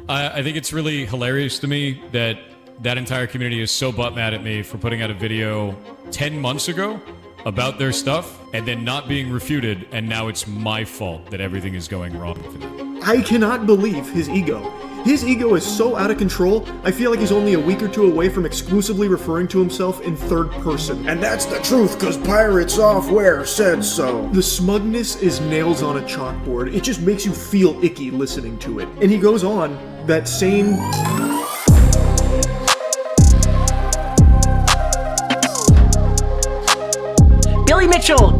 I think it's really hilarious to me that that entire community is so butt mad at me for putting out a video 10 months ago about their stuff and then not being refuted, and now it's my fault that everything is going wrong for them. I cannot believe his ego. His ego is so out of control, I feel like he's only a week or two away from exclusively referring to himself in third person. And that's the truth, cause Pirate Software said so. The smugness is nails on a chalkboard. It just makes you feel icky listening to it. And he goes on, that same... Billy Mitchell,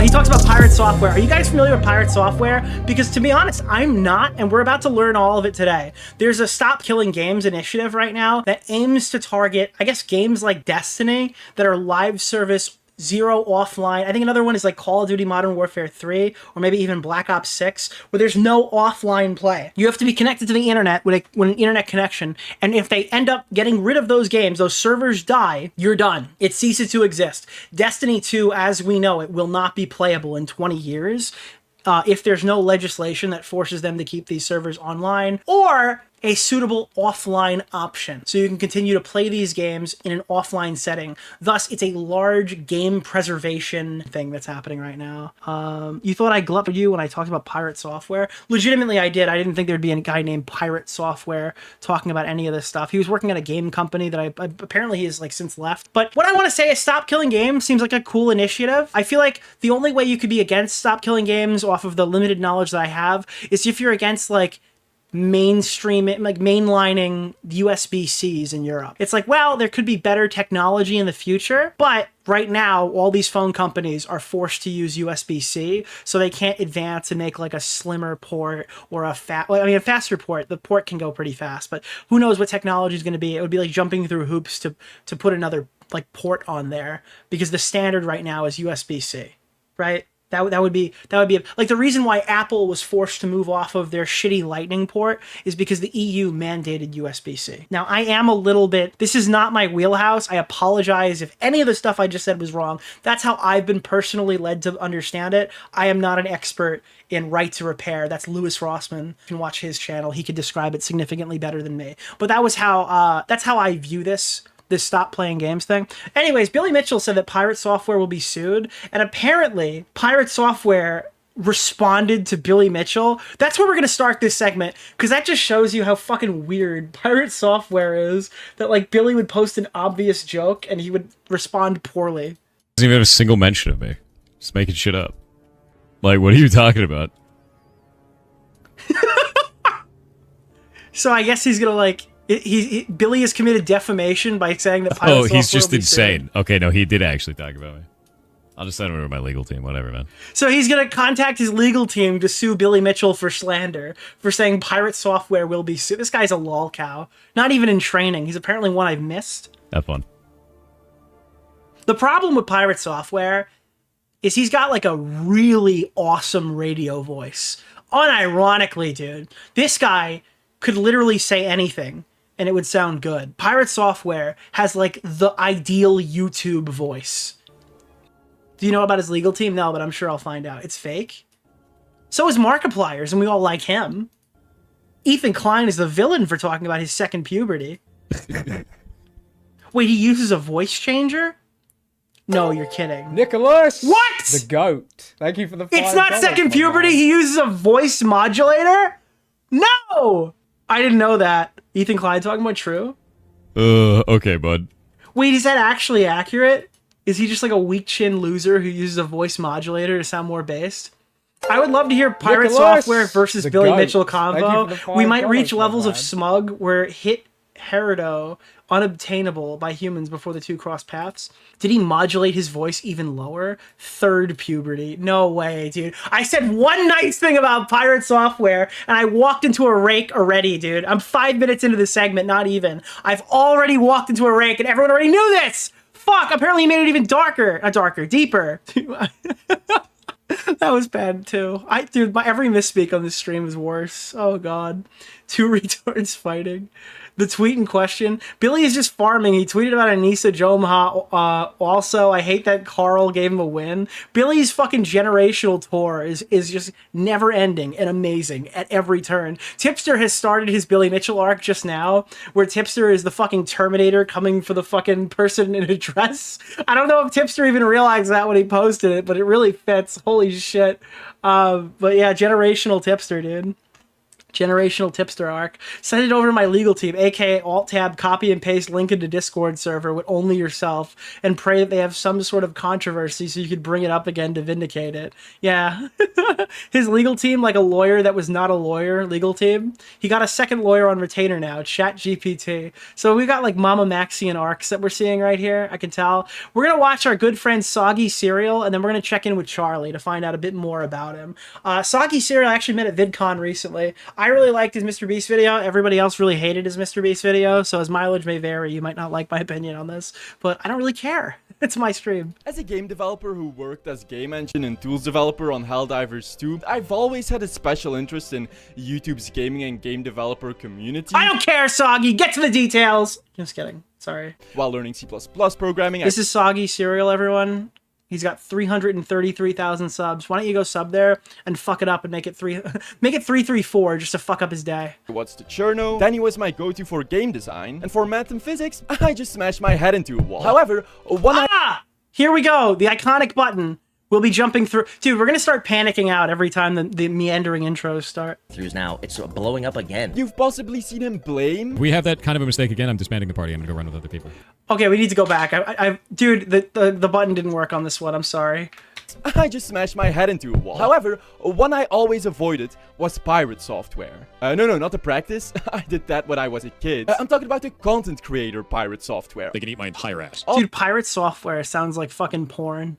he talks about Pirate Software. Are you guys familiar with Pirate Software? Because to be honest, I'm not, and we're about to learn all of it today. There's a Stop Killing Games initiative right now that aims to target, I guess, games like Destiny that are live service, zero offline. I think another one is like Call of Duty Modern Warfare 3, or maybe even Black Ops 6, where there's no offline play. You have to be connected to the internet with an internet connection, and if they end up getting rid of those games, those servers die, you're done. It ceases to exist. Destiny 2, as we know it, will not be playable in 20 years if there's no legislation that forces them to keep these servers online, or a suitable offline option, so you can continue to play these games in an offline setting. Thus, it's a large game preservation thing that's happening right now. You thought I glubbed you when I talked about Pirate Software? Legitimately, I did. I didn't think there'd be a guy named Pirate Software talking about any of this stuff. He was working at a game company that I apparently he has like since left. But what I want to say is Stop Killing Games seems like a cool initiative. I feel like the only way you could be against Stop Killing Games off of the limited knowledge that I have is if you're against like mainlining USB-Cs in Europe. It's like, well, there could be better technology in the future, but right now, all these phone companies are forced to use USB-C, so they can't advance and make like a slimmer port or a faster port. The port can go pretty fast, but who knows what technology is going to be. It would be like jumping through hoops to put another like port on there, because the standard right now is USB-C, right? That would be like the reason why Apple was forced to move off of their shitty Lightning port is because the EU mandated USB-C. Now, I am a little bit, this is not my wheelhouse. I apologize if any of the stuff I just said was wrong. That's how I've been personally led to understand it. I am not an expert in right to repair. That's Louis Rossman. You can watch his channel. He could describe it significantly better than me. But that's how I view this Stop Playing Games thing. Anyways, Billy Mitchell said that Pirate Software will be sued, and apparently Pirate Software responded to Billy Mitchell. That's where we're going to start this segment, because that just shows you how fucking weird Pirate Software is, that like Billy would post an obvious joke and he would respond poorly. Doesn't even have a single mention of me. Just making shit up. Like, what are you talking about? So I guess he's going to like... Billy has committed defamation by saying that Pirate Software he's just insane. sued. Okay, no, he did actually talk about me. I'll just send him over to my legal team, whatever, man. So he's going to contact his legal team to sue Billy Mitchell for slander, for saying Pirate Software will be sued. This guy's a lolcow. Not even in training. He's apparently one I've missed. Have fun. The problem with Pirate Software is he's got like a really awesome radio voice. Unironically, dude. This guy could literally say anything and it would sound good. Pirate Software has like the ideal YouTube voice. Do you know about his legal team? No, but I'm sure I'll find out. It's fake. So is Markiplier's, and we all like him. Ethan Klein is the villain for talking about his second puberty. Wait, he uses a voice changer? No, you're kidding. Nicholas! What? The GOAT. Thank you for the $5. It's not second puberty. He uses a voice modulator? No! I didn't know that. Ethan Klein talking about true? Okay, bud. Wait, is that actually accurate? Is he just like a weak chin loser who uses a voice modulator to sound more based? I would love to hear Pirate Nicholas, Software versus the Billy GOAT. Mitchell Thank you combo. for the We might $5, reach my levels of man. smug where hit Herido unobtainable by humans before the two cross paths. Did he modulate his voice even lower? Third puberty. No way, dude. I said one nice thing about Pirate Software and I walked into a rake already, dude. I'm 5 minutes into the segment, not even. I've already walked into a rake and everyone already knew this! Fuck, apparently he made it even darker. Not darker, deeper. That was bad too. Dude, every misspeak on this stream is worse. Oh god. Two retards fighting. The tweet in question. Billy is just farming. He tweeted about Anissa Jomha. Also, I hate that Carl gave him a win. Billy's fucking generational tour is just never ending and amazing at every turn. Tipster has started his Billy Mitchell arc just now, where Tipster is the fucking Terminator coming for the fucking person in a dress. I don't know if Tipster even realized that when he posted it, but it really fits. Holy shit. But yeah, generational Tipster, dude. Generational Tipster arc. Send it over to my legal team, aka Alt-Tab, copy and paste link into Discord server with only yourself, and pray that they have some sort of controversy so you could bring it up again to vindicate it. Yeah. His legal team, like a lawyer that was not a lawyer, legal team. He got a second lawyer on retainer now, ChatGPT. So we got like Mama Maxian arcs that we're seeing right here, I can tell. We're going to watch our good friend Soggy Cereal, and then we're going to check in with Charlie to find out a bit more about him. Soggy Cereal I actually met at VidCon recently. I really liked his Mr. Beast video. Everybody else really hated his Mr. Beast video, so his mileage may vary. You might not like my opinion on this, but I don't really care. It's my stream. As a game developer who worked as game engine and tools developer on Helldivers 2, I've always had a special interest in YouTube's gaming and game developer community. I don't care, Soggy! Get to the details! Just kidding. Sorry. While learning C++ programming, This is Soggy Cereal, everyone. He's got 333,000 subs. Why don't you go sub there and fuck it up and make it 334 just to fuck up his day. I watched the Cherno. Danny was my go-to for game design, and for math and physics, I just smashed my head into a wall. However, Here we go. The iconic button. We'll be jumping through. Dude, we're going to start panicking out every time the meandering intros start. Throughs now, it's blowing up again. You've possibly seen him blame. We have that kind of a mistake again. I'm disbanding the party. I'm gonna go run with other people. Okay, we need to go back. Dude, the button didn't work on this one. I'm sorry. I just smashed my head into a wall. However, one I always avoided was pirate software. No, not the practice. I did that when I was a kid. I'm talking about the content creator pirate software. They can eat my entire ass. Dude, pirate software sounds like fucking porn.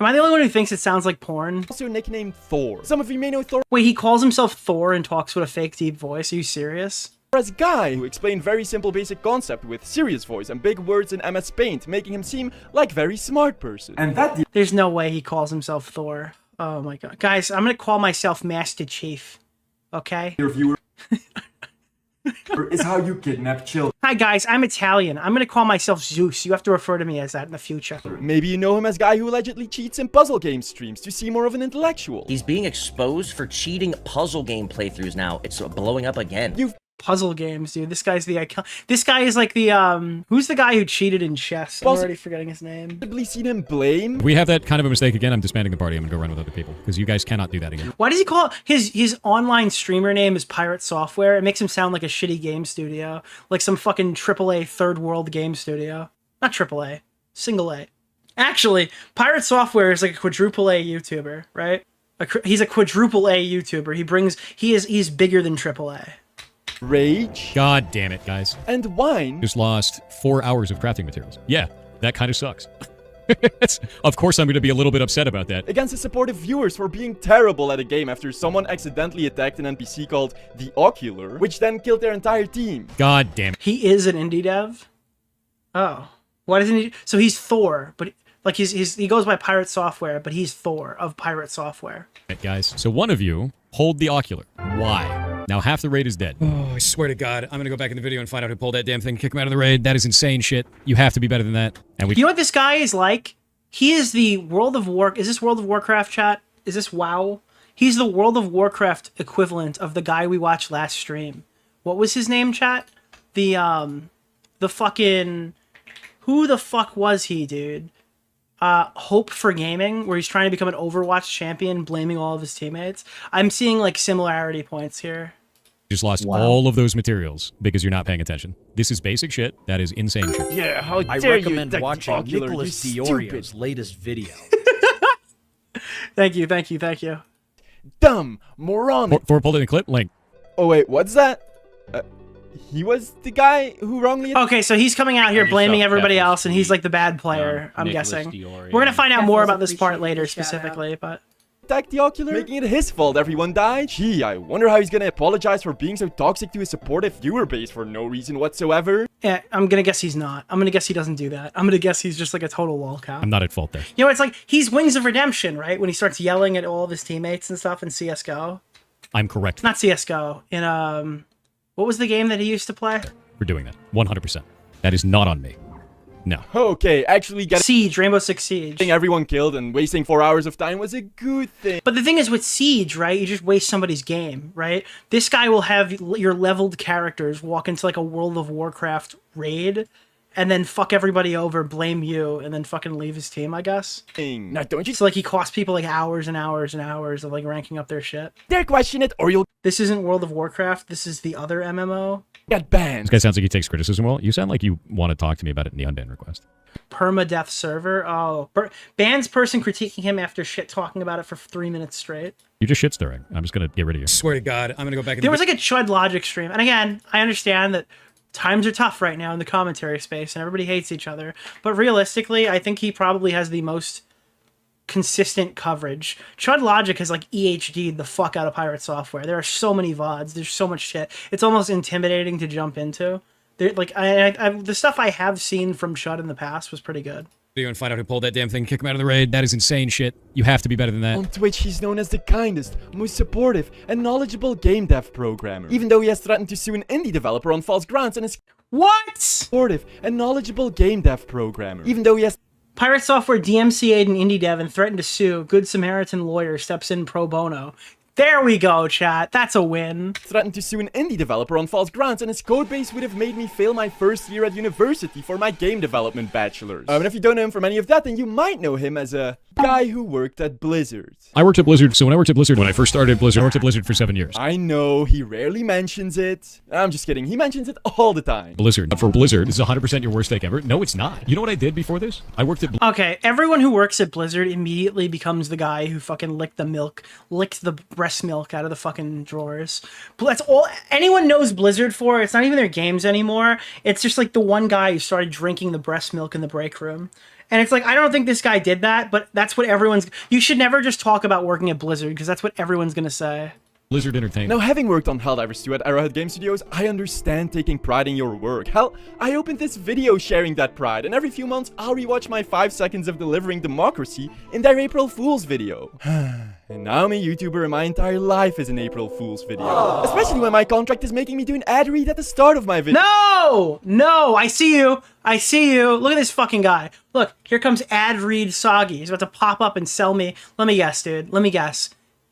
Am I the only one who thinks it sounds like porn? Also nicknamed Thor. Some of you may know Thor Wait, he calls himself Thor and talks with a fake deep voice? Are you serious? as a guy who explained very simple basic concept with serious voice and big words in MS Paint, making him seem like very smart person. And that There's no way he calls himself Thor. Oh my god. Guys, I'm gonna call myself Master Chief. Okay? your viewer is how you kidnap children. Hi guys, I'm Italian. I'm gonna call myself Zeus. You have to refer to me as that in the future. Maybe you know him as guy who allegedly cheats in puzzle game streams to seem more of an intellectual. He's being exposed for cheating puzzle game playthroughs now. It's blowing up again. You've Puzzle games, dude. This guy's the icon. This guy is like the who's the guy who cheated in chess? I'm already forgetting his name. probably seen him blame. We have that kind of a mistake again. I'm disbanding the party. I'm gonna go run with other people because you guys cannot do that again. Why does he call his online streamer name is Pirate Software? It makes him sound like a shitty game studio, like some fucking AAA third world game studio. Not AAA, single A. Actually, Pirate Software is like a quadruple A YouTuber, right? He's a quadruple A YouTuber. He's bigger than AAA. Rage. God damn it, guys. And whine. Just lost 4 hours of crafting materials. Yeah, that kind of sucks. Of course I'm going to be a little bit upset about that. Against his supportive viewers for being terrible at a game after someone accidentally attacked an NPC called the Ocular, which then killed their entire team. God damn it. He is an indie dev? Oh. Why doesn't he... So he's Thor, but... Like, he goes by Pirate Software, but he's Thor of Pirate Software. Right, guys. So one of you, hold the Ocular. Why? Now half the raid is dead. Oh, I swear to God. I'm going to go back in the video and find out who pulled that damn thing, kick him out of the raid. That is insane shit. You have to be better than that. And we... You know what this guy is like? He is the World of War... Is this World of Warcraft, chat? Is this WoW? He's the World of Warcraft equivalent of the guy we watched last stream. What was his name, chat? The fucking... Who the fuck was he, dude? Hope for Gaming, where he's trying to become an Overwatch champion, blaming all of his teammates. I'm seeing, like, similarity points here. just lost all of those materials because you're not paying attention. This is basic shit. That is insane shit. Yeah, how I dare recommend you watching Ocular, Nicholas you DeOrio's stupid. latest video. Thank you, thank you, thank you. Dumb moron. For pulled in a clip, link. Oh wait, what's that? He was the guy who wrongly Okay, so he's coming out here Have blaming yourself everybody Catherine else, and he's Steve, like the bad player, I'm Nicholas guessing. DeOrio. We're gonna find out more Definitely about this part appreciate later the shout-out. specifically, but... attacked the Ocular, making it his fault everyone died. Gee, I wonder how he's gonna apologize for being so toxic to his supportive viewer base for no reason whatsoever. Yeah, I'm gonna guess he's not. I'm gonna guess he doesn't do that. I'm gonna guess he's just like a total lolcow. I'm not at fault there. You know, it's like, he's Wings of Redemption, right? When he starts yelling at all of his teammates and stuff in CSGO. I'm correct. Not CSGO, in What was the game that he used to play? For doing that. 100%. That is not on me. No. Okay, actually getting Siege, Rainbow Six Siege. everyone killed and wasting 4 hours of time was a good thing. But the thing is with Siege, right? You just waste somebody's game, right? This guy will have your leveled characters walk into like a World of Warcraft raid and then fuck everybody over, blame you, and then fucking leave his team, I guess. Now, don't you So like he costs people like hours and hours and hours of like ranking up their shit. dare question it or you'll This isn't World of Warcraft. This is the other MMO. get banned. This guy sounds like he takes criticism well. You sound like you want to talk to me about it in the unban request. Permadeath server. Oh, bans person critiquing him after shit talking about it for 3 minutes straight. You're just shit stirring. I'm just going to get rid of you. Swear to God, I'm gonna go back. There was like a Chud Logic stream, and again, I understand that times are tough right now in the commentary space, and everybody hates each other. But realistically, I think he probably has the most consistent coverage. Chud Logic has like EHD'd the fuck out of Pirate Software. There are so many VODs. There's so much shit. It's almost intimidating to jump into. There, like the stuff I have seen from Chud in the past was pretty good. video and find out who pulled that damn thing, kick him out of the raid. That is insane shit. You have to be better than that. On Twitch, he's known as the kindest, most supportive, and knowledgeable game dev programmer. Even though he has threatened to sue an indie developer on false grounds and is What? supportive and knowledgeable game dev programmer. Even though he has Pirate Software DMCA'd an indie dev and threatened to sue. Good Samaritan lawyer steps in pro bono. There we go, chat. That's a win. threatened to sue an indie developer on false grounds, and his codebase would have made me fail my first year at university for my game development bachelor's. And if you don't know him from any of that, then you might know him as a guy who worked at Blizzard. I worked at Blizzard, so when I first started at Blizzard, I worked at Blizzard for 7 years. I know, he rarely mentions it. I'm just kidding, he mentions it all the time. Blizzard. For Blizzard, this is 100% your worst take ever. No, it's not. You know what I did before this? I worked at Okay, everyone who works at Blizzard immediately becomes the guy who fucking licked the breast milk out of the fucking drawers. That's all anyone knows Blizzard for. It's not even their games anymore. It's just like the one guy who started drinking the breast milk in the break room. And it's like, I don't think this guy did that, but that's what everyone's... You should never just talk about working at Blizzard, because that's what everyone's gonna say. Blizzard Entertainment. Now, having worked on Helldivers 2 at Arrowhead Game Studios, I understand taking pride in your work. Hell, I opened this video sharing that pride, and every few months I'll rewatch my 5 seconds of delivering democracy in their April Fool's video. And now I'm a YouTuber and my entire life is an April Fool's video. Especially when my contract is making me do an ad read at the start of my video. No, I see you. Look at this fucking guy. Look, here comes ad read Soggy. He's about to pop up and sell me. Let me guess, dude.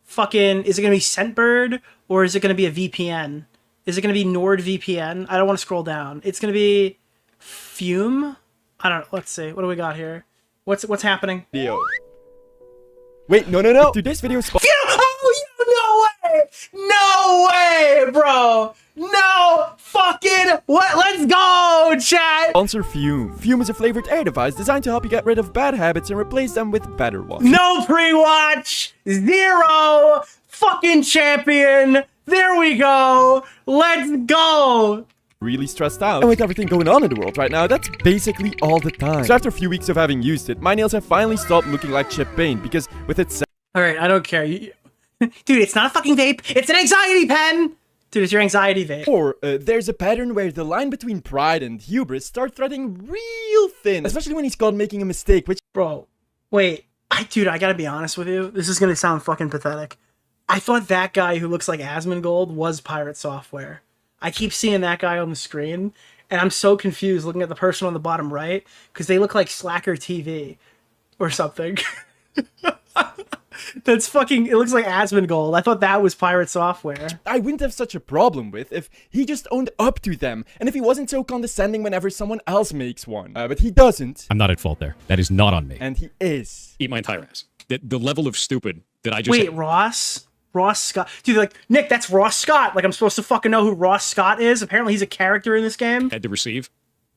Fucking, is it gonna be Scentbird or is it gonna be a VPN? Is it gonna be NordVPN? I don't want to scroll down. It's gonna be Fume. I don't know. Let's see. What do we got here? What's happening? Video. Wait, no. Dude, this video is No way, bro. No fucking what? Let's go, chat. sponsor Fume. Fume is a flavored air device designed to help you get rid of bad habits and replace them with better ones. No pre-watch. 0. Fucking champion. There we go. Let's go. Really stressed out. And with everything going on in the world right now, that's basically all the time. So after a few weeks of having used it, my nails have finally stopped looking like chip paint because with its All right, I don't care. Dude, it's not a fucking vape. It's an anxiety pen. Dude, it's your anxiety vape. there's a pattern where the line between pride and hubris start threading real thin, especially when he's caught making a mistake, which Bro, wait. Dude, I gotta be honest with you. This is gonna sound fucking pathetic. I thought that guy who looks like Asmongold was Pirate Software. I keep seeing that guy on the screen, and I'm so confused looking at the person on the bottom right, because they look like Slacker TV or something. That's fucking... It looks like Asmongold. I thought that was Pirate Software. I wouldn't have such a problem with if he just owned up to them, and if he wasn't so condescending whenever someone else makes one. But he doesn't. I'm not at fault there. That is not on me. And he is. Eat my entire ass. The level of stupid that I just... Wait, Ross? Ross Scott. Dude, like, Nick, that's Ross Scott. Like, I'm supposed to fucking know who Ross Scott is. Apparently he's a character in this game. had to receive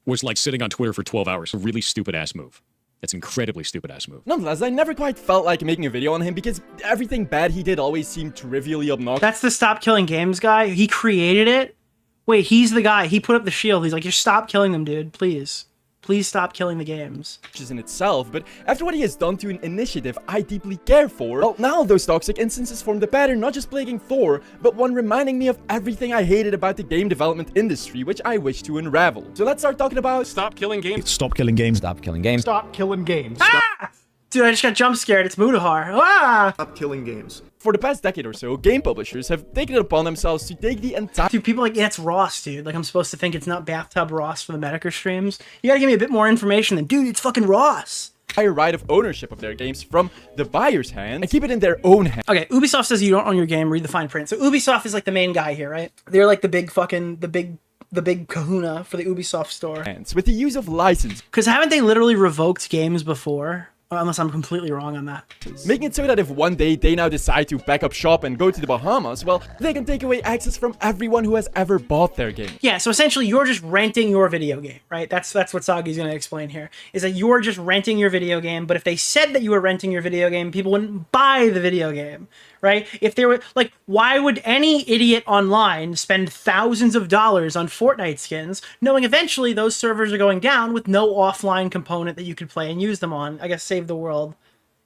was like sitting on Twitter for 12 hours. A really stupid ass move. That's incredibly stupid ass move. Nonetheless, I never quite felt like making a video on him because everything bad he did always seemed trivially obnoxious. That's the Stop Killing Games guy? He created it? Wait, he's the guy. He put up the shield. He's like, just stop killing them, dude. Please. Please stop killing the games. In itself, but after what he has done to an initiative I deeply care for, well, now those toxic instances form the pattern not just plaguing 4, but one reminding me of everything I hated about the game development industry, which I wish to unravel. So let's start talking about Stop killing games. Stop killing games. Stop killing games. Stop killing games. Ah! Dude, I just got jump scared. It's Mudahar. Ah! Stop killing games. For the past decade or so, game publishers have taken it upon themselves to take the entire Dude, people like, yeah, it's Ross, dude. Like, I'm supposed to think it's not Bathtub Ross for the Mediker streams. You gotta give me a bit more information than, dude, it's fucking Ross. right of ownership of their games from the buyer's hand and keep it in their own hands. Okay, Ubisoft says you don't own your game. Read the fine print. So Ubisoft is like the main guy here, right? They're like the big fucking, the big kahuna for the Ubisoft store. With the use of license. Because haven't they literally revoked games before? Unless I'm completely wrong on that. Making it so that if one day they now decide to pack up shop and go to the Bahamas, well, they can take away access from everyone who has ever bought their game. Yeah, so essentially you're just renting your video game, right? That's what Sagi's going to explain here, is that you're just renting your video game, but if they said that you were renting your video game, people wouldn't buy the video game, right? If there were, like, why would any idiot online spend thousands of dollars on Fortnite skins, knowing eventually those servers are going down with no offline component that you could play and use them on? I guess Save the World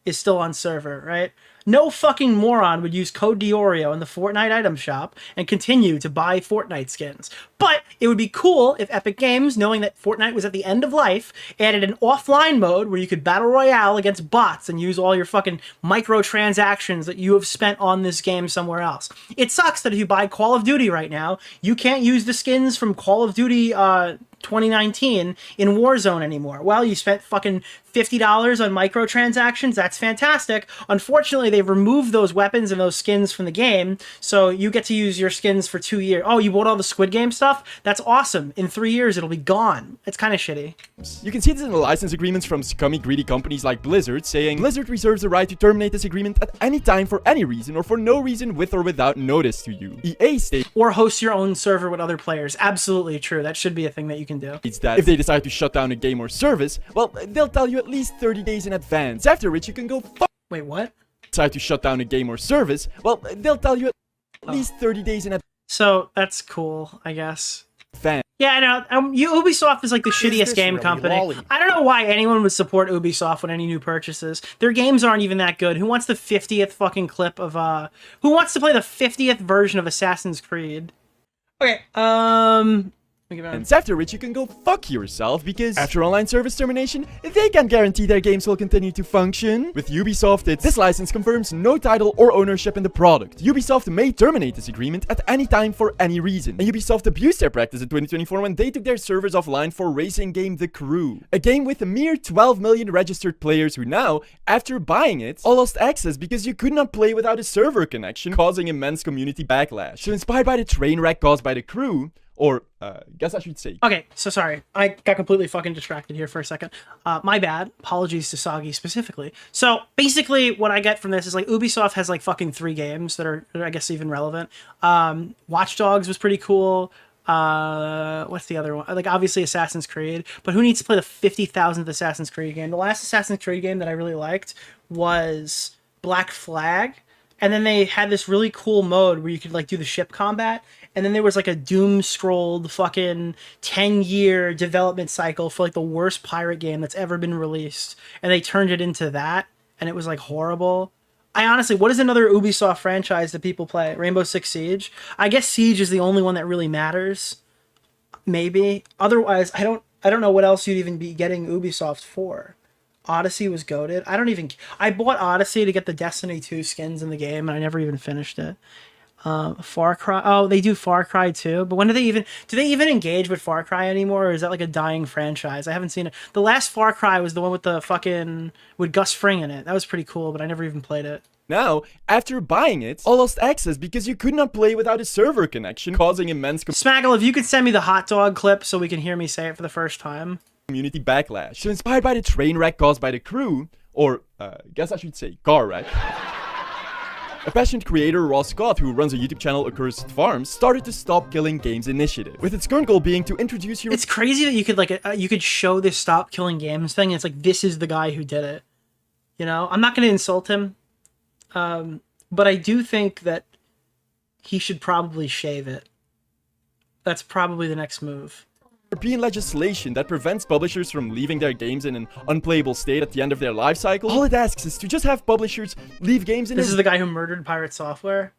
is still on server, right? No fucking moron would use code DeOrio in the Fortnite item shop and continue to buy Fortnite skins. But it would be cool if Epic Games, knowing that Fortnite was at the end of life, added an offline mode where you could battle royale against bots and use all your fucking microtransactions that you have spent on this game somewhere else. It sucks that if you buy Call of Duty right now, you can't use the skins from Call of Duty 2019 in Warzone anymore. Well, you spent fucking $50 on microtransactions. That's fantastic. Unfortunately, they've removed those weapons and those skins from the game, so you get to use your skins for 2 years. Oh, you bought all the Squid Game stuff? That's awesome. In 3 years, it'll be gone. It's kind of shitty. You can see this in the license agreements from scummy, greedy companies like Blizzard, saying Blizzard reserves the right to terminate this agreement at any time for any reason or for no reason with or without notice to you. EA states, or host your own server with other players. Absolutely true. That should be a thing that you can do. That if they decide to shut down a game or service, well, they'll tell you at least 30 days in advance, after which you can go fuck. Wait, what? Decide to shut down a game or service, well, they'll tell you at least 30 days in advance. So that's cool, I guess. Fan. Yeah, I know. Ubisoft is like the shittiest game really company. lolly? I don't know why anyone would support Ubisoft with any new purchases. Their games aren't even that good. Who wants the 50th fucking clip of who wants to play the 50th version of Assassin's Creed? Okay, And after which you can go fuck yourself, because after online service termination, they can't guarantee their games will continue to function. With Ubisoft, this license confirms no title or ownership in the product. Ubisoft may terminate this agreement at any time for any reason. And Ubisoft abused their practice in 2024 when they took their servers offline for racing game The Crew. A game with a mere 12 million registered players who now, after buying it, all lost access because you could not play without a server connection, causing immense community backlash. So inspired by the train wreck caused by The Crew, or, guess I should say. Okay, so sorry. I got completely fucking distracted here for a second. My bad. Apologies to Sagi specifically. So, basically, what I get from this is, like, Ubisoft has, like, fucking 3 games that are, I guess, even relevant. Watch Dogs was pretty cool. What's the other one? Like, obviously Assassin's Creed. But who needs to play the 50,000th Assassin's Creed game? The last Assassin's Creed game that I really liked was Black Flag. And then they had this really cool mode where you could, like, do the ship combat. And then there was, like, a doom-scrolled fucking 10-year development cycle for, like, the worst pirate game that's ever been released. And they turned it into that. And it was, like, horrible. I honestly, what is another Ubisoft franchise that people play? Rainbow Six Siege? I guess Siege is the only one that really matters. Maybe. Otherwise, I don't know what else you'd even be getting Ubisoft for. Odyssey was goated. I bought Odyssey to get the Destiny 2 skins in the game, and I never even finished it. Far Cry. Oh, they do Far Cry too. But when do they even engage with Far Cry anymore? Or is that like a dying franchise? I haven't seen it. The last Far Cry was the one with the fucking, with Gus Fring in it. That was pretty cool, but I never even played it. Now, after buying it, all lost access because you could not play without a server connection, causing immense Smaggle, if you could send me the hot dog clip so we can hear me say it for the first time. Community backlash. So inspired by the train wreck caused by The Crew, or, guess I should say car wreck. A passionate creator, Ross Scott, who runs a YouTube channel, Accursed Farms, started the Stop Killing Games initiative, with its current goal being to introduce your— It's crazy that you could, like, you could show this Stop Killing Games thing, and it's like, this is the guy who did it. You know? I'm not going to insult him, but I do think that he should probably shave it. That's probably the next move. European legislation that prevents publishers from leaving their games in an unplayable state at the end of their life cycle. All it asks is to just have publishers leave games in This is the guy who murdered Pirate Software?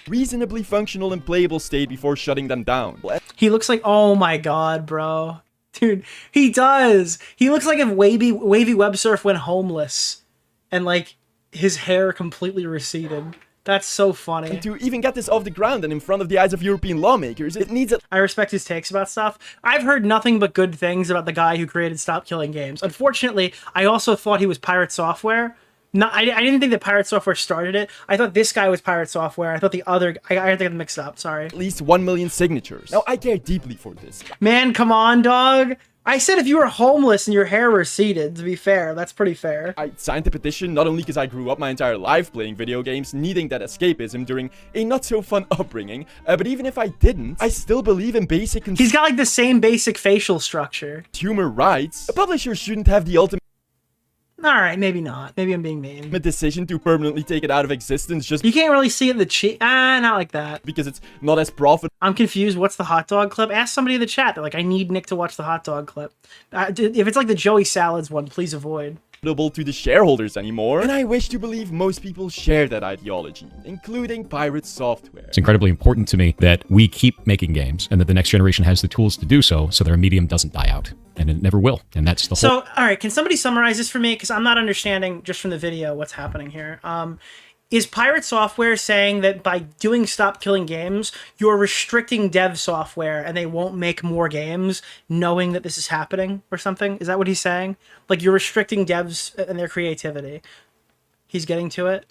reasonably functional and playable state before shutting them down. He looks like, oh my god, bro. Dude, he does. He looks like if Wavy Web Surf went homeless. and like his hair completely receded. That's so funny. To even get this off the ground and in front of the eyes of European lawmakers, it needs a... I respect his takes about stuff. I've heard nothing but good things about the guy who created Stop Killing Games. Unfortunately, I also thought he was Pirate Software. I didn't think that Pirate Software started it. I thought this guy was Pirate Software. I thought the other... I got them mixed up, sorry. At least 1 million signatures. Now, I care deeply for this. Man, come on, dog. I said if you were homeless and your hair receded, to be fair. That's pretty fair. I signed the petition not only because I grew up my entire life playing video games, needing that escapism during a not-so-fun upbringing, but even if I didn't, I still believe in basic... He's got like the same basic facial structure. ...consumer rights. A publisher shouldn't have the ultimate... Alright, maybe not. Maybe I'm being mean. ...decision to permanently take it out of existence just... You can't really see it in the cheek. Not like that. ...because it's not as profitable. I'm confused. What's the hot dog clip? Ask somebody in the chat. They're like, I need Nick to watch the hot dog clip. If it's like the Joey Salads one, please avoid. ...to the shareholders anymore. And I wish to believe most people share that ideology, including Pirate Software. It's incredibly important to me that we keep making games and that the next generation has the tools to do so their medium doesn't die out. And it never will. And that's the whole... So, all right, can somebody summarize this for me? Because I'm not understanding just from the video what's happening here. Is Pirate Software saying that by doing Stop Killing Games, you're restricting dev software and they won't make more games knowing that this is happening or something? Is that what he's saying? Like, you're restricting devs and their creativity. He's getting to it?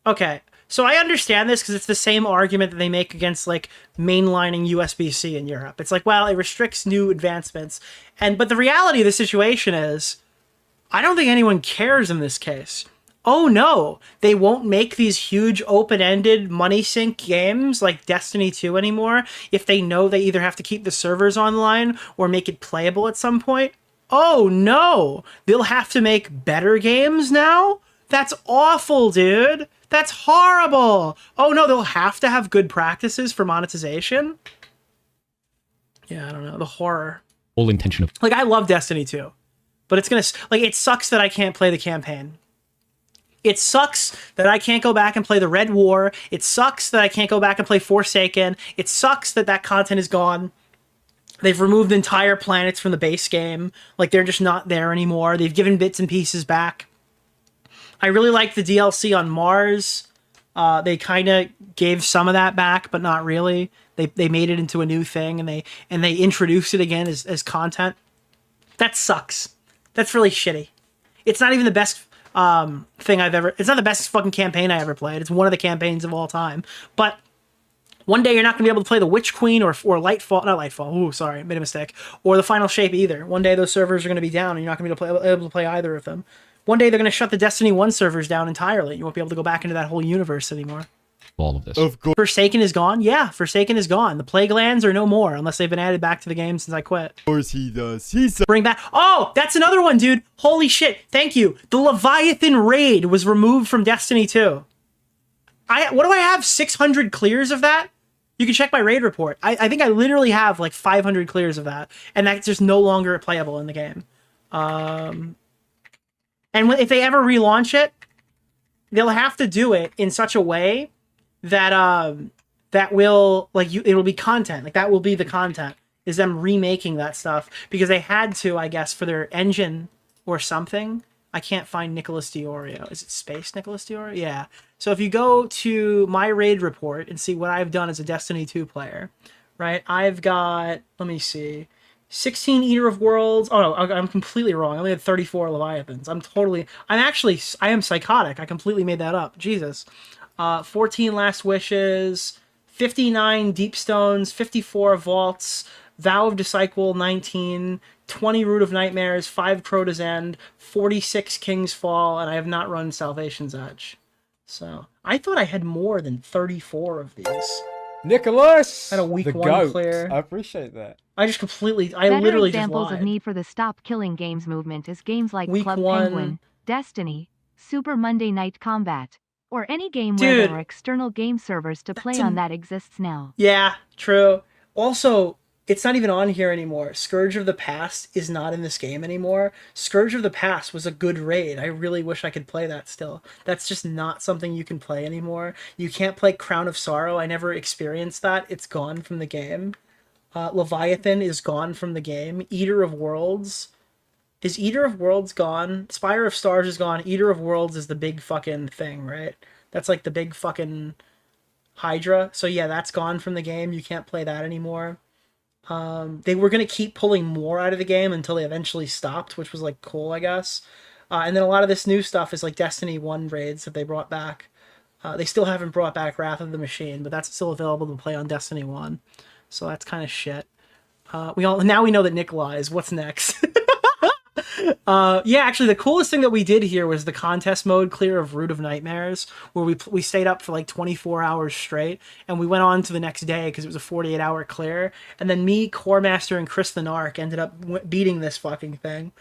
Okay. So I understand this because it's the same argument that they make against, like, mainlining USB-C in Europe. It's like, well, it restricts new advancements. But the reality of the situation is, I don't think anyone cares in this case. Oh no, they won't make these huge open-ended money sink games like Destiny 2 anymore if they know they either have to keep the servers online or make it playable at some point. Oh no, they'll have to make better games now? That's awful, dude. That's horrible. Oh no, they'll have to have good practices for monetization? Yeah, I don't know, the horror. whole intention of... Like, I love Destiny 2, but it's gonna... Like, it sucks that I can't play the campaign. It sucks that I can't go back and play the Red War. It sucks that I can't go back and play Forsaken. It sucks that that content is gone. They've removed entire planets from the base game. Like, they're just not there anymore. They've given bits and pieces back. I really like the DLC on Mars. They kind of gave some of that back, but not really. They made it into a new thing, and they introduced it again as content. That sucks. That's really shitty. It's not even the best thing I've ever... It's not the best fucking campaign I ever played. It's one of the campaigns of all time. But one day you're not going to be able to play the Witch Queen or Lightfall... Not Lightfall. Ooh, sorry. Made a mistake. Or the Final Shape either. One day those servers are going to be down and you're not going to be able to play either of them. One day they're going to shut the Destiny 1 servers down entirely. You won't be able to go back into that whole universe anymore. all of this. Of course. Forsaken is gone? Yeah, Forsaken is gone. The Plague Lands are no more unless they've been added back to the game since I quit. Of course he does. He's so... Bring back... Oh, that's another one, dude. Holy shit. Thank you. The Leviathan raid was removed from Destiny 2. What do I have? 600 clears of that? You can check my raid report. I think I literally have like 500 clears of that. And that's just no longer playable in the game. And if they ever relaunch it, they'll have to do it in such a way that that will, like, it'll be content. Like, that will be the content, is them remaking that stuff, because they had to, I guess, for their engine or something. I can't find Nicholas DeOrio. Is it Space Nicholas DeOrio? Yeah. So if you go to my raid report and see what I've done as a Destiny 2 player, right? I've got, let me see, 16 Eater of Worlds. Oh no, I'm completely wrong. I only had 34 Leviathans. I am psychotic. I completely made that up. Jesus. 14 Last Wishes, 59 Deep Stones, 54 Vaults, Vow of Disciple 19, 20 Root of Nightmares, 5 Crota's End, 46 King's Fall, and I have not run Salvation's Edge. So, I thought I had more than 34 of these. Nicholas! I had a week the 1 goat. clear. I appreciate that. I just completely, I Better literally examples just lied. of need for the Stop Killing Games movement is games like Week Club 1. Penguin, Destiny, Super Monday Night Combat, or any game Dude, where there are external game servers to play on that exists now. Yeah, true. Also, it's not even on here anymore. Scourge of the Past is not in this game anymore. Scourge of the Past was a good raid. I really wish I could play that still. That's just not something you can play anymore. You can't play Crown of Sorrow. I never experienced that. It's gone from the game. Leviathan is gone from the game. Eater of Worlds Is Eater of Worlds gone? Spire of Stars is gone. Eater of Worlds is the big fucking thing, right? That's like the big fucking Hydra. So yeah, that's gone from the game. You can't play that anymore. They were going to keep pulling more out of the game until they eventually stopped, which was like cool, I guess. And then a lot of this new stuff is like Destiny 1 raids that they brought back. They still haven't brought back Wrath of the Machine, but that's still available to play on Destiny 1. So that's kind of shit. Now we know that Nick lies. What's next? Yeah, actually, the coolest thing that we did here was the contest mode clear of Root of Nightmares, where we stayed up for like 24 hours straight, and we went on to the next day because it was a 48-hour clear. And then me, Core Master, and Chris the Narc ended up beating this fucking thing.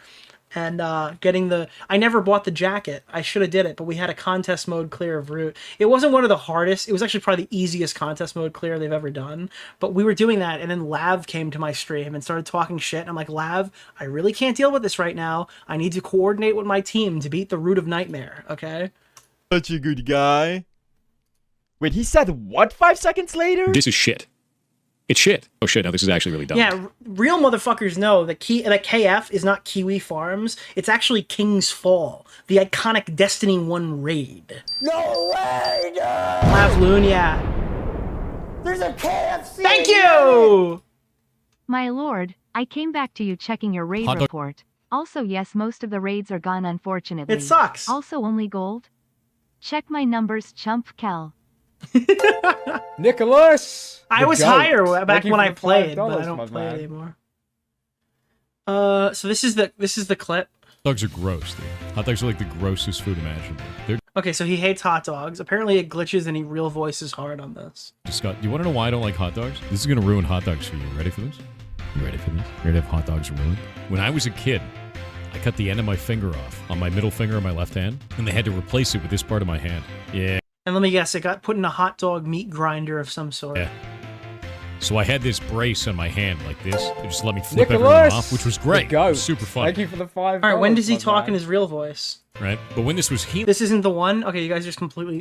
And getting the... I never bought the jacket. I should have did it, but we had a contest mode clear of Root. It wasn't one of the hardest. It was actually probably the easiest contest mode clear they've ever done. But we were doing that, and then Lav came to my stream and started talking shit. And I'm like, Lav, I really can't deal with this right now. I need to coordinate with my team to beat the Root of Nightmare, okay? Such a good guy. Wait, he said what 5 seconds later? This is shit. It's shit. Oh shit, now this is actually really dumb. Yeah, real motherfuckers know that KF is not Kiwi Farms. It's actually King's Fall, the iconic Destiny 1 raid. No way, dude! Lavloon, yeah. There's a KFC! Thank you! My lord, I came back to you checking your raid Hot dog- report. Also, yes, most of the raids are gone, unfortunately. It sucks. Also, only gold. Check my numbers, chump Kel. Nicholas! I the was goat. higher Thank back you when for I the played, $5, but I my don't play man. anymore. So this is the clip. Hot dogs are gross, dude. Hot dogs are like the grossest food imaginable. They're Okay, so he hates hot dogs. Apparently it glitches and he real voices hard on this. disgusting. You want to know why I don't like hot dogs? This is going to ruin hot dogs for you. Ready for this? You ready for this? You ready to have hot dogs ruined? When I was a kid, I cut the end of my finger off on my middle finger on my left hand, and they had to replace it with this part of my hand. Yeah. And let me guess, it got put in a hot dog meat grinder of some sort. Yeah. So I had this brace on my hand like this. They just let me flip everyone Nicholas! off, which was The great. It goat. was super fun. Thank you for the $5. Alright, when does he my talk man. in his real voice? Right? But when this was healing, This isn't the one? Okay, you guys just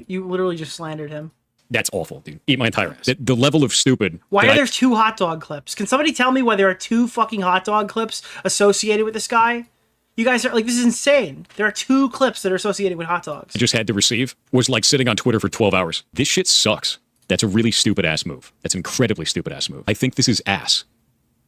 you literally just slandered him. That's awful, dude. Eat my entire ass. The level of stupid. Why that are I- there 2 hot dog clips? Can somebody tell me why there are 2 fucking hot dog clips associated with this guy? You guys are like, this is insane. There are 2 clips that are associated with hot dogs. I just had to receive was like sitting on Twitter for 12 hours. This shit sucks. That's a really stupid ass move. That's an incredibly stupid ass move. I think this is ass.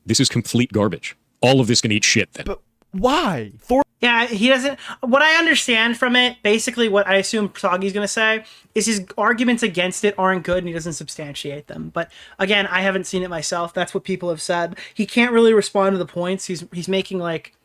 This is complete garbage. All of this can eat shit then. But why? Yeah, he doesn't. What I understand from it, basically, what I assume Soggy's going to say is his arguments against it aren't good, and he doesn't substantiate them. But again, I haven't seen it myself. That's what people have said. He can't really respond to the points. He's making like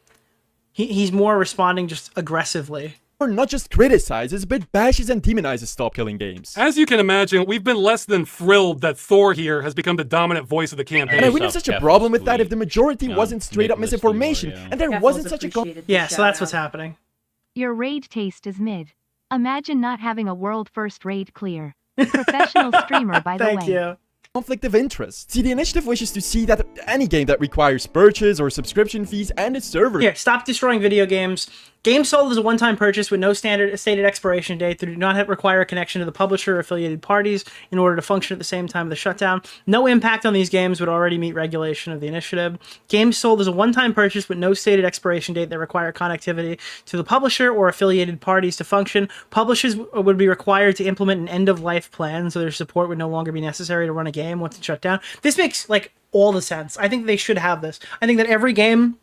he's more responding just aggressively. Or not just criticizes, but bashes and demonizes stop killing games. As you can imagine, we've been less than thrilled that Thor here has become the dominant voice of the campaign. And I wouldn't have such a problem with that if the majority wasn't straight up Nicholas misinformation, DeOrio. and there wasn't such a Yeah, so that's what's happening. Your raid taste is mid. Imagine not having a world first raid clear. Professional streamer, by the way. Thank you. conflict of interest. See, the initiative wishes to see that any game that requires purchase or subscription fees and a server... Here, stop destroying video games. Games sold as a one-time purchase with no stated expiration date that do not require a connection to the publisher or affiliated parties in order to function at the same time of the shutdown. No impact on these games would already meet regulation of the initiative. Games sold as a one-time purchase with no stated expiration date that require connectivity to the publisher or affiliated parties to function. Publishers would be required to implement an end-of-life plan, so their support would no longer be necessary to run a game once it's shut down. This makes, like, all the sense. I think they should have this. I think that every game...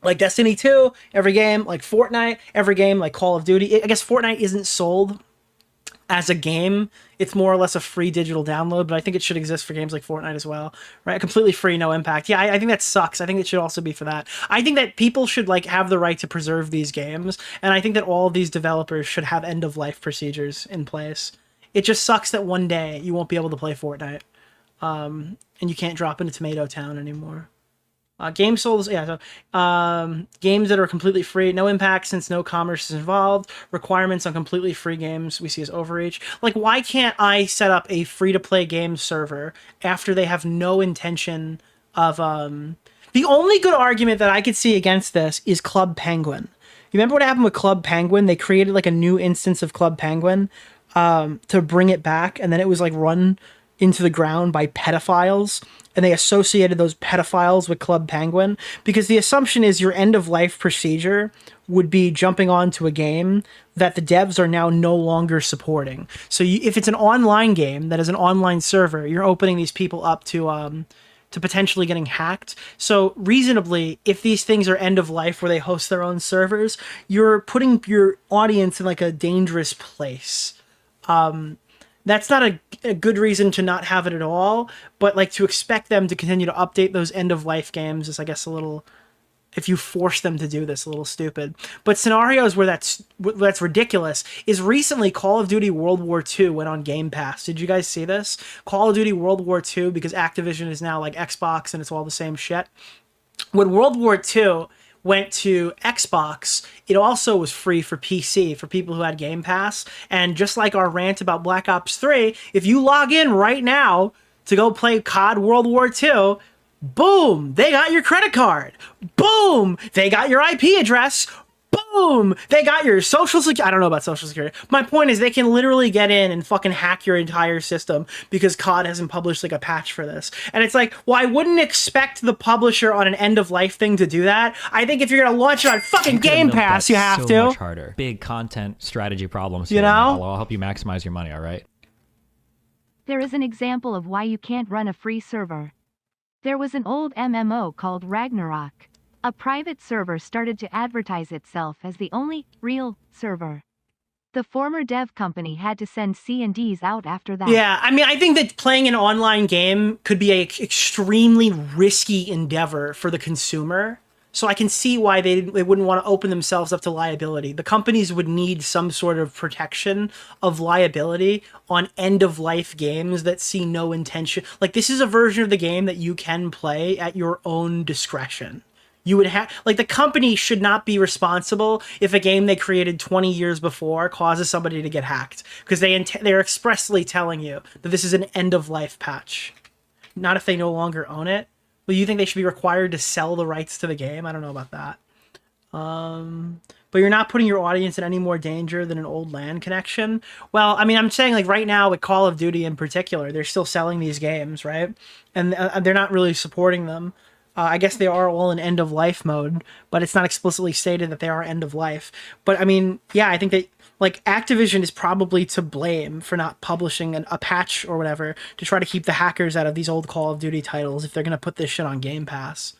like Destiny 2, every game like Fortnite, every game like Call of Duty. I guess Fortnite isn't sold as a game. It's more or less a free digital download, but I think it should exist for games like Fortnite as well, right? Completely free, no impact. Yeah, I think that sucks. I think it should also be for that. I think that people should like have the right to preserve these games, and I think that all of these developers should have end-of-life procedures in place. It just sucks that one day you won't be able to play Fortnite, and you can't drop into Tomato Town anymore. Game sold, yeah, so games that are completely free, no impact since no commerce is involved, requirements on completely free games we see as overreach. Like, why can't I set up a free-to-play game server after they have no intention of, the only good argument that I could see against this is Club Penguin. You remember what happened with Club Penguin? They created, like, a new instance of Club Penguin to bring it back, and then it was, like, run into the ground by pedophiles, and they associated those pedophiles with Club Penguin, because the assumption is your end-of-life procedure would be jumping onto a game that the devs are now no longer supporting. So if it's an online game that is an online server, you're opening these people up to potentially getting hacked. So reasonably, if these things are end of life where they host their own servers, you're putting your audience in like a dangerous place. That's not a good reason to not have it at all, but like to expect them to continue to update those end of life games is, I guess, a little, if you force them to do this, a little stupid. But scenarios where that's ridiculous is recently Call of Duty World War II went on Game Pass. Did you guys see this? Call of Duty World War II, because Activision is now like Xbox and it's all the same shit. When World War II went to Xbox, it also was free for PC for people who had Game Pass. And just like our rant about Black Ops 3, if you log in right now to go play COD World War II, boom, they got your credit card. Boom, they got your IP address. Boom, they got your social security. I don't know about social security. My point is they can literally get in and fucking hack your entire system because COD hasn't published like a patch for this. And it's like, well, I wouldn't expect the publisher on an end of life thing to do that. I think if you're gonna launch it on fucking Game Pass, you have to. Much harder. Big content strategy problems. You know? I'll help you maximize your money. All right. There is an example of why you can't run a free server. There was an old MMO called Ragnarok. A private server started to advertise itself as the only real server. The former dev company had to send C&Ds out after that. Yeah, I mean, I think that playing an online game could be an extremely risky endeavor for the consumer. So I can see why they wouldn't want to open themselves up to liability. The companies would need some sort of protection of liability on end-of-life games that see no intention. Like, this is a version of the game that you can play at your own discretion. You would have, like, the company should not be responsible if a game they created 20 years before causes somebody to get hacked, because they're expressly telling you that this is an end-of-life patch. Not if they no longer own it. Well, you think they should be required to sell the rights to the game? I don't know about that. But you're not putting your audience in any more danger than an old LAN connection. Well, I mean, I'm saying, like, right now with Call of Duty in particular, they're still selling these games, right? And they're not really supporting them. I guess they are all in end-of-life mode, but it's not explicitly stated that they are end-of-life. But, I mean, yeah, I think that, like, Activision is probably to blame for not publishing a patch or whatever to try to keep the hackers out of these old Call of Duty titles if they're going to put this shit on Game Pass.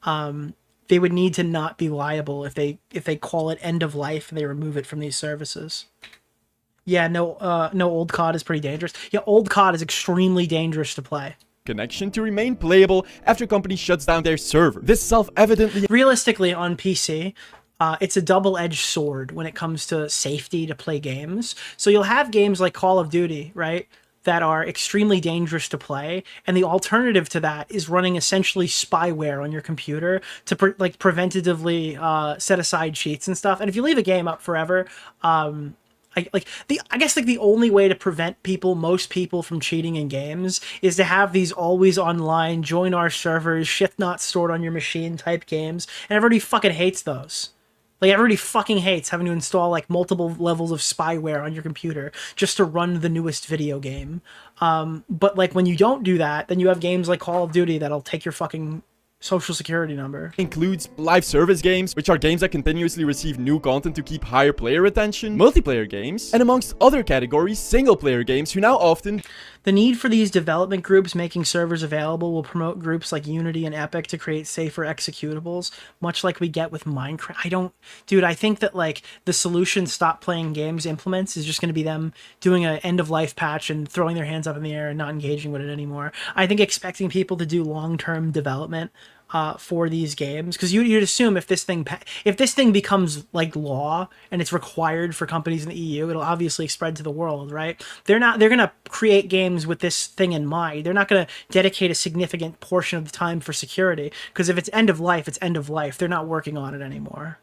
They would need to not be liable if they call it end-of-life and they remove it from these services. Yeah, no old COD is pretty dangerous. Yeah, old COD is extremely dangerous to play. Connection to remain playable after company shuts down their server. This self-evidently... Realistically, on PC, it's a double-edged sword when it comes to safety to play games. So you'll have games like Call of Duty, right, that are extremely dangerous to play, and the alternative to that is running essentially spyware on your computer to preventatively set aside cheats and stuff. And if you leave a game up forever, I guess the only way to prevent most people from cheating in games is to have these always online, join our servers, shit not stored on your machine type games, and everybody fucking hates those. Like, everybody fucking hates having to install, like, multiple levels of spyware on your computer just to run the newest video game. But, like, when you don't do that, then you have games like Call of Duty that'll take your fucking social security number. Includes live service games, which are games that continuously receive new content to keep higher player attention, multiplayer games, and amongst other categories, single player games who now often... The need for these development groups making servers available will promote groups like Unity and Epic to create safer executables, much like we get with Minecraft. I think that, like, the solution Stop Playing Games implements is just going to be them doing an end-of-life patch and throwing their hands up in the air and not engaging with it anymore. I think expecting people to do long-term development for these games, because you'd assume if this thing becomes like law and it's required for companies in the EU, it'll obviously spread to the world, right? They're gonna create games with this thing in mind. They're not gonna dedicate a significant portion of the time for security, because if it's end of life, it's end of life. They're not working on it anymore.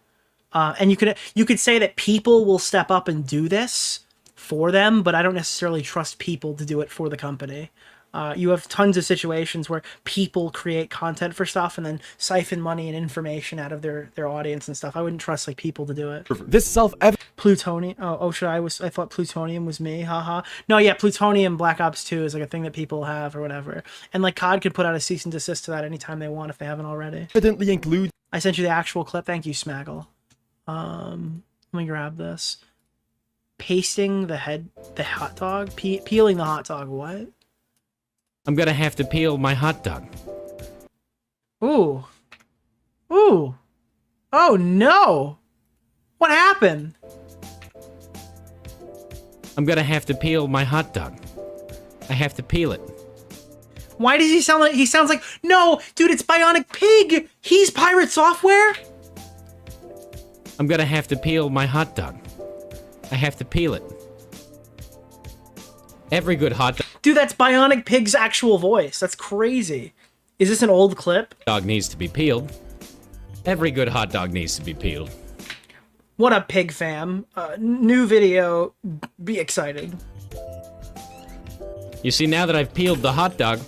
And you could say that people will step up and do this for them, but I don't necessarily trust people to do it for the company. You have tons of situations where people create content for stuff and then siphon money and information out of their audience and stuff. I wouldn't trust like people to do it. This self-evident. Plutonium. I thought plutonium was me. Haha. No, yeah, plutonium Black Ops 2 is like a thing that people have or whatever. And like COD could put out a cease and desist to that anytime they want if they haven't already. Evidently include. I sent you the actual clip. Thank you, Smaggle. Let me grab this. Pasting the hot dog, peeling the hot dog. What? I'm gonna have to peel my hot dog. Ooh. Ooh. Oh no! What happened? I'm gonna have to peel my hot dog. I have to peel it. Why does he sound like he sounds like no, dude? It's Bionic Pig. He's Pirate Software. I'm gonna have to peel my hot dog. I have to peel it. Every good hot Dude, that's Bionic Pig's actual voice. That's crazy. Is this an old clip? dog needs to be peeled. Every good hot dog needs to be peeled. What up, Pig fam? New video. Be excited. You see, now that I've peeled the hot dog,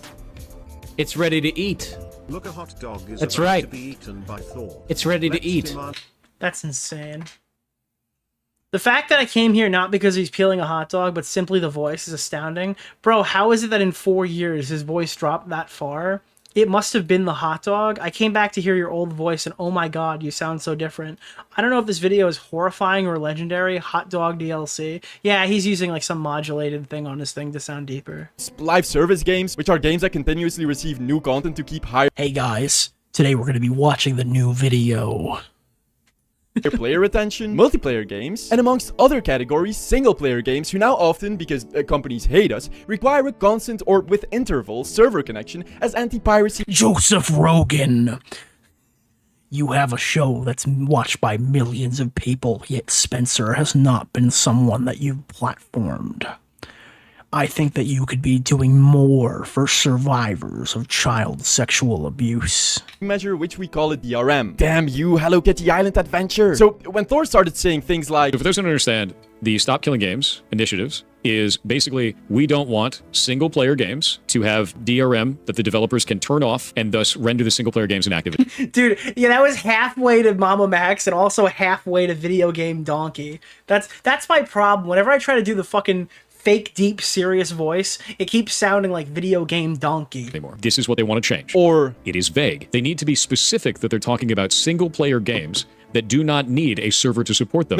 it's ready to eat. Look, a hot dog is That's about right. to be eaten by Thor. It's ready to Let's eat. demand- That's insane. The fact that I came here not because he's peeling a hot dog, but simply the voice is astounding. Bro, how is it that in 4 years his voice dropped that far? It must have been the hot dog. I came back to hear your old voice and oh my god, you sound so different. I don't know if this video is horrifying or legendary. Hot dog DLC. Yeah, he's using like some modulated thing on his thing to sound deeper. Live service games, which are games that continuously receive new content to keep higher Hey guys, today we're going to be watching the new video. player retention, multiplayer games, and amongst other categories, single-player games who now often, because companies hate us, require a constant or with interval server connection as anti-piracy. Joseph Rogan. You have a show that's watched by millions of people, yet Spencer has not been someone that you've platformed. I think that you could be doing more for survivors of child sexual abuse. Measure which we call it DRM. Damn you, Hello Kitty Island Adventure. So when Thor started saying things like, For those who don't understand, the Stop Killing Games initiatives is basically we don't want single player games to have DRM that the developers can turn off and thus render the single player games inactive. Dude, yeah, that was halfway to Mama Max and also halfway to Video Game Donkey. That's my problem. Whenever I try to do the fucking fake, deep, serious voice, it keeps sounding like Video Game Donkey. Anymore. This is what they want to change. Or it is vague. They need to be specific that they're talking about single player games that do not need a server to support them.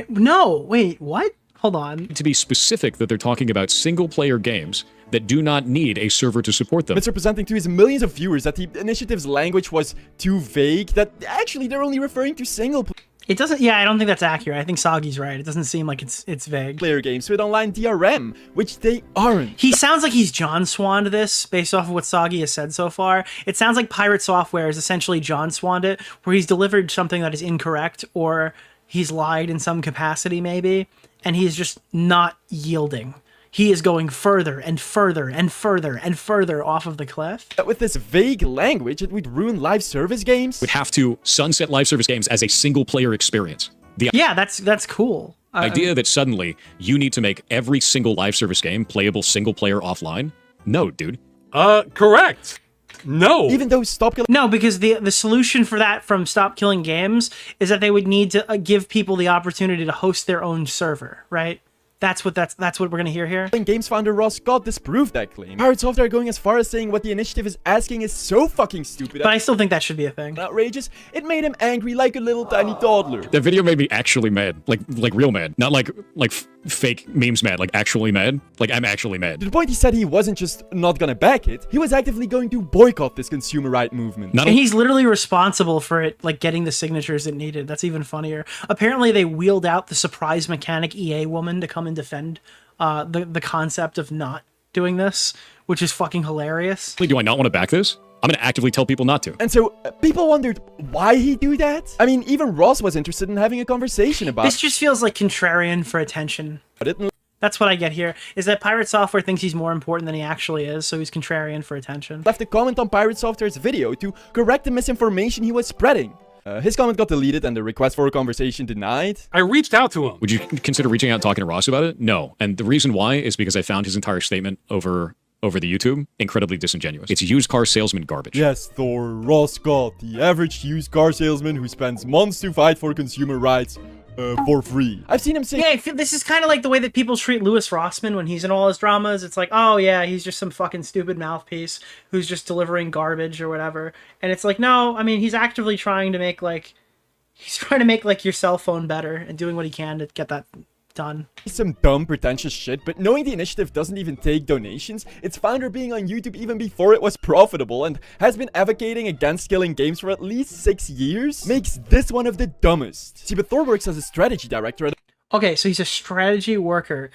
No, wait, what? Hold on. To be specific that they're talking about single player games that do not need a server to support them. misrepresenting to his millions of viewers that the initiative's language was too vague, that actually they're only referring to single It doesn't, yeah, I don't think that's accurate. I think Soggy's right. It doesn't seem like it's vague. player games with online DRM, which they aren't. He sounds like he's John Swanned this, based off of what Soggy has said so far. It sounds like Pirate Software is essentially John Swanned it, where he's delivered something that is incorrect, or he's lied in some capacity, maybe, and he's just not yielding. He is going further and further and further and further off of the cliff. With this vague language, it would ruin live service games. Would have to sunset live service games as a single player experience. Yeah, that's cool. Idea that suddenly you need to make every single live service game playable single player offline? No, dude. Correct. No. Even though Stop Killing... No, because the solution for that from Stop Killing Games is that they would need to give people the opportunity to host their own server, right? That's what we're gonna hear here. Games founder Ross Scott disproved that claim. Pirate Software going as far as saying what the initiative is asking is so fucking stupid. But I still think that should be a thing. Outrageous. It made him angry like a little tiny toddler. That video made me actually mad. Like real mad. Not like fake memes mad. Like actually mad. Like I'm actually mad. To the point he said he wasn't just not gonna back it, he was actively going to boycott this consumer right movement. And he's literally responsible for it, like getting the signatures it needed. That's even funnier. Apparently they wheeled out the surprise mechanic EA woman to come and defend the concept of not doing this, which is fucking hilarious. Do I not want to back this? I'm going to actively tell people not to. And so people wondered why he'd do that. I mean, even Ross was interested in having a conversation about this. Just feels like contrarian for attention. That's what I get here, is that Pirate Software thinks he's more important than he actually is, so he's contrarian for attention. Left a comment on Pirate Software's video to correct the misinformation he was spreading. His comment got deleted and the request for a conversation denied. I reached out to him. Would you consider reaching out and talking to Ross about it? No. And the reason why is because I found his entire statement over over the YouTube, incredibly disingenuous. It's used car salesman garbage. Yes, Thor, Ross Scott, the average used car salesman who spends months to fight for consumer rights for free. I've seen him say— Yeah, I feel this is kind of like the way that people treat Louis Rossman when he's in all his dramas. It's like, oh yeah, he's just some fucking stupid mouthpiece who's just delivering garbage or whatever. And it's like, no, I mean, he's actively trying to make like your cell phone better and doing what he can to get that done. some dumb, pretentious shit, but knowing the initiative doesn't even take donations, its founder being on YouTube even before it was profitable and has been advocating against killing games for at least 6 years, makes this one of the dumbest. See, but Thor works as a strategy director at— Okay, so he's a strategy worker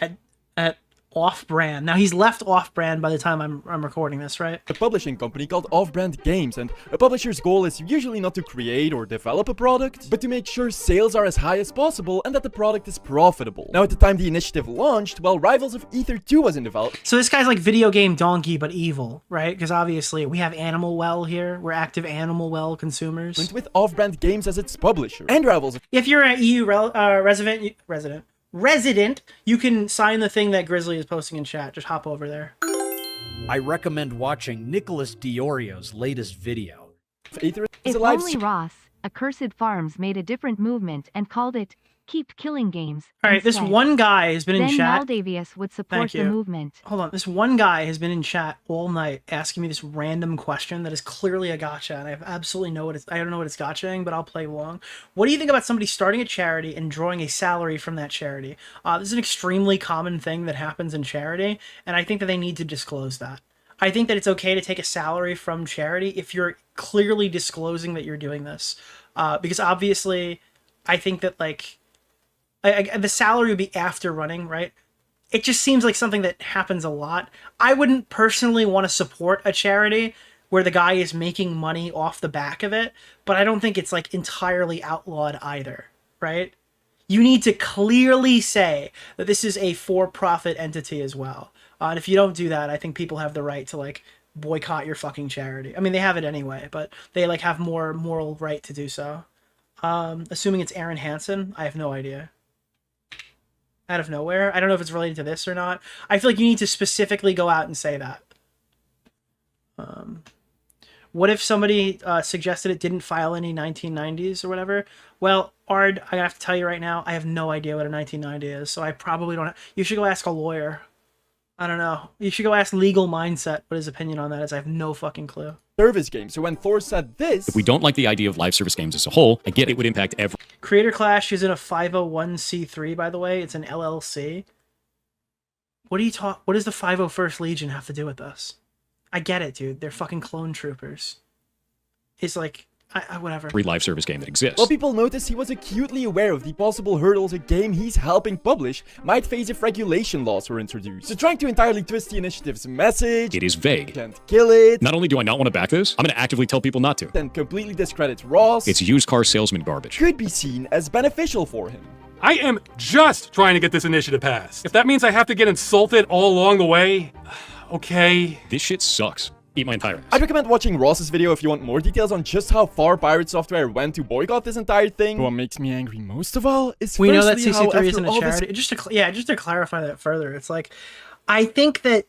at Off-Brand. Now, he's left Off-Brand by the time I'm recording this, right? a publishing company called Off-Brand Games, and a publisher's goal is usually not to create or develop a product, but to make sure sales are as high as possible and that the product is profitable. Now, at the time the initiative launched, while Rivals of Ether 2 was in development— So this guy's like video game donkey, but evil, right? Because obviously we have Animal Well here. We're active Animal Well consumers. with Off-Brand Games as its publisher, and Rivals of— If you're an EU resident, you can sign the thing that Grizzly is posting in chat. Just hop over there. I recommend watching Nicholas DeOrio's latest video. Ether is If a live only Ross, Accursed Farms made a different movement and called it Keep Killing Games. All right, this instead. one guy has been in Then chat. Maldavius would support Thank the you. movement. Hold on, this one guy has been in chat all night asking me this random question that is clearly a gotcha, and I have absolutely I don't know what it's gotchaing, but I'll play along. What do you think about somebody starting a charity and drawing a salary from that charity? This is an extremely common thing that happens in charity, and I think that they need to disclose that. I think that it's okay to take a salary from charity if you're clearly disclosing that you're doing this, because obviously, I think that like. The salary would be after running, right? It just seems like something that happens a lot. I wouldn't personally want to support a charity where the guy is making money off the back of it, but I don't think it's like entirely outlawed either, right? You need to clearly say that this is a for-profit entity as well. And if you don't do that, I think people have the right to like boycott your fucking charity. I mean, they have it anyway, but they like have more moral right to do so. Assuming it's Aaron Hansen, I have no idea. Out of nowhere. I don't know if it's related to this or not. I feel like you need to specifically go out and say that. What if somebody suggested it didn't file any 1990s or whatever? Well, Ard, I have to tell you right now, I have no idea what a 1990 is, so I probably don't. You should go ask a lawyer. I don't know. You should go ask Legal Mindset what his opinion on that is. I have no fucking clue. Service game. So when Thor said this— If we don't like the idea of live service games as a whole, I get it would impact every— Creator Clash is in a 501c3, by the way. It's an LLC. What do you talk? What does the 501st Legion have to do with this? I get it, dude. They're fucking clone troopers. It's like, whatever. every live service game that exists. Well, people noticed he was acutely aware of the possible hurdles a game he's helping publish might face if regulation laws were introduced. So trying to entirely twist the initiative's message— It is vague. Can't kill it— Not only do I not want to back this, I'm going to actively tell people not to. and completely discredits Ross— It's used car salesman garbage. could be seen as beneficial for him. I am just trying to get this initiative passed. If that means I have to get insulted all along the way, okay. This shit sucks. Eat my entire ass. I'd recommend watching Ross's video if you want more details on just how far Pirate Software went to boycott this entire thing. What makes me angry most of all is We know that firstly how CC3 isn't after a all this— charity. Just to clarify that further, it's like, I think that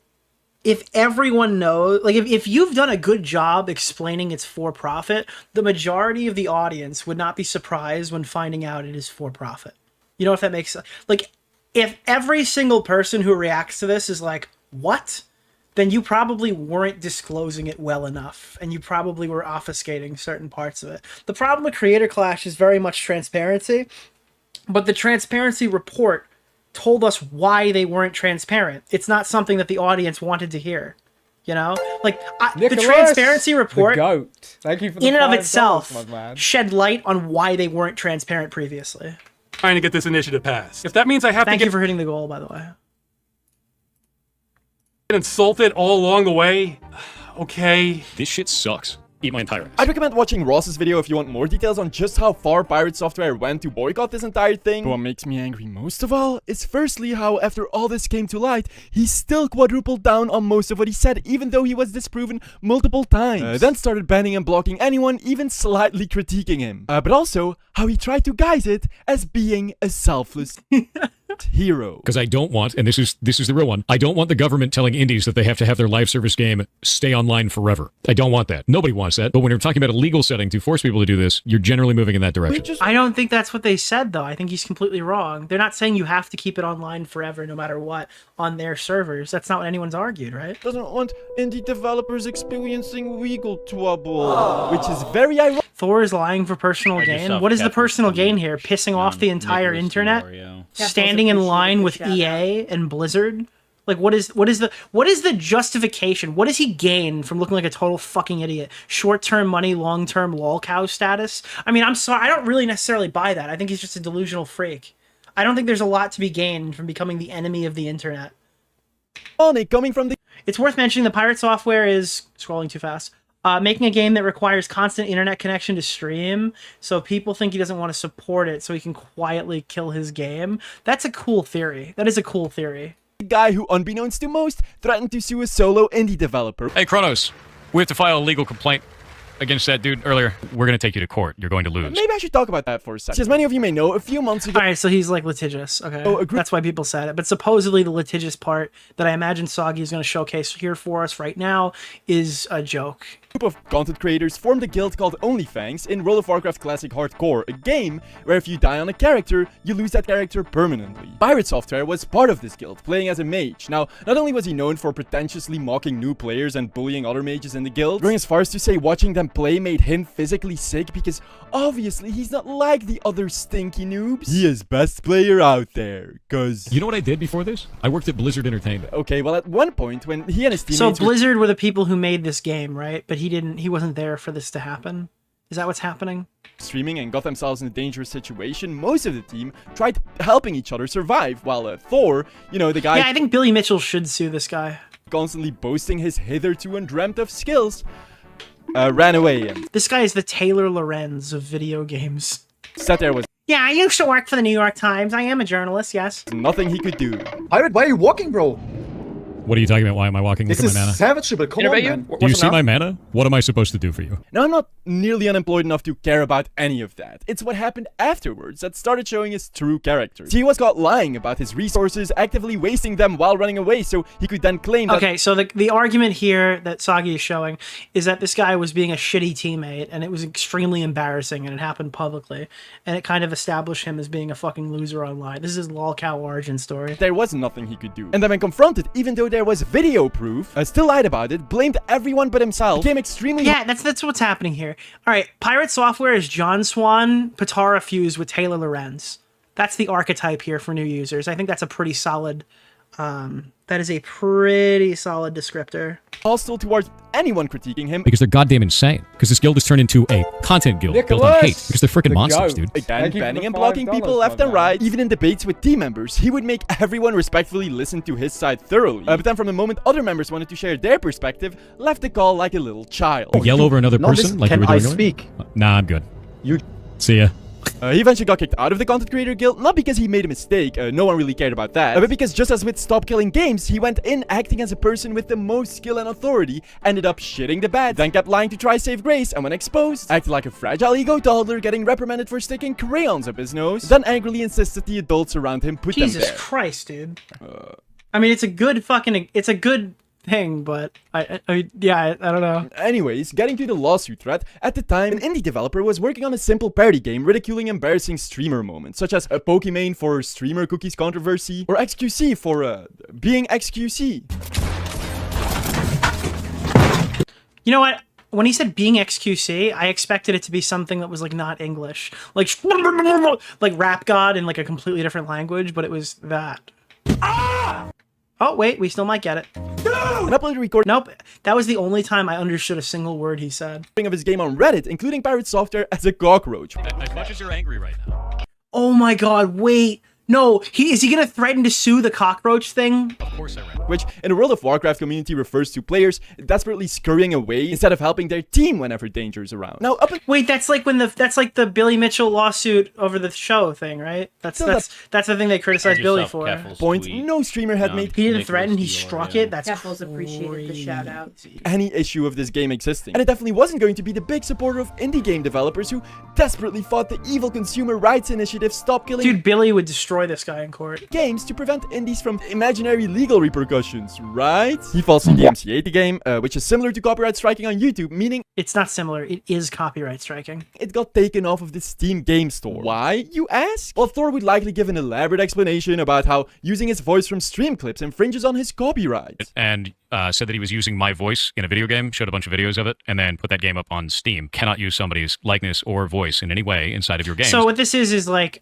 if everyone knows, like if you've done a good job explaining it's for profit, the majority of the audience would not be surprised when finding out it is for profit. You know if that makes sense? Like, if every single person who reacts to this is like, what? Then you probably weren't disclosing it well enough, and you probably were obfuscating certain parts of it. The problem with Creator Clash is very much transparency, but the transparency report told us why they weren't transparent. It's not something that the audience wanted to hear. You know? Like, the Nicholas, transparency report, the goat. Thank you for the in and of $5, itself, my man. shed light on why they weren't transparent previously. Trying to get this initiative passed. If that means I have Thank to you get for hitting the goal, by the way. insulted all along the way, okay. This shit sucks. Eat my entire ass. I'd recommend watching Ross's video if you want more details on just how far Pirate Software went to boycott this entire thing. What makes me angry most of all is firstly how after all this came to light, he still quadrupled down on most of what he said even though he was disproven multiple times. Then started banning and blocking anyone even slightly critiquing him. But also how he tried to guise it as being a selfless— not hero. Because I don't want, and this is the real one, I don't want the government telling indies that they have to have their live service game stay online forever. I don't want that. Nobody wants that. But when you're talking about a legal setting to force people to do this, you're generally moving in that direction. I don't think that's what they said, though. I think he's completely wrong. They're not saying you have to keep it online forever, no matter what, on their servers. That's not what anyone's argued, right? Doesn't want indie developers experiencing legal trouble, which is very ironic. Thor is lying for personal gain. What is the personal gain here? Pissing off the entire internet? Standing in line with EA and Blizzard? Like, what is the justification? What does he gain from looking like a total fucking idiot? Short-term money, long-term lolcow status? I mean, I'm sorry, I don't really necessarily buy that. I think he's just a delusional freak. I don't think there's a lot to be gained from becoming the enemy of the internet. Coming from the... It's worth mentioning the Pirate Software is scrolling too fast. Making a game that requires constant internet connection to stream, so people think he doesn't want to support it so he can quietly kill his game. That's a cool theory. That is a cool theory. The guy who, unbeknownst to most, threatened to sue a solo indie developer. Hey, Kronos, we have to file a legal complaint against that dude earlier. We're going to take you to court. You're going to lose. Maybe I should talk about that for a second. As many of you may know, a few months ago... Alright, so he's like litigious. Okay, that's why people said it. But supposedly the litigious part that I imagine Soggy is going to showcase here for us right now is a joke. A group of content creators formed a guild called OnlyFangs in World of Warcraft Classic Hardcore, a game where if you die on a character, you lose that character permanently. Pirate Software was part of this guild, playing as a mage. Now, not only was he known for pretentiously mocking new players and bullying other mages in the guild, going as far as to say watching them play made him physically sick because obviously he's not like the other stinky noobs. He is best player out there, cause... You know what I did before this? I worked at Blizzard Entertainment. Okay, well at one point when he and his teammates... So Blizzard were the people who made this game, right? But he wasn't there for this to happen. Is that what's happening? Streaming and got themselves in a dangerous situation, most of the team tried helping each other survive, while Thor, you know, the guy... Yeah, I think Billy Mitchell should sue this guy. Constantly boasting his hitherto undreamt of skills, ran away and... This guy is the Taylor Lorenz of video games. Sat there was... Yeah, I used to work for the New York Times. I am a journalist, yes. Nothing he could do. Pirate, why are you walking, bro? What are you talking about? Why am I walking? Look at my mana. Savage, but come on, man. Do you see my mana? What am I supposed to do for you? Now, I'm not nearly unemployed enough to care about any of that. It's what happened afterwards that started showing his true character. He was caught lying about his resources, actively wasting them while running away, so he could then claim that... Okay, so the argument here that Soggy is showing is that this guy was being a shitty teammate, and it was extremely embarrassing, and it happened publicly, and it kind of established him as being a fucking loser online. This is his Lolcow origin story. There was nothing he could do. And then when confronted, even though there was video proof, still lied about it, blamed everyone but himself, became extremely... Yeah, that's what's happening here. Alright, Pirate Software is John Swan, Patara fused with Taylor Lorenz. That's the archetype here for new users. I think that's a pretty solid... that is a pretty solid descriptor. Hostile towards anyone critiquing him. Because they're goddamn insane. Because this guild has turned into a content guild built on hate. Because they're freaking monsters, dude. Again, banning and blocking people left and right. Even in debates with team members, he would make everyone respectfully listen to his side thoroughly. But then from the moment other members wanted to share their perspective, left the call like a little child. Yell over another person like you were doing earlier? Nah, I'm good. See ya. He eventually got kicked out of the Content Creator Guild, not because he made a mistake, no one really cared about that, but because just as with Stop Killing Games, he went in acting as a person with the most skill and authority, ended up shitting the bed, then kept lying to try save grace, and when exposed, acted like a fragile ego toddler getting reprimanded for sticking crayons up his nose, then angrily insisted the adults around him put them there. Jesus Christ, dude. I mean, it's a good thing, but I don't know. Anyways, getting to the lawsuit threat, at the time, an indie developer was working on a simple parody game ridiculing embarrassing streamer moments, such as a Pokimane for streamer cookies controversy, or XQC for, being XQC. You know what? When he said being XQC, I expected it to be something that was, like, not English. Like Rap God in, like, a completely different language, but it was that. Ah! Oh, wait, we still might get it. An upload record. Nope, that was the only time I understood a single word he said. Of his game on Reddit, including Pirate Software as a cockroach. As much as you're angry right now. Oh my god, wait. No, is he gonna threaten to sue the cockroach thing? Of course I read. Which, in the World of Warcraft community, refers to players desperately scurrying away instead of helping their team whenever danger is around. Now, wait, that's like the Billy Mitchell lawsuit over the show thing, right? That's the thing they criticized Billy for. Point. No streamer had made. He didn't threaten. He struck it. That's appreciated the shout out. Any issue of this game existing, and it definitely wasn't going to be the big supporter of indie game developers who desperately fought the evil consumer rights initiative Stop Killing Dude, Billy would destroy this guy in court. Games to prevent indies from imaginary legal repercussions, right? He falsely DMCA'd the game, which is similar to copyright striking on YouTube, meaning it's not similar, it is copyright striking. It got taken off of the Steam game store. Why, you ask? Well, Thor would likely give an elaborate explanation about how using his voice from stream clips infringes on his copyright. And said that he was using my voice in a video game, showed a bunch of videos of it, and then put that game up on Steam. Cannot use somebody's likeness or voice in any way inside of your game. So what this is like,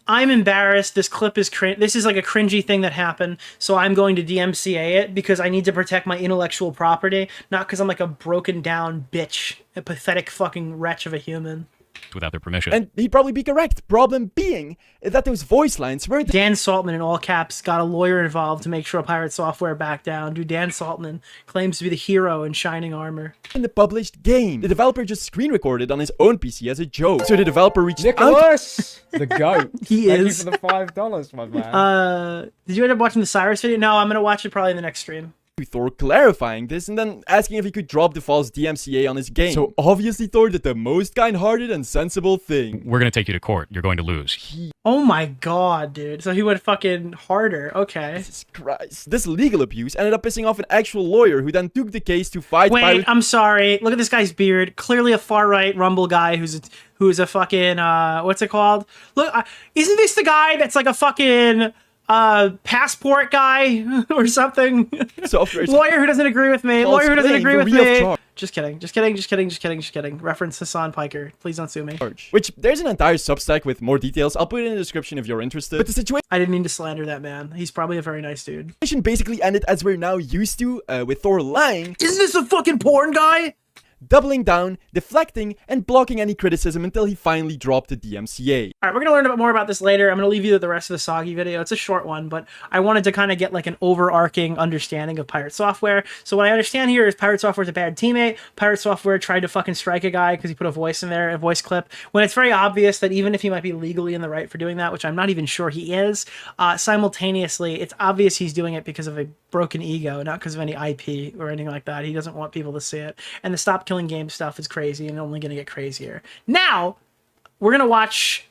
I'm embarrassed. This clip is this is like a cringy thing that happened, so I'm going to DMCA it because I need to protect my intellectual property, not because I'm like a broken down bitch, a pathetic fucking wretch of a human. Without their permission. And he'd probably be correct. Problem being that those voice lines weren't... Dan Saltman, in all caps, got a lawyer involved to make sure Pirate Software backed down. Dude, Dan Saltman claims to be the hero in shining armor. In the published game, the developer just screen recorded on his own PC as a joke. So the developer reached Nicholas, the goat. He Thank is. you for the $5, my man. Did you end up watching the Cyrus video? No, I'm gonna watch it probably in the next stream. Thor clarifying this and then asking if he could drop the false DMCA on his game. So obviously Thor did the most kind-hearted and sensible thing. We're gonna take you to court. You're going to lose. Oh my god, dude. So he went fucking harder. Okay. Jesus Christ. This legal abuse ended up pissing off an actual lawyer who then took the case to fight... Wait, I'm sorry. Look at this guy's beard. Clearly a far-right Rumble guy who's a fucking, what's it called? Look, isn't this the guy that's like a fucking... passport guy or something. Lawyer who doesn't agree with me. Lawyer who doesn't agree with me. Just kidding. Reference Hassan Piker. Please don't sue me. Which, there's an entire Substack with more details. I'll put it in the description if you're interested. But the situation... I didn't mean to slander that man. He's probably a very nice dude. Basically ended as we're now used to, with Thor lying. Isn't this a fucking porn guy? Doubling down, deflecting, and blocking any criticism until he finally dropped the DMCA. Alright, we're gonna learn a bit more about this later. I'm gonna leave you with the rest of the Soggy video. It's a short one, but I wanted to kind of get like an overarching understanding of Pirate Software. So what I understand here is Pirate Software's a bad teammate. Pirate Software tried to fucking strike a guy because he put a voice in there, a voice clip, when it's very obvious that even if he might be legally in the right for doing that, which I'm not even sure he is, simultaneously, it's obvious he's doing it because of a broken ego, not because of any IP or anything like that. He doesn't want people to see it. And the Stop Killing Games stuff is crazy and only gonna get crazier. Now, we're gonna watch...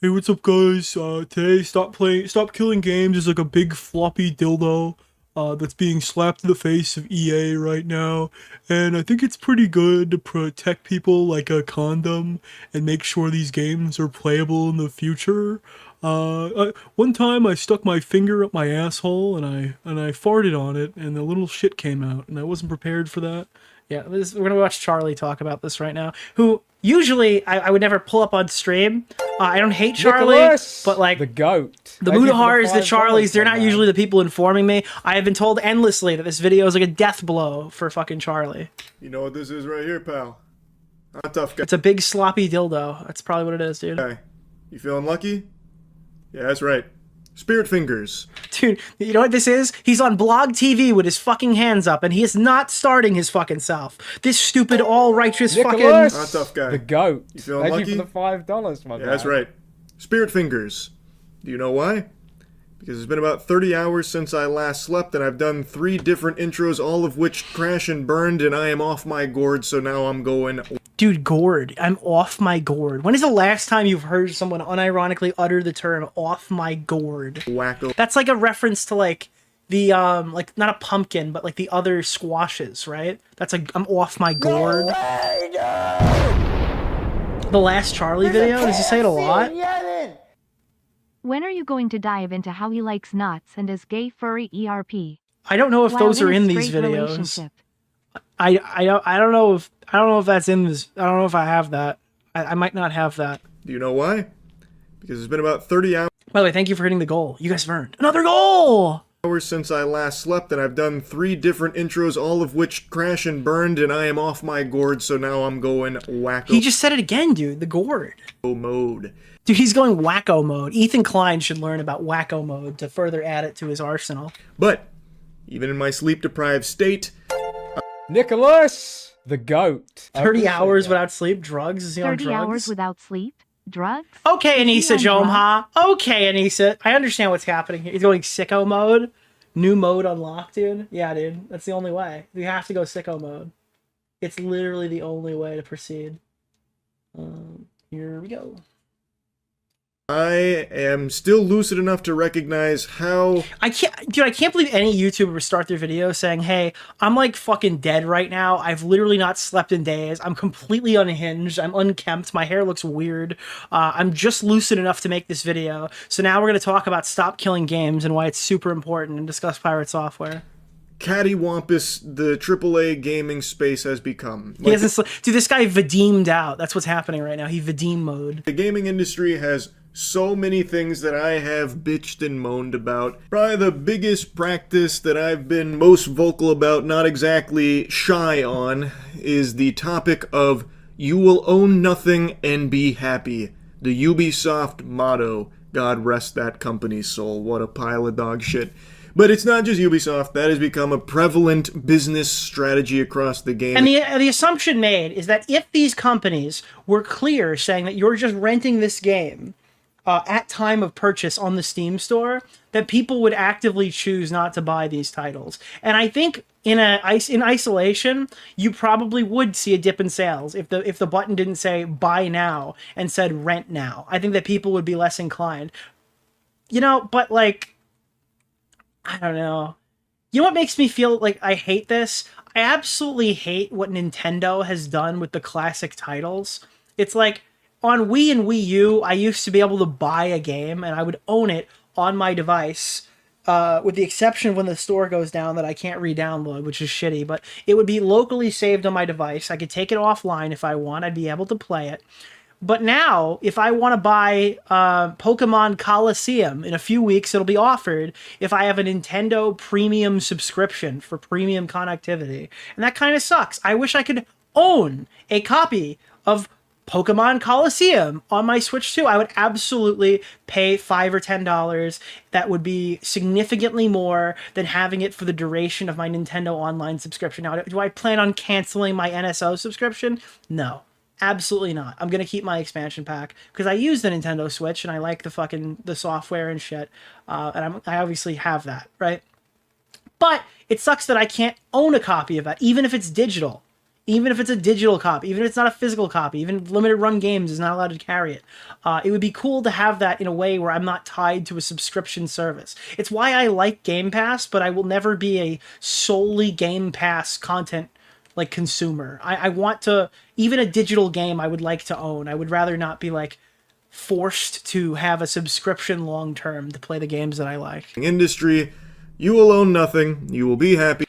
Hey, what's up, guys? Today, Stop Killing Games is like a big floppy dildo that's being slapped in the face of EA right now, and I think it's pretty good to protect people like a condom and make sure these games are playable in the future. One time I stuck my finger up my asshole and I farted on it and the little shit came out and I wasn't prepared for that. Yeah, we're gonna watch Charlie talk about this right now, who usually I would never pull up on stream. I don't hate Charlie, Nicholas, but like the goat. The Mudahars, the Charlies, they're not usually the people informing me. I have been told endlessly that this video is like a death blow for fucking Charlie. You know what this is right here, pal? A tough guy. It's a big sloppy dildo. That's probably what it is, dude. Hey, you feeling lucky? Yeah, that's right. Spirit fingers. Dude, you know what this is? He's on Blog TV with his fucking hands up, and he is not starting his fucking self. This stupid, all-righteous Nicholas, fucking... A tough guy. The goat. You feeling Thank lucky? you for the $5, my man. Yeah, that's right. Spirit fingers. Do you know why? Because it's been about 30 hours since I last slept, and I've done 3 different intros, all of which crash and burned, and I am off my gourd, so now I'm going... Dude, gourd. I'm off my gourd. When is the last time you've heard someone unironically utter the term off my gourd? Wacko. That's like a reference to like the, like not a pumpkin, but like the other squashes, right? That's like, I'm off my gourd. The last Charlie video? Does he say it a lot? When are you going to dive into how he likes nuts and is gay furry ERP? I don't know if While those are a in these straight videos. relationship. I don't know if that's in this. I don't know if I have that. I might not have that. Do you know why? Because it's been about 30 hours... By the way, thank you for hitting the goal. You guys have earned another goal! Since I last slept, and I've done 3 different intros, all of which crash and burned, and I am off my gourd, so now I'm going wacko. He just said it again, dude. The gourd. Mode. Dude, he's going wacko mode. Ethan Klein should learn about wacko mode to further add it to his arsenal. But, even in my sleep-deprived state... Nicholas, the goat. 30 hours without sleep? Drugs? Is he on drugs? 30 hours without sleep? Drugs? Okay, Anissa Jomha. Okay, Anissa. I understand what's happening here. He's going sicko mode. New mode unlocked, dude. Yeah, dude. That's the only way. You have to go sicko mode. It's literally the only way to proceed. Here we go. I am still lucid enough to recognize how... I can't believe any YouTuber would start their video saying, hey, I'm like fucking dead right now. I've literally not slept in days. I'm completely unhinged. I'm unkempt. My hair looks weird. I'm just lucid enough to make this video. So now we're going to talk about stop killing games and why it's super important and discuss pirate software. Cattywampus the AAA gaming space has become. He hasn't dude, this guy Vadeemed out. That's what's happening right now. He Vadeem mode. The gaming industry has so many things that I have bitched and moaned about. Probably the biggest practice that I've been most vocal about, not exactly shy on, is the topic of you will own nothing and be happy. The Ubisoft motto. God rest that company's soul. What a pile of dog shit. But it's not just Ubisoft. That has become a prevalent business strategy across the game. And the assumption made is that if these companies were clear saying that you're just renting this game at time of purchase on the Steam store, that people would actively choose not to buy these titles. And I think in isolation, you probably would see a dip in sales if the button didn't say buy now and said rent now. I think that people would be less inclined. You know, but like, I don't know. You know what makes me feel like I hate this? I absolutely hate what Nintendo has done with the classic titles. It's like, on Wii and Wii U, I used to be able to buy a game and I would own it on my device, with the exception of when the store goes down that I can't re-download, which is shitty, but it would be locally saved on my device. I could take it offline if I want. I'd be able to play it. But now, if I want to buy Pokemon Coliseum in a few weeks, it'll be offered if I have a Nintendo Premium subscription for premium connectivity. And that kind of sucks. I wish I could own a copy of Pokemon Coliseum on my Switch too. I would absolutely pay $5 or $10. That would be significantly more than having it for the duration of my Nintendo Online subscription. Now, do I plan on canceling my NSO subscription? No. Absolutely not. I'm gonna keep my expansion pack because I use the Nintendo Switch and I like the software and shit. And I obviously have that, right? But it sucks that I can't own a copy of that, even if it's digital. Even if it's a digital copy, even if it's not a physical copy, even limited run games is not allowed to carry it. It would be cool to have that in a way where I'm not tied to a subscription service. It's why I like Game Pass, but I will never be a solely Game Pass content like consumer. I want to, even a digital game I would like to own. I would rather not be like forced to have a subscription long term to play the games that I like. Industry, you will own nothing. You will be happy.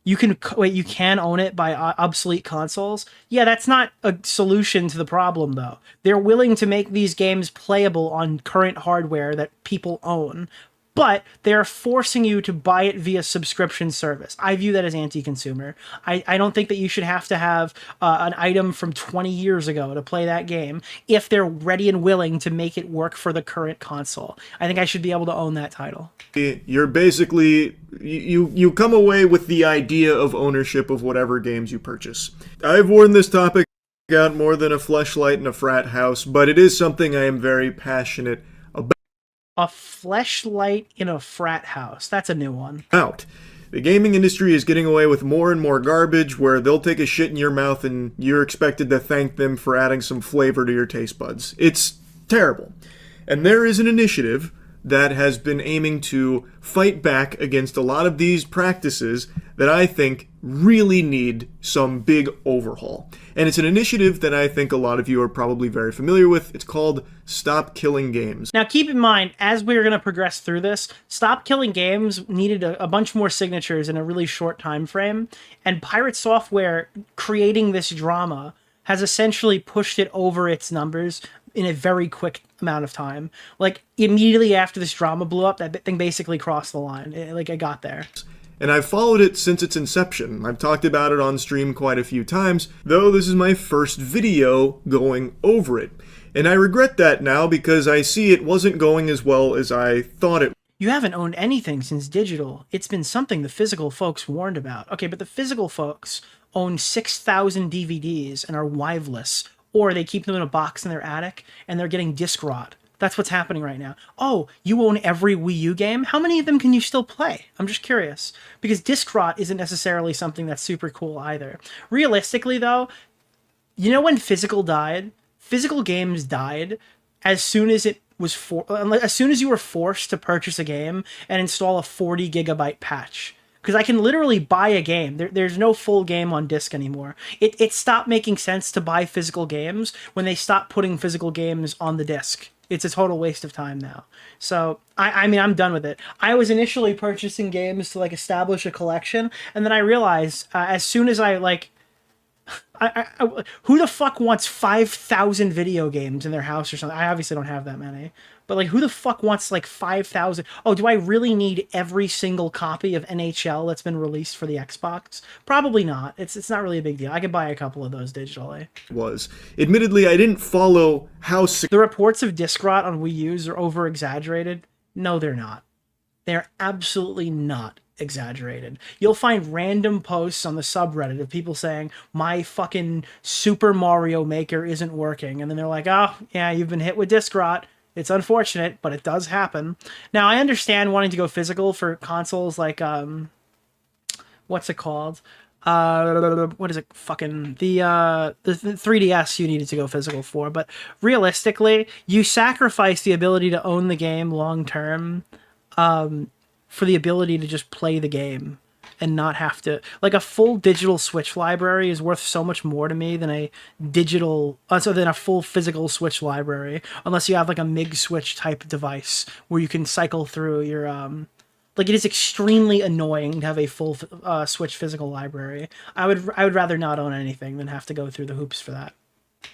You can own it by obsolete consoles? Yeah, that's not a solution to the problem, though. They're willing to make these games playable on current hardware that people own, but they're forcing you to buy it via subscription service. I view that as anti-consumer. I don't think that you should have to have an item from 20 years ago to play that game if they're ready and willing to make it work for the current console. I think I should be able to own that title. You're basically, you come away with the idea of ownership of whatever games you purchase. I've worn this topic out more than a fleshlight in a frat house, but it is something I am very passionate about. A fleshlight in a frat house. That's a new one. The gaming industry is getting away with more and more garbage where they'll take a shit in your mouth and you're expected to thank them for adding some flavor to your taste buds. It's terrible. And there is an initiative that has been aiming to fight back against a lot of these practices that I think really need some big overhaul. And it's an initiative that I think a lot of you are probably very familiar with. It's called Stop Killing Games. Now keep in mind, as we're going to progress through this, Stop Killing Games needed a bunch more signatures in a really short time frame, and Pirate Software creating this drama has essentially pushed it over its numbers in a very quick amount of time. Like, immediately after this drama blew up, that thing basically crossed the line. It got there. And I've followed it since its inception. I've talked about it on stream quite a few times, though this is my first video going over it. And I regret that now because I see it wasn't going as well as I thought it. You haven't owned anything since digital. It's been something the physical folks warned about. Okay, but the physical folks own 6,000 DVDs and are wiveless, or they keep them in a box in their attic and they're getting disc rot. That's what's happening right now. Oh, you own every Wii U game? How many of them can you still play? I'm just curious. Because disc rot isn't necessarily something that's super cool either. Realistically, though, you know when physical died? physical games died as soon as it was as soon as you were forced to purchase a game and install a 40 gigabyte patch. Because I can literally buy a game. There's no full game on disc anymore. It stopped making sense to buy physical games when they stopped putting physical games on the disc. It's a total waste of time now. So, I mean, I'm done with it. I was initially purchasing games to, like, establish a collection, and then I realized, as soon as I, like... who the fuck wants 5,000 video games in their house or something? I obviously don't have that many. But, like, who the fuck wants, like, 5,000? Oh, do I really need every single copy of NHL that's been released for the Xbox? Probably not. It's not really a big deal. I could buy a couple of those digitally. Admittedly, I didn't follow how... The reports of disc rot on Wii U's are over-exaggerated. No, they're not. They're absolutely not exaggerated. You'll find random posts on the subreddit of people saying, my fucking Super Mario Maker isn't working. And then they're like, oh, yeah, you've been hit with disc rot. It's unfortunate, but it does happen. Now, I understand wanting to go physical for consoles like, what's it called? What is it? Fucking the 3DS you needed to go physical for. But realistically, you sacrifice the ability to own the game long term for the ability to just play the game and not have to... Like, a full digital Switch library is worth so much more to me than a than a full physical Switch library, unless you have, like, a MIG Switch type device where you can cycle through your... Like, it is extremely annoying to have a full Switch physical library. I would rather not own anything than have to go through the hoops for that.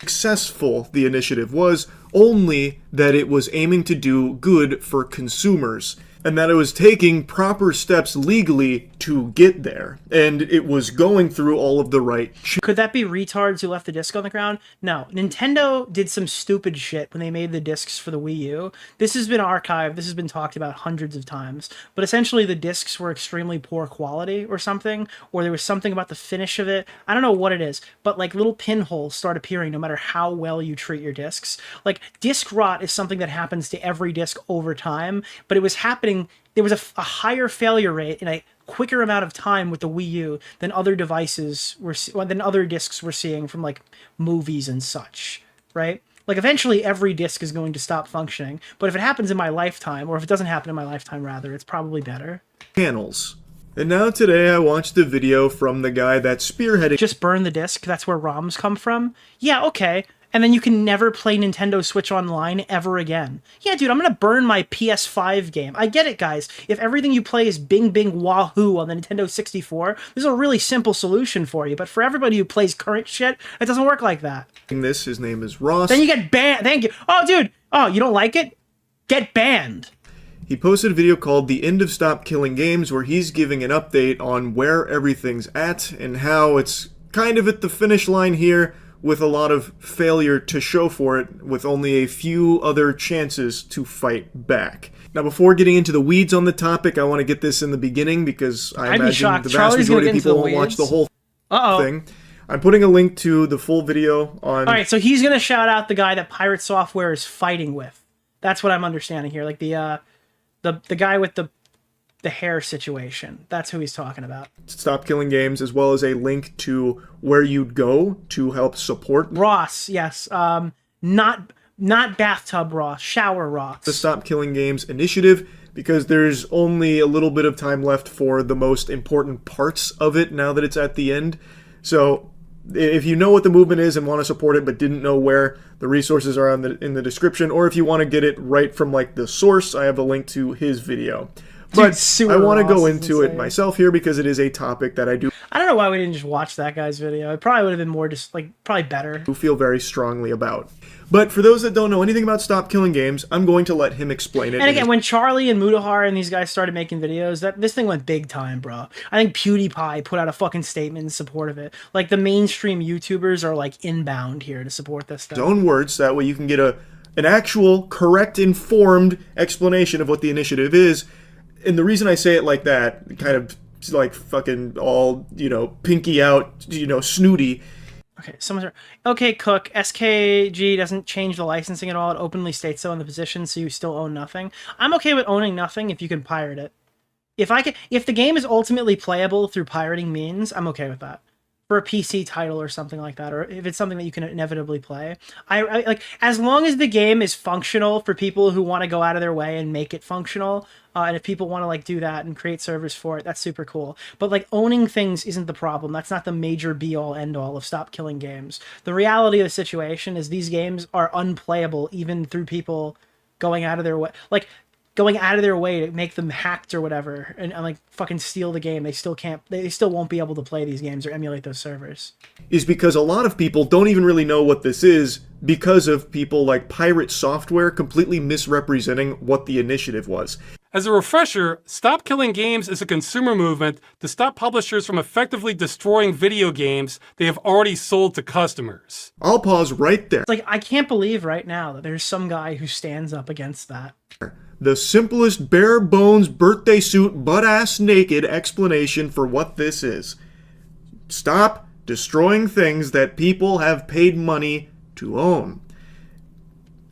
Successful the initiative was, only that it was aiming to do good for consumers, and that it was taking proper steps legally to get there, and it was going through all of the right... Could that be retards who left the disc on the ground? No. Nintendo did some stupid shit when they made the discs for the Wii U. This has been archived, this has been talked about hundreds of times, but essentially the discs were extremely poor quality or something, or there was something about the finish of it. I don't know what it is, but, like, little pinholes start appearing no matter how well you treat your discs. Like, disc rot is something that happens to every disc over time, but it was happening... There was a higher failure rate in a quicker amount of time with the Wii U than other devices than other discs were seeing from, like, movies and such, right? Like, eventually every disc is going to stop functioning, but if it happens in my lifetime, or if it doesn't happen in my lifetime rather, it's probably better. Channels. And now today I watched a video from the guy that spearheaded... Just burn the disc, that's where ROMs come from? Yeah, okay. And then you can never play Nintendo Switch Online ever again. Yeah, dude, I'm gonna burn my PS5 game. I get it, guys. If everything you play is Bing Bing Wahoo on the Nintendo 64, this is a really simple solution for you. But for everybody who plays current shit, it doesn't work like that. His name is Ross. Then you get banned. Thank you. Oh, dude. Oh, you don't like it? Get banned. He posted a video called The End of Stop Killing Games, where he's giving an update on where everything's at and how it's kind of at the finish line here, with a lot of failure to show for it, with only a few other chances to fight back. Now, before getting into the weeds on the topic, I want to get this in the beginning, because I imagine the vast majority of people won't watch the whole thing. I'm putting a link to the full video on... Alright, so he's gonna shout out the guy that Pirate Software is fighting with. That's what I'm understanding here. Like, the guy with the hair situation. That's who he's talking about. Stop Killing Games, as well as a link to where you'd go to help support Ross. Yes, not bathtub Ross, shower Ross. The Stop Killing Games initiative, because there's only a little bit of time left for the most important parts of it now that it's at the end. So if you know what the movement is and want to support it but didn't know where, the resources are in the description, or if you want to get it right from, like, the source, I have a link to his video. But I want to go into it myself here, because it is a topic that I don't know why we didn't just watch that guy's video. It probably would have been more just, like, probably better. Feel very strongly about. But for those that don't know anything about Stop Killing Games, I'm going to let him explain it. And again, when Charlie and Mutahar and these guys started making videos, this thing went big time, bro. I think PewDiePie put out a fucking statement in support of it. Like, the mainstream YouTubers are, like, inbound here to support this stuff. His own words, that way you can get an actual, correct, informed explanation of what the initiative is. And the reason I say it like that, kind of like fucking all, pinky out, snooty. Okay, okay, Cook, SKG doesn't change the licensing at all. It openly states so in the position, so you still own nothing. I'm okay with owning nothing if you can pirate it. If the game is ultimately playable through pirating means, I'm okay with that. for a PC title or something like that, or if it's something that you can inevitably play. I like, as long as the game is functional for people who want to go out of their way and make it functional, and if people want to like do that and create servers for it, that's super cool. But like owning things isn't the problem. That's not the major be all end all of stop killing games. The reality of the situation is these games are unplayable even through people going out of their way. Like, going out of their way to make them hacked or whatever and like fucking steal the game. They still can't, they still won't be able to play these games or emulate those servers. Is because a lot of people don't even really know what this is because of people like Pirate Software completely misrepresenting what the initiative was. As a refresher, Stop Killing Games is a consumer movement to stop publishers from effectively destroying video games they have already sold to customers. I'll pause right there. It's like, I can't believe right now that there's some guy who stands up against that. The simplest, bare bones, birthday suit, butt-ass naked explanation for what this is. Stop destroying things that people have paid money to own.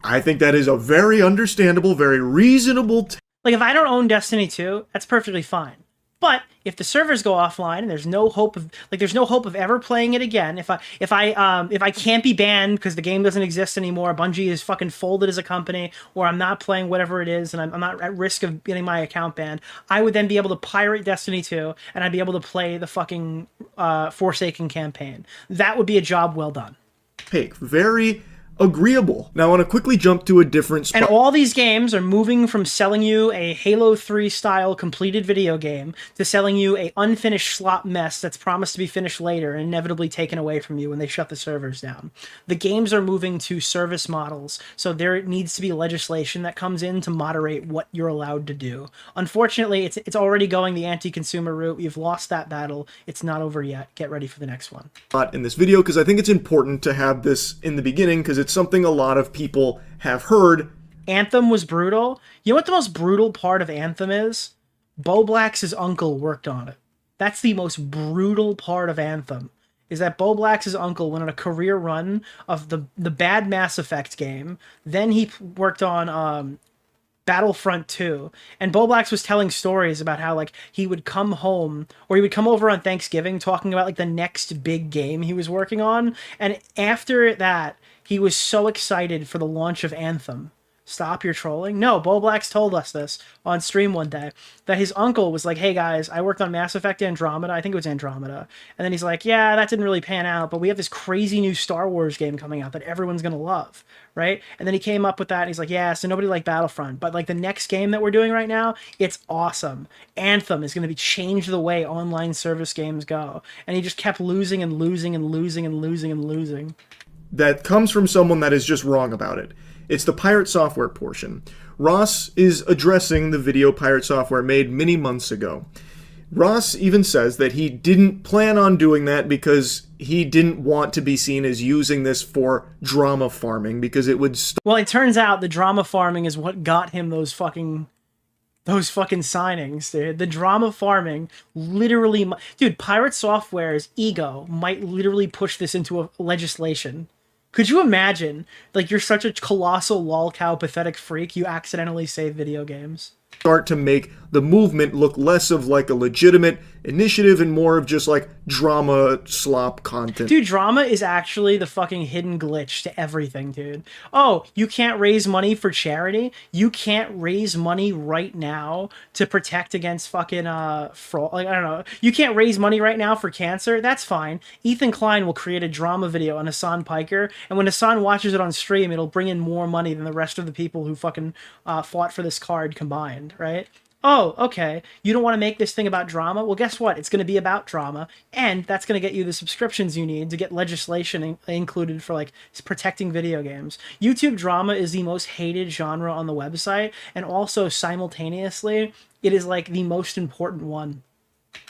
I think that is a very understandable, very reasonable like, if I don't own Destiny 2, that's perfectly fine. But if the servers go offline and there's no hope of ever playing it again, if I can't be banned because the game doesn't exist anymore, Bungie is fucking folded as a company, or I'm not playing whatever it is and I'm not at risk of getting my account banned, I would then be able to pirate Destiny 2 and I'd be able to play the fucking Forsaken campaign. That would be a job well done. Hey, very agreeable. Now I want to quickly jump to a different spot. And all these games are moving from selling you a Halo 3 style completed video game to selling you a unfinished slop mess that's promised to be finished later and inevitably taken away from you when they shut the servers down. The games are moving to service models, so there needs to be legislation that comes in to moderate what you're allowed to do. Unfortunately, it's already going the anti-consumer route. You've lost that battle. It's not over yet. Get ready for the next one. In this video, because I think it's important to have this in the beginning, because it's something a lot of people have heard. Anthem was brutal. You know what the most brutal part of Anthem is? Bo Black's uncle worked on it. That's the most brutal part of Anthem, is that Bo Black's uncle went on a career run of the bad Mass Effect game. Then he worked on Battlefront 2, and Bo Black's was telling stories about how like he would come home, or he would come over on Thanksgiving talking about like the next big game he was working on, and after that he was so excited for the launch of Anthem. Stop your trolling. No, Bo Black's told us this on stream one day, that his uncle was like, hey guys, I worked on Mass Effect Andromeda. I think it was Andromeda. And then he's like, yeah, that didn't really pan out, but we have this crazy new Star Wars game coming out that everyone's going to love, right? And then he came up with that and he's like, yeah, so nobody liked Battlefront, but like the next game that we're doing right now, it's awesome. Anthem is going to change the way online service games go. And he just kept losing and losing and losing and losing and losing. That comes from someone that is just wrong about it. It's the Pirate Software portion. Ross is addressing the video Pirate Software made many months ago. Ross even says that he didn't plan on doing that because he didn't want to be seen as using this for drama farming, because it would... Well, it turns out the drama farming is what got him those fucking signings, dude. The drama farming literally... Dude, Pirate Software's ego might literally push this into a legislation. Could you imagine? Like, you're such a colossal lolcow pathetic freak, you accidentally save video games. Start to make the movement look less of like a legitimate initiative and more of just like drama slop content. Dude, drama is actually the fucking hidden glitch to everything, dude. Oh, you can't raise money for charity? You can't raise money right now to protect against fucking fraud? Like, I don't know. You can't raise money right now for cancer? That's fine. Ethan Klein will create a drama video on Hassan Piker, and when Hassan watches it on stream, it'll bring in more money than the rest of the people who fucking fought for this card combined, right? Oh, okay. You don't want to make this thing about drama? Well, guess what? It's going to be about drama, and that's going to get you the subscriptions you need to get legislation included for, like, protecting video games. YouTube drama is the most hated genre on the website, and also, simultaneously, it is, like, the most important one.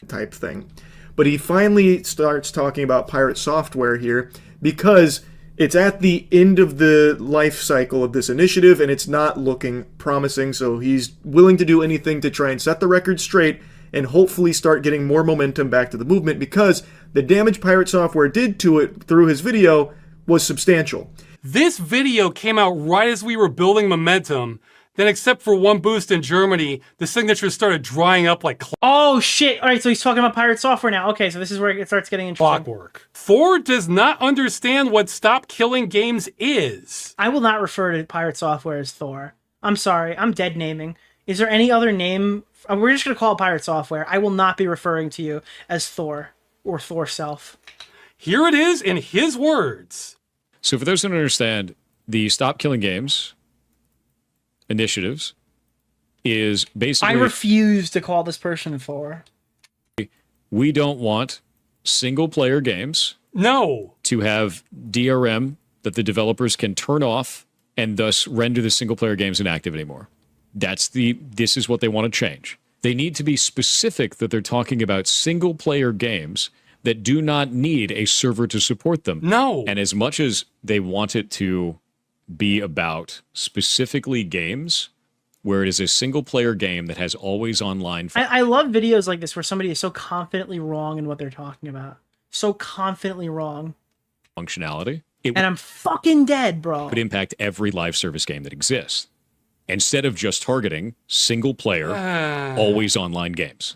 Type thing. But he finally starts talking about Pirate Software here because it's at the end of the life cycle of this initiative, and it's not looking promising, so he's willing to do anything to try and set the record straight and hopefully start getting more momentum back to the movement, because the damage Pirate Software did to it through his video was substantial. This video came out right as we were building momentum. Then except for one boost in Germany, the signatures started drying up like Oh shit! All right, so he's talking about pirate software now. Okay, so this is where it starts getting interesting. clockwork. Thor does not understand what Stop Killing Games is. I will not refer to pirate software as Thor. I'm sorry, I'm dead naming. Is there any other name? We're just gonna call it pirate software. I will not be referring to you as Thor or Thor self. Here it is in his words. So for those who don't understand, the Stop Killing Games initiatives is basically... I refuse to call this person Thor. We don't want single-player games to have DRM that the developers can turn off and thus render the single-player games inactive anymore. This is what they want to change. They need to be specific that they're talking about single-player games that do not need a server to support them. No. And as much as they want it to be about specifically games where it is a single-player game that has always online... I love videos like this where somebody is so confidently wrong in what they're talking about. So confidently wrong. Functionality. And I'm fucking dead, bro. Could impact every live service game that exists. Instead of just targeting single-player, always online games.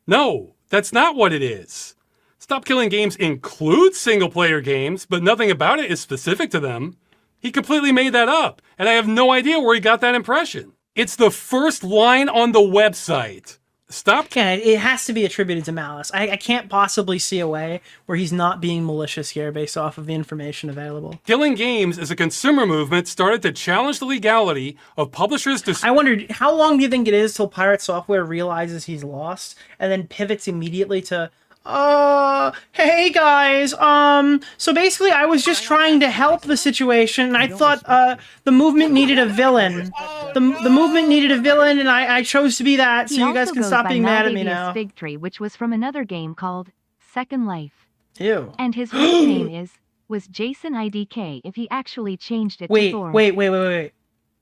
No, that's not what it is. Stop Killing Games includes single-player games, but nothing about it is specific to them. He completely made that up, and I have no idea where he got that impression. It's the first line on the website. Yeah, it has to be attributed to malice. I can't possibly see a way where he's not being malicious here based off of the information available. Killing Games is a consumer movement started to challenge the legality of publishers to... I wondered, how long do you think it is till Pirate Software realizes he's lost and then pivots immediately to... hey guys, so basically I was just trying to help the situation, and I thought, the movement needed a villain. The movement needed a villain, and I chose to be that, so you guys can stop being mad at me now. Fig Tree, which was from another game called Second Life. Ew. And his real name was Jason IDK if he actually changed it to Thor. Wait.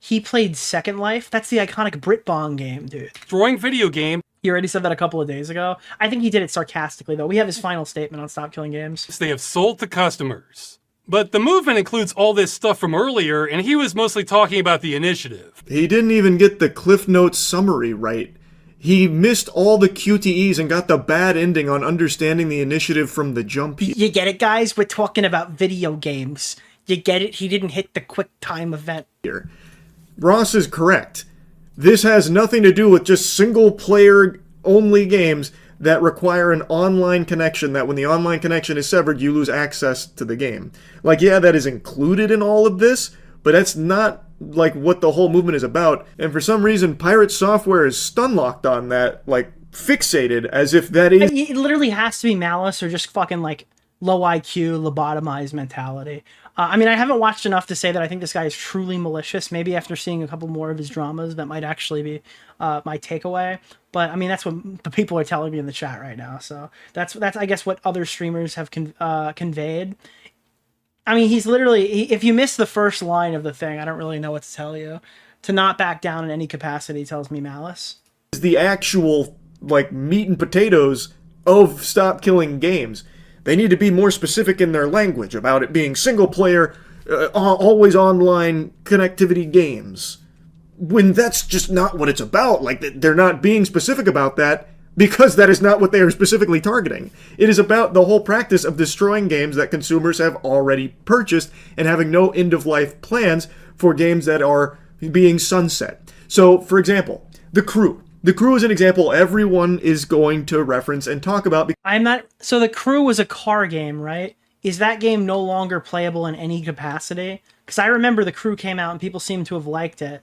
He played Second Life? That's the iconic Britbong game, dude. Destroying video game. You already said that a couple of days ago. I think he did it sarcastically, though. We have his final statement on Stop Killing Games. They have sold to customers. But the movement includes all this stuff from earlier, and he was mostly talking about the initiative. He didn't even get the Cliff Notes summary right. He missed all the QTEs and got the bad ending on understanding the initiative from the jump. You get it, guys? We're talking about video games. You get it? He didn't hit the quick time event. Here. Ross is correct. This has nothing to do with just single-player only games that require an online connection, that when the online connection is severed, you lose access to the game. Like, yeah, that is included in all of this, but that's not, like, what the whole movement is about. And for some reason, Pirate Software is stun-locked on that, like, fixated, as if that is... It literally has to be malice or just fucking, like, low IQ, lobotomized mentality. I mean, I haven't watched enough to say that I think this guy is truly malicious. Maybe after seeing a couple more of his dramas, that might actually be my takeaway. But I mean, that's what the people are telling me in the chat right now. So that's I guess what other streamers have conveyed. I mean, he's literally, if you miss the first line of the thing, I don't really know what to tell you. To not back down in any capacity tells me malice. The actual, like, meat and potatoes of Stop Killing Games. They need to be more specific in their language about it being single-player, always online connectivity games. When that's just not what it's about. Like, they're not being specific about that because that is not what they are specifically targeting. It is about the whole practice of destroying games that consumers have already purchased and having no end-of-life plans for games that are being sunset. So, for example, The Crew. The Crew is an example everyone is going to reference and talk about. So The Crew was a car game, right? Is that game no longer playable in any capacity? Because I remember The Crew came out and people seem to have liked it.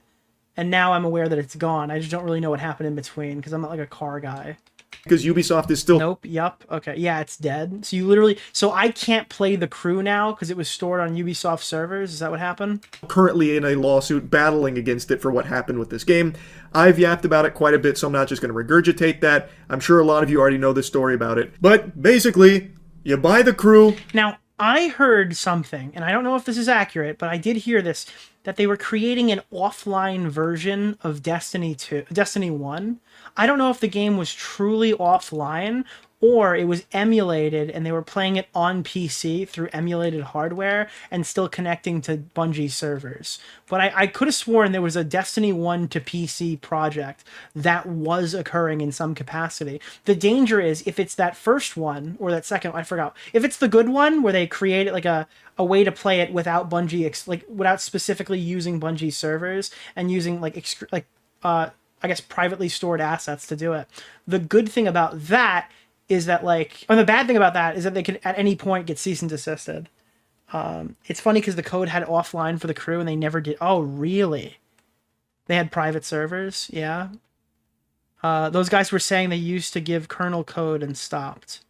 And now I'm aware that it's gone. I just don't really know what happened in between because I'm not like a car guy. Because Ubisoft is still... Nope, yup, okay, yeah, it's dead. So I can't play The Crew now because it was stored on Ubisoft servers? Is that what happened? Currently in a lawsuit battling against it for what happened with this game. I've yapped about it quite a bit, so I'm not just going to regurgitate that. I'm sure a lot of you already know the story about it. But basically, you buy The Crew... Now, I heard something, and I don't know if this is accurate, but I did hear this, that they were creating an offline version of Destiny 1. I don't know if the game was truly offline or it was emulated and they were playing it on PC through emulated hardware and still connecting to Bungie servers. But I could have sworn there was a Destiny 1 to PC project that was occurring in some capacity. The danger is if it's that first one or that second, I forgot. If it's the good one where they create like a way to play it without Bungie, without specifically using Bungie servers and using I guess privately stored assets to do it. The good thing about that is that the bad thing about that is that they could at any point get cease and desisted. It's funny because the code had offline for the crew and they never did. Oh, really? They had private servers? Yeah. Those guys were saying they used to give kernel code and stopped.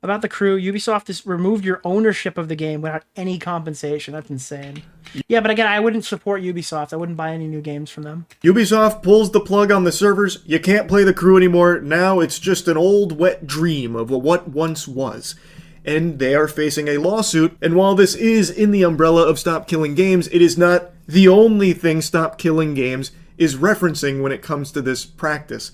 About the crew, Ubisoft has removed your ownership of the game without any compensation. That's insane. Yeah, but again, I wouldn't support Ubisoft. I wouldn't buy any new games from them. Ubisoft pulls the plug on the servers. You can't play the crew anymore. Now it's just an old, wet dream of what once was. And they are facing a lawsuit. And while this is in the umbrella of Stop Killing Games, it is not the only thing Stop Killing Games is referencing when it comes to this practice.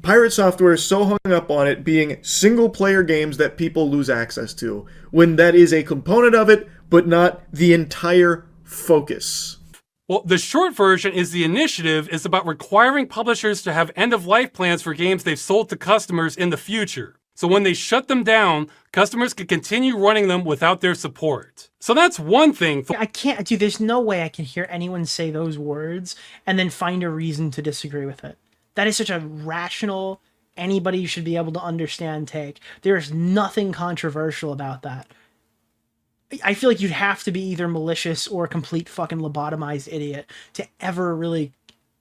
Pirate Software is so hung up on it being single-player games that people lose access to, when that is a component of it, but not the entire focus. Well, the short version is the initiative is about requiring publishers to have end-of-life plans for games they've sold to customers in the future. So when they shut them down, customers can continue running them without their support. So that's one thing. I can't, dude, there's no way I can hear anyone say those words and then find a reason to disagree with it. That is such a rational, anybody should be able to understand take. There's nothing controversial about that. I feel like you'd have to be either malicious or a complete fucking lobotomized idiot to ever really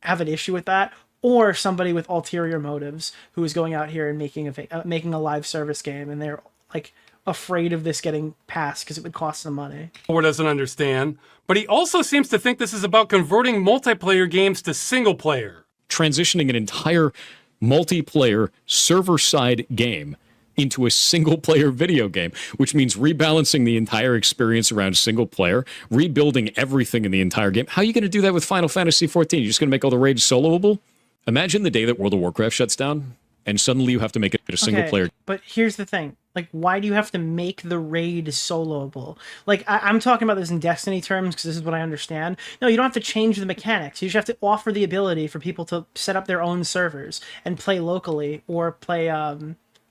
have an issue with that, or somebody with ulterior motives who is going out here and making a live service game and they're like afraid of this getting passed because it would cost them money. Or doesn't understand, but he also seems to think this is about converting multiplayer games to single player. Transitioning an entire multiplayer server-side game into a single-player video game, which means rebalancing the entire experience around single player, rebuilding everything in the entire game. How are you going to do that with Final Fantasy XIV? You're just going to make all the raids soloable? Imagine the day that World of Warcraft shuts down, and suddenly you have to make it a single-player. Okay, but here's the thing. Why do you have to make the raid soloable? I'm talking about this in Destiny terms because this is what I understand. No, you don't have to change the mechanics. You just have to offer the ability for people to set up their own servers and play locally or play,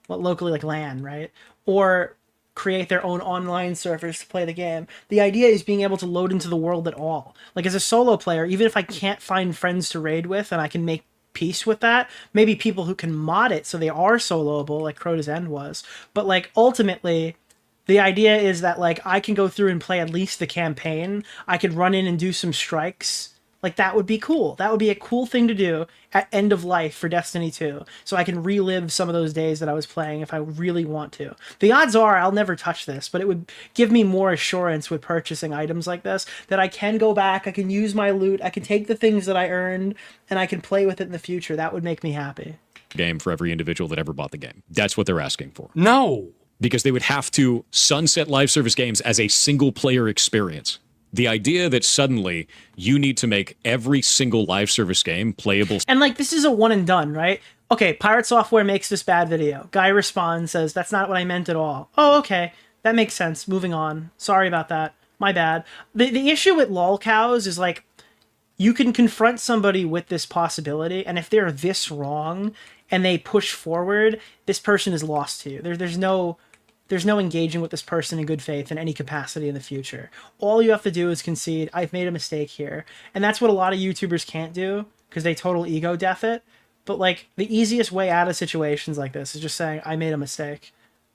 locally like LAN, right? Or create their own online servers to play the game. The idea is being able to load into the world at all. As a solo player, even if I can't find friends to raid with and I can make peace with that, maybe people who can mod it so they are soloable like Crota's End was, but ultimately the idea is that I can go through and play at least the campaign. I could run in and do some strikes. That would be cool. That would be a cool thing to do at end of life for Destiny 2, so I can relive some of those days that I was playing if I really want to. The odds are I'll never touch this, but it would give me more assurance with purchasing items like this that I can go back, I can use my loot, I can take the things that I earned, and I can play with it in the future. That would make me happy. Game for every individual that ever bought the game. That's what they're asking for. No. Because they would have to sunset live service games as a single-player experience. The idea that suddenly you need to make every single live service game playable. And this is a one and done, right? Okay, Pirate Software makes this bad video. Guy responds, says, that's not what I meant at all. Oh, okay. That makes sense. Moving on. Sorry about that. My bad. The issue with Lolcows is you can confront somebody with this possibility, and if they're this wrong and they push forward, this person is lost to you. There's no engaging with this person in good faith in any capacity in the future. All you have to do is concede, I've made a mistake here. And that's what a lot of YouTubers can't do because they total ego death it. But the easiest way out of situations like this is just saying, I made a mistake.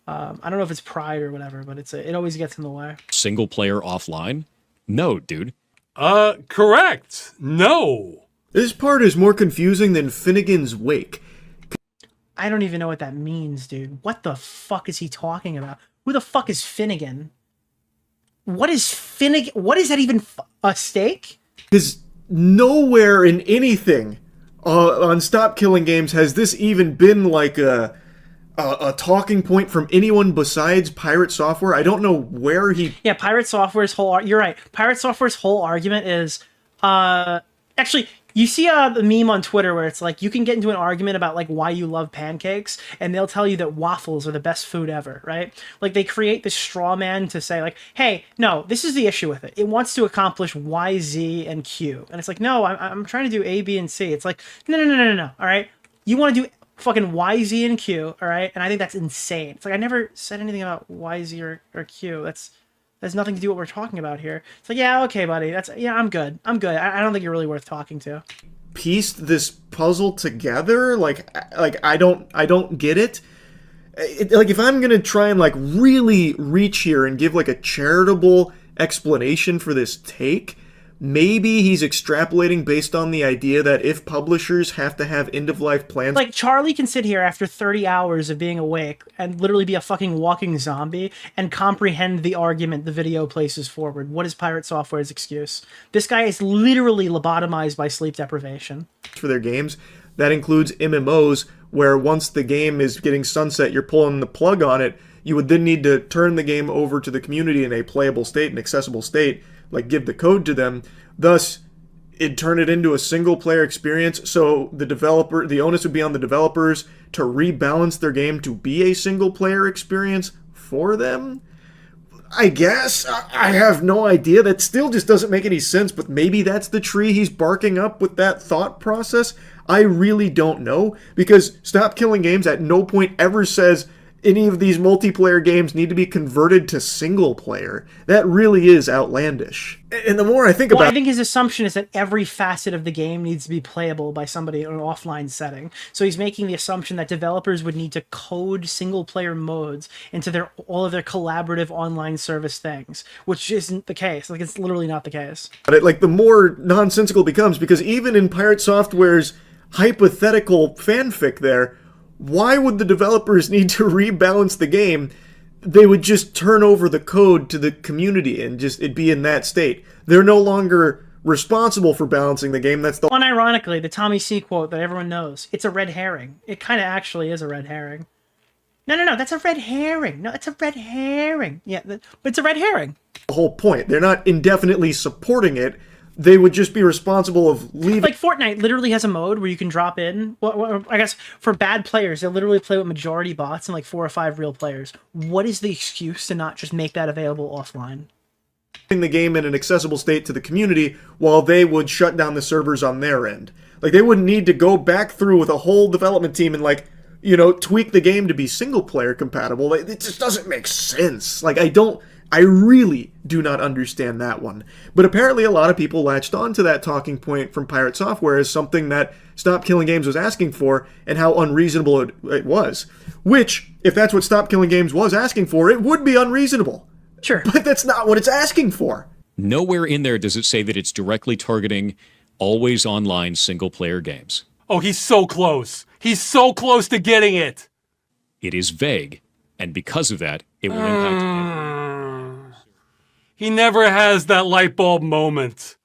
I don't know if it's pride or whatever, but it always gets in the way. Single player offline? No, dude. Correct. No. This part is more confusing than Finnegan's Wake. I don't even know what that means, dude. What the fuck is he talking about? Who the fuck is Finnegan? What is Finnegan? What is that even? A steak? Because nowhere in anything on Stop Killing Games has this even been a talking point from anyone besides Pirate Software. I don't know where he... Yeah, Pirate Software's whole... You're right. Pirate Software's whole argument is... Actually, You see the meme on Twitter where it's like you can get into an argument about like why you love pancakes, and they'll tell you that waffles are the best food ever, right? Like they create this straw man to say like, hey, no, this is the issue with it. It wants to accomplish Y, Z, and Q, and it's like, no, I'm trying to do A, B, and C. It's like, no. All right, you want to do fucking Y, Z, and Q, all right? And I think that's insane. It's like I never said anything about Y, Z, or Q. That's nothing to do with what we're talking about here. It's like, yeah, okay, buddy. I'm good. I don't think you're really worth talking to. Pieced this puzzle together? Like I don't get it. Like if I'm gonna try and like really reach here and give like a charitable explanation for this take, maybe he's extrapolating based on the idea that if publishers have to have end-of-life plans... Like, Charlie can sit here after 30 hours of being awake and literally be a fucking walking zombie and comprehend the argument the video places forward. What is Pirate Software's excuse? This guy is literally lobotomized by sleep deprivation. For their games, that includes MMOs, where once the game is getting sunset, you're pulling the plug on it, you would then need to turn the game over to the community in a playable state, an accessible state, like give the code to them. Thus, it'd turn it into a single-player experience, so the onus would be on the developers to rebalance their game to be a single-player experience for them? I guess. I have no idea. That still just doesn't make any sense, but maybe that's the tree he's barking up with that thought process. I really don't know, because Stop Killing Games at no point ever says any of these multiplayer games need to be converted to single player. That really is outlandish. And the more I think about it... I think his assumption is that every facet of the game needs to be playable by somebody in an offline setting. So he's making the assumption that developers would need to code single player modes into all of their collaborative online service things, which isn't the case. Like, it's literally not the case. But like, the more nonsensical it becomes, because even in Pirate Software's hypothetical fanfic there, why would the developers need to rebalance the game? They would just turn over the code to the community and just it'd be in that state. They're no longer responsible for balancing the game. That's the... Unironically, the Tommy C quote that everyone knows, it's a red herring. It kind of actually is a red herring. No, that's a red herring. No, it's a red herring. Yeah, but it's a red herring. The whole point. They're not indefinitely supporting it. They would just be responsible of leaving... Like, Fortnite literally has a mode where you can drop in... Well, I guess for bad players, they literally play with majority bots and like 4 or 5 real players. What is the excuse to not just make that available offline? The game in an accessible state to the community while they would shut down the servers on their end. Like, they wouldn't need to go back through with a whole development team and, like, you know, tweak the game to be single-player compatible. It just doesn't make sense. Like, I really do not understand that one. But apparently a lot of people latched on to that talking point from Pirate Software as something that Stop Killing Games was asking for and how unreasonable it was. Which, if that's what Stop Killing Games was asking for, it would be unreasonable. Sure. But that's not what it's asking for. Nowhere in there does it say that it's directly targeting always online single-player games. Oh, he's so close. He's so close to getting it. It is vague, and because of that, it will impact... He never has that light bulb moment.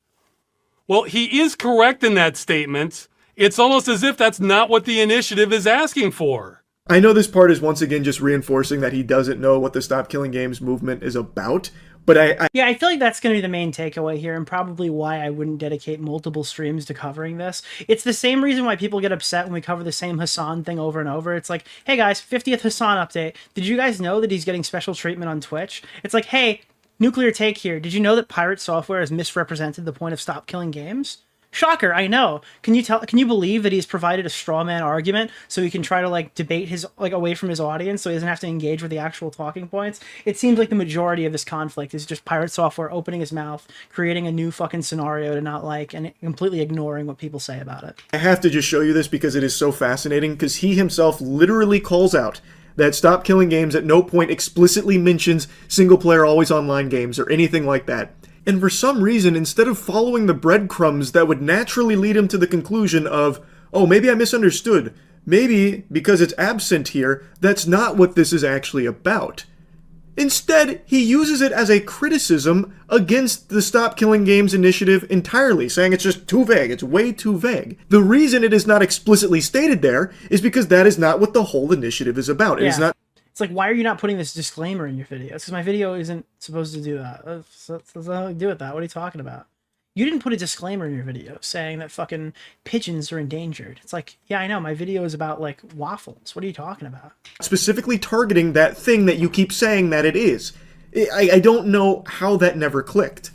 Well, he is correct in that statement. It's almost as if that's not what the initiative is asking for. I know this part is once again just reinforcing that he doesn't know what the Stop Killing Games movement is about, but Yeah, I feel like that's going to be the main takeaway here, and probably why I wouldn't dedicate multiple streams to covering this. It's the same reason why people get upset when we cover the same Hassan thing over and over. It's like, hey guys, 50th Hassan update. Did you guys know that he's getting special treatment on Twitch? It's like, hey, nuclear take here. Did you know that Pirate Software has misrepresented the point of Stop Killing Games? Shocker, I know. Can you believe that he's provided a straw man argument so he can try to like debate his like away from his audience so he doesn't have to engage with the actual talking points? It seems like the majority of this conflict is just Pirate Software opening his mouth, creating a new fucking scenario to not like, and completely ignoring what people say about it. I have to just show you this because it is so fascinating, because he himself literally calls out that Stop Killing Games at no point explicitly mentions single-player always online games or anything like that. And for some reason, instead of following the breadcrumbs that would naturally lead him to the conclusion of, oh, maybe I misunderstood. Maybe, because it's absent here, that's not what this is actually about. Instead, he uses it as a criticism against the Stop Killing Games initiative entirely, saying it's just too vague, it's way too vague. The reason it is not explicitly stated there is because that is not what the whole initiative is about. It is not... It's like, why are you not putting this disclaimer in your videos? Because my video isn't supposed to do that. That's nothing to do with that. What are you talking about? You didn't put a disclaimer in your video saying that fucking pigeons are endangered. It's like, yeah, I know, my video is about, like, waffles. What are you talking about? Specifically targeting that thing that you keep saying that it is. I don't know how that never clicked.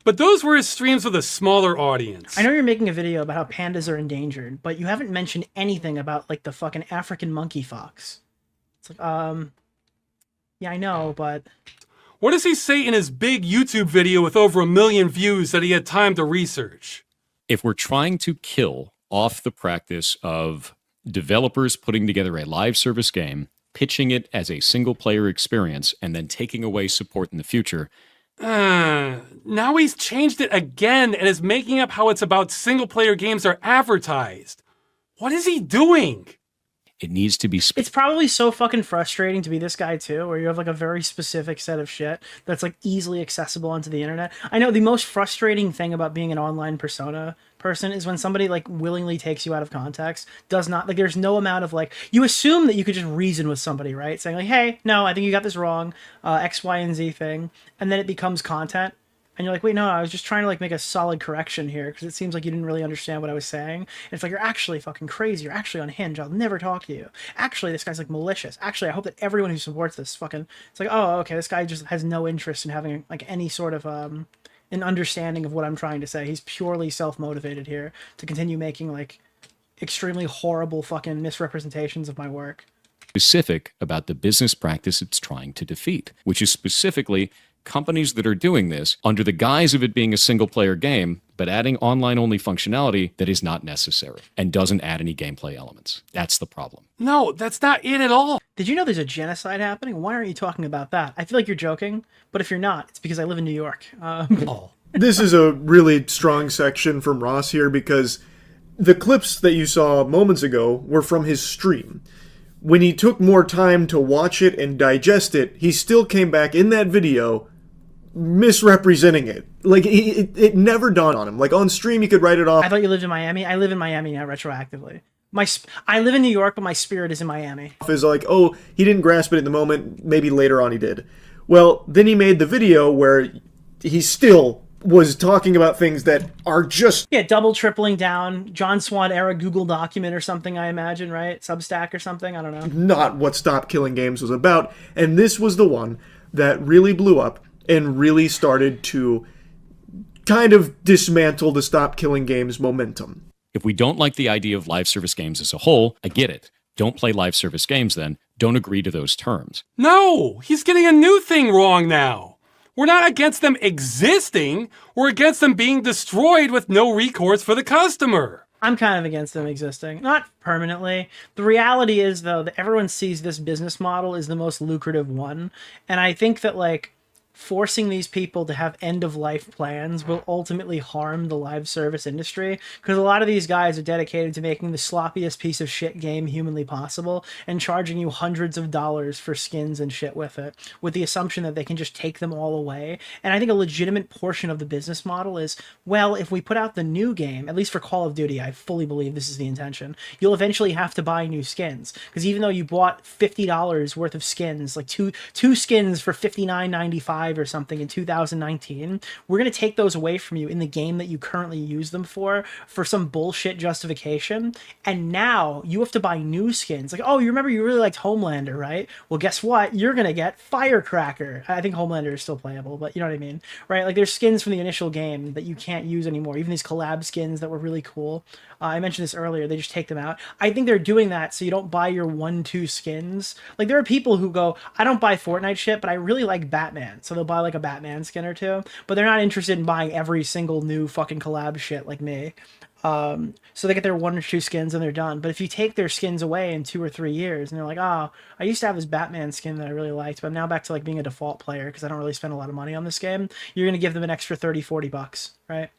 But those were his streams with a smaller audience. I know you're making a video about how pandas are endangered, but you haven't mentioned anything about, like, the fucking African monkey fox. It's like, yeah, I know, but... What does he say in his big YouTube video with over 1 million views that he had time to research? If we're trying to kill off the practice of developers putting together a live service game, pitching it as a single-player experience, and then taking away support in the future... now he's changed it again and is making up how it's about single-player games are advertised. What is he doing? It needs to be... It's probably so fucking frustrating to be this guy too, where you have like a very specific set of shit that's like easily accessible onto the internet. I know the most frustrating thing about being an online persona person is when somebody like willingly takes you out of context, does not, like there's no amount of like, you assume that you could just reason with somebody, right? Saying like, hey, no, I think you got this wrong, X, Y, and Z thing. And then it becomes content. And you're like, wait, no, I was just trying to like make a solid correction here because it seems like you didn't really understand what I was saying. And it's like, you're actually fucking crazy. You're actually unhinged. I'll never talk to you. Actually, this guy's like malicious. Actually, I hope that everyone who supports this fucking, it's like, oh, okay, this guy just has no interest in having like any sort of an understanding of what I'm trying to say. He's purely self-motivated here to continue making like extremely horrible fucking misrepresentations of my work. Specific about the business practice it's trying to defeat, which is specifically companies that are doing this under the guise of it being a single-player game, but adding online-only functionality that is not necessary and doesn't add any gameplay elements. That's the problem. No, that's not it at all. Did you know there's a genocide happening? Why aren't you talking about that? I feel like you're joking, but if you're not, it's because I live in New York. This is a really strong section from Ross here because the clips that you saw moments ago were from his stream. When he took more time to watch it and digest it, he still came back in that video misrepresenting it. Like, it never dawned on him. Like, on stream, he could write it off. I thought you lived in Miami. I live in Miami now, retroactively. I live in New York, but my spirit is in Miami. Is like, oh, he didn't grasp it in the moment. Maybe later on he did. Well, then he made the video where he still was talking about things that are just... Yeah, double tripling down, John Swan era Google document or something, I imagine, right? Substack or something, I don't know. Not what Stop Killing Games was about. And this was the one that really blew up and really started to kind of dismantle the Stop Killing Games momentum. If we don't like the idea of live service games as a whole, I get it. Don't play live service games then. Don't agree to those terms. No, he's getting a new thing wrong now. We're not against them existing. We're against them being destroyed with no recourse for the customer. I'm kind of against them existing. Not permanently. The reality is, though, that everyone sees this business model as the most lucrative one. And I think that, like, forcing these people to have end-of-life plans will ultimately harm the live service industry, because a lot of these guys are dedicated to making the sloppiest piece of shit game humanly possible and charging you hundreds of dollars for skins and shit with it, with the assumption that they can just take them all away. And I think a legitimate portion of the business model is, well, if we put out the new game, at least for Call of Duty, I fully believe this is the intention, you'll eventually have to buy new skins, because even though you bought $50 worth of skins, like two skins for $59.95 or something in 2019, we're going to take those away from you in the game that you currently use them for some bullshit justification, and now you have to buy new skins. Like, oh, you remember you really liked Homelander, right? Well, guess what? You're going to get Firecracker. I think Homelander is still playable, but you know what I mean, right? Like, there's skins from the initial game that you can't use anymore. Even these collab skins that were really cool. I mentioned this earlier, they just take them out. I think they're doing that so you don't buy your 1-2 skins. Like, there are people who go, I don't buy Fortnite shit, but I really like Batman. So they'll buy like a Batman skin or two, but they're not interested in buying every single new fucking collab shit like me. So they get their 1 or 2 skins and they're done. But if you take their skins away in 2 or 3 years and they're like, oh, I used to have this Batman skin that I really liked, but I'm now back to like being a default player because I don't really spend a lot of money on this game, you're going to give them an extra $30-$40, right?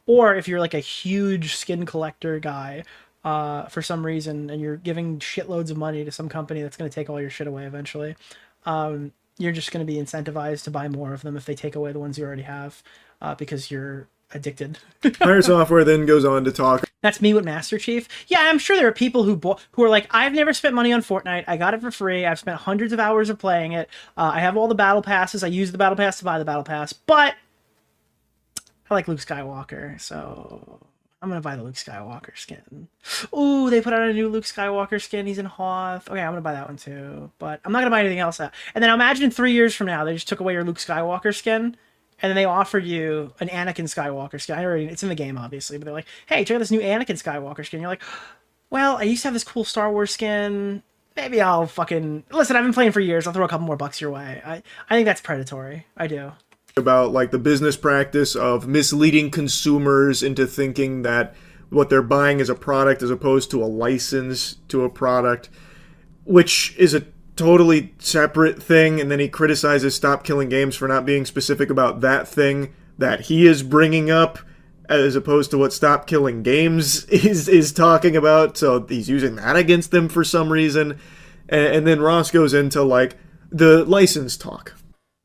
Or if you're like a huge skin collector guy, for some reason, and you're giving shitloads of money to some company that's going to take all your shit away eventually, you're just going to be incentivized to buy more of them if they take away the ones you already have, because you're addicted. Pirate Software then goes on to talk. That's me with Master Chief. Yeah, I'm sure there are people who are like, I've never spent money on Fortnite. I got it for free. I've spent hundreds of hours of playing it. I have all the battle passes. I use the battle pass to buy the battle pass. But I like Luke Skywalker, so I'm gonna buy the Luke Skywalker skin. Ooh, they put out a new Luke Skywalker skin. He's in Hoth. Okay, I'm gonna buy that one too. But I'm not gonna buy anything else. And then imagine 3 years from now, they just took away your Luke Skywalker skin, and then they offered you an Anakin Skywalker skin. It's in the game, obviously, but they're like, hey, check out this new Anakin Skywalker skin. You're like, well, I used to have this cool Star Wars skin. Maybe I'll fucking... Listen, I've been playing for years. I'll throw a couple more bucks your way. I think that's predatory. I do. About like the business practice of misleading consumers into thinking that what they're buying is a product as opposed to a license to a product, which is a totally separate thing. And then he criticizes Stop Killing Games for not being specific about that thing that he is bringing up, as opposed to what Stop Killing Games is talking about. So he's using that against them for some reason. And then Ross goes into like the license talk.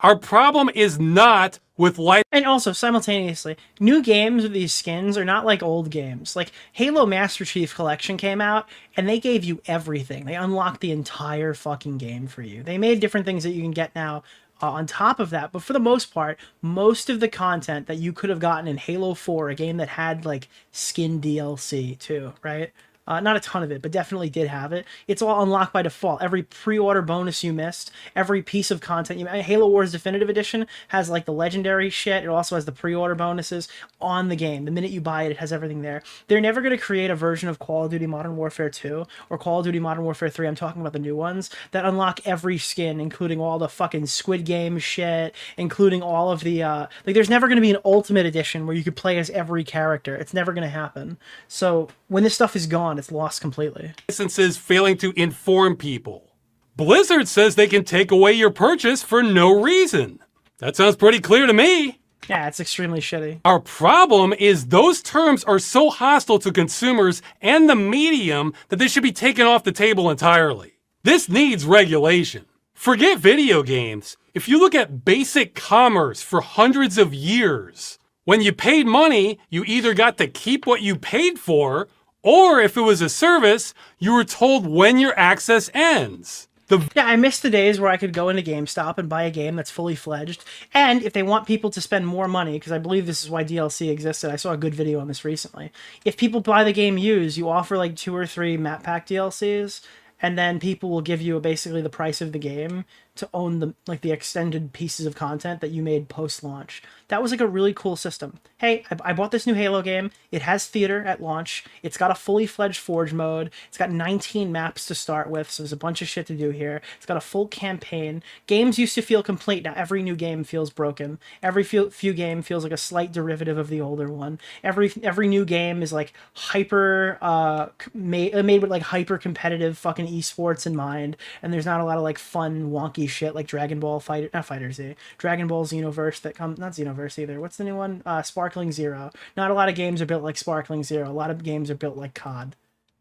Our problem is not with license. And also, simultaneously, new games with these skins are not like old games. Like, Halo Master Chief Collection came out, and they gave you everything. They unlocked the entire fucking game for you. They made different things that you can get now on top of that, but for the most part, most of the content that you could have gotten in Halo 4, a game that had, like, skin DLC, too, right? Not a ton of it, but definitely did have it. It's all unlocked by default. Every pre-order bonus you missed, every piece of content Halo Wars Definitive Edition has like the legendary shit. It also has the pre-order bonuses on the game. The minute you buy it, it has everything there. They're never going to create a version of Call of Duty Modern Warfare 2 or Call of Duty Modern Warfare 3. I'm talking about the new ones that unlock every skin, including all the fucking Squid Game shit, including all of the like. There's never going to be an Ultimate Edition where you could play as every character. It's never going to happen. So when this stuff is gone, it's lost completely. Licenses failing to inform people. Blizzard says they can take away your purchase for no reason. That sounds pretty clear to me. Yeah, it's extremely shitty. Our problem is those terms are so hostile to consumers and the medium that they should be taken off the table entirely. This needs regulation. Forget video games. If you look at basic commerce for hundreds of years, when you paid money, you either got to keep what you paid for, or if it was a service, you were told when your access ends. Yeah, I miss the days where I could go into GameStop and buy a game that's fully fledged. And if they want people to spend more money, because I believe this is why DLC existed, I saw a good video on this recently. If people buy the game used, you offer like 2 or 3 map pack DLCs, and then people will give you basically the price of the game to own the extended pieces of content that you made post-launch. That was like a really cool system. Hey, I bought this new Halo game. It has theater at launch. It's got a fully fledged Forge mode. It's got 19 maps to start with, so there's a bunch of shit to do here. It's got a full campaign. Games used to feel complete. Now every new game feels broken. Every few game feels like a slight derivative of the older one. Every new game is like hyper made with like hyper competitive fucking esports in mind, and there's not a lot of like fun wonky shit like Dragon Ball Fighter Z, Dragon Ball Xenoverse that comes, not Xenoverse either. What's the new one? Sparkling Zero. Not a lot of games are built like Sparkling Zero. A lot of games are built like COD,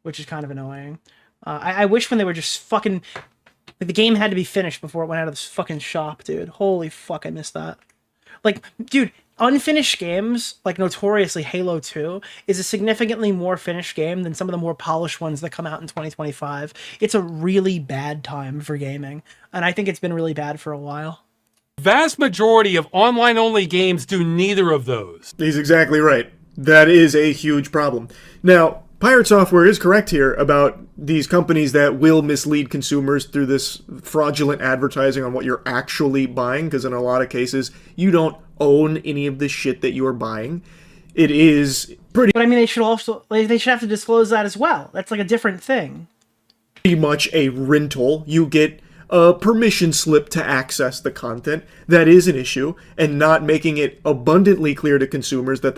which is kind of annoying. I wish when they were just fucking, like, the game had to be finished before it went out of this fucking shop, dude. Holy fuck, I missed that. Like, dude, unfinished games, like notoriously Halo 2, is a significantly more finished game than some of the more polished ones that come out in 2025. It's a really bad time for gaming, and I think it's been really bad for a while. Vast majority of online-only games do neither of those. He's exactly right. That is a huge problem. Now, Pirate Software is correct here about these companies that will mislead consumers through this fraudulent advertising on what you're actually buying, because in a lot of cases, you don't own any of the shit that you are buying. It is pretty... But I mean, they should have to disclose that as well. That's like a different thing. Pretty much a rental. You get a permission slip to access the content. That is an issue, and not making it abundantly clear to consumers that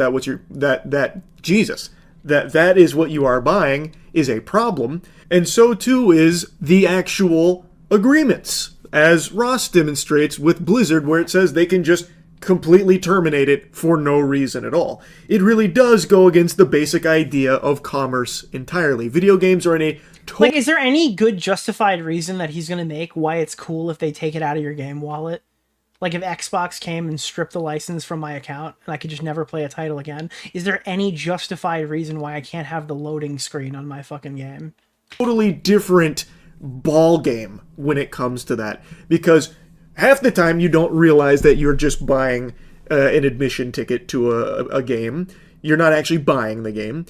that is what you are buying is a problem, and so too is the actual agreements, as Ross demonstrates with Blizzard, where it says they can just completely terminate it for no reason at all. It really does go against the basic idea of commerce entirely. Video games are in a like, is there any good justified reason that he's going to make why it's cool if they take it out of your game wallet? Like, if Xbox came and stripped the license from my account and I could just never play a title again, is there any justified reason why I can't have the loading screen on my fucking game? Totally different ball game when it comes to that, because half the time you don't realize that you're just buying an admission ticket to a game. You're not actually buying the game.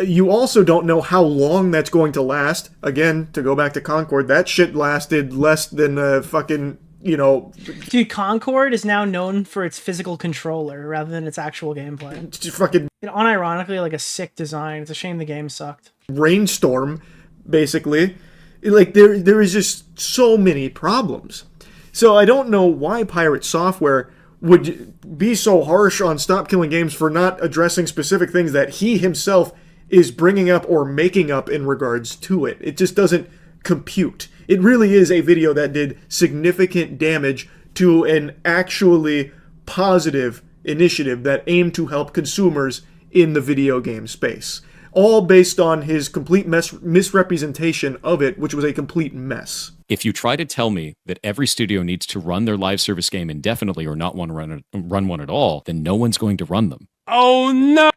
You also don't know how long that's going to last. Again, to go back to Concord, that shit lasted less than a fucking, you know... Dude, Concord is now known for its physical controller rather than its actual gameplay. It's just fucking... unironically, like a sick design. It's a shame the game sucked. Rainstorm, basically. Like, there is just so many problems. So I don't know why Pirate Software would be so harsh on Stop Killing Games for not addressing specific things that he himself is bringing up or making up in regards to it. It just doesn't compute. It really is a video that did significant damage to an actually positive initiative that aimed to help consumers in the video game space. All based on his complete misrepresentation of it, which was a complete mess. If you try to tell me that every studio needs to run their live service game indefinitely or not want to run one at all, then no one's going to run them. Oh no!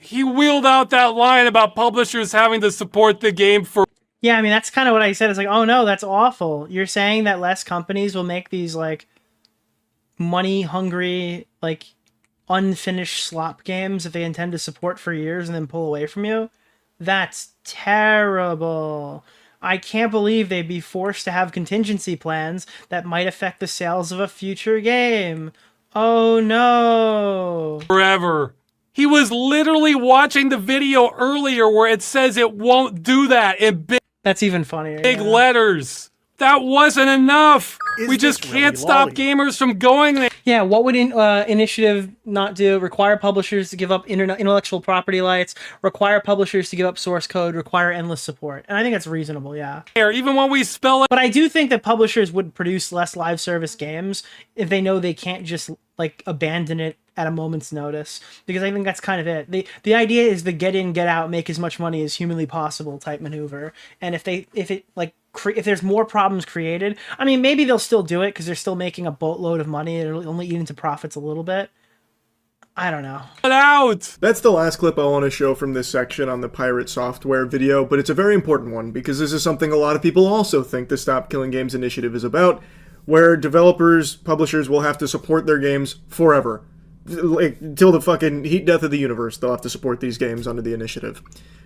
He wheeled out that line about publishers having to support the game for... Yeah, I mean, that's kind of what I said. It's like, oh no, that's awful. You're saying that less companies will make these, like, money-hungry, like, unfinished slop games if they intend to support for years and then pull away from you? That's terrible. I can't believe they'd be forced to have contingency plans that might affect the sales of a future game. Oh no. Forever. He was literally watching the video earlier where it says it won't do that in big... That's even funnier. Big letters. That wasn't enough. We just can't stop gamers from going there. Yeah, what would initiative not do? Require publishers to give up intellectual property rights, require publishers to give up source code, require endless support. And I think that's reasonable, yeah. Even when we spell it... But I do think that publishers would produce less live service games if they know they can't just, like, abandon it at a moment's notice, because I think that's kind of it. The idea is the get in, get out, make as much money as humanly possible type maneuver. And if there's more problems created, I mean, maybe they'll still do it because they're still making a boatload of money and it'll only eat into profits a little bit. I don't know. Get out! That's the last clip I want to show from this section on the Pirate Software video, but it's a very important one because this is something a lot of people also think the Stop Killing Games initiative is about, where developers, publishers will have to support their games forever. Like, till the fucking heat death of the universe, they'll have to support these games under the initiative.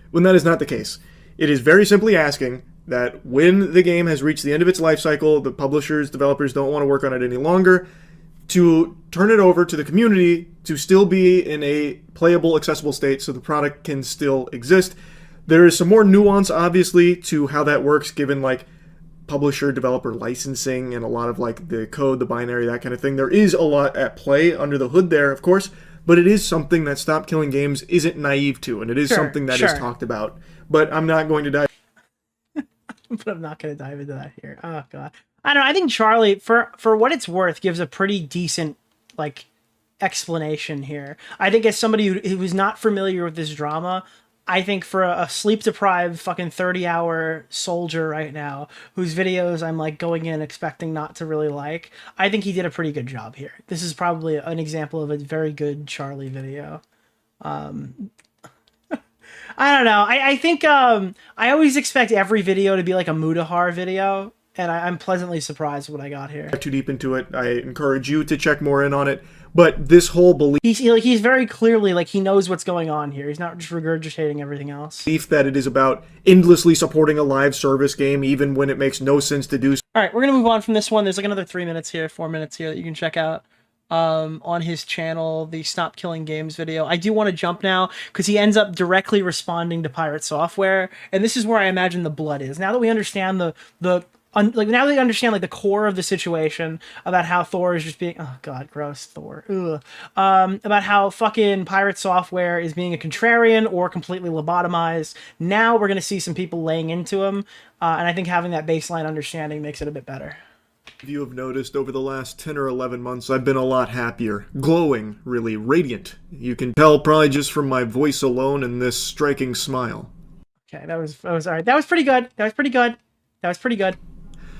When that is not the case. It is very simply asking that when the game has reached the end of its life cycle, the publishers, developers don't want to work on it any longer, to turn it over to the community to still be in a playable, accessible state so the product can still exist. There is some more nuance, obviously, to how that works, given, like, publisher developer licensing and a lot of, like, the code, the binary, that kind of thing. There is a lot at play under the hood there, of course, but it is something that Stop Killing Games isn't naive to, and it is something that is talked about. But I'm not going to dive... But I'm not going to dive into that here. Oh, God. I don't know. I think Charlie, for what it's worth, gives a pretty decent, like, explanation here. I think as somebody who's not familiar with this drama, I think for a sleep-deprived fucking 30-hour soldier right now, whose videos I'm, like, going in expecting not to really like, I think he did a pretty good job here. This is probably an example of a very good Charlie video. I don't know. I think I always expect every video to be like a Mudahar video, and I'm pleasantly surprised what I got here. Too deep into it. I encourage you to check more in on it. But this whole belief... He's very clearly, like, he knows what's going on here. He's not just regurgitating everything else. Belief that it is about endlessly supporting a live service game, even when it makes no sense to do so. All right, we're going to move on from this one. There's like another 4 minutes here that you can check out on his channel, the Stop Killing Games video. I do want to jump now because he ends up directly responding to Pirate Software, and this is where I imagine the blood is. Now that we understand now that we understand like the core of the situation about how Thor is just being, oh god, gross, Thor. Ugh. About how fucking Pirate Software is being a contrarian or completely lobotomized. Now we're gonna see some people laying into him, and I think having that baseline understanding makes it a bit better. If you have noticed, over the last 10 or 11 months, I've been a lot happier. Glowing, really, radiant. You can tell probably just from my voice alone and this striking smile. Okay, that was all right. That was pretty good. That was pretty good.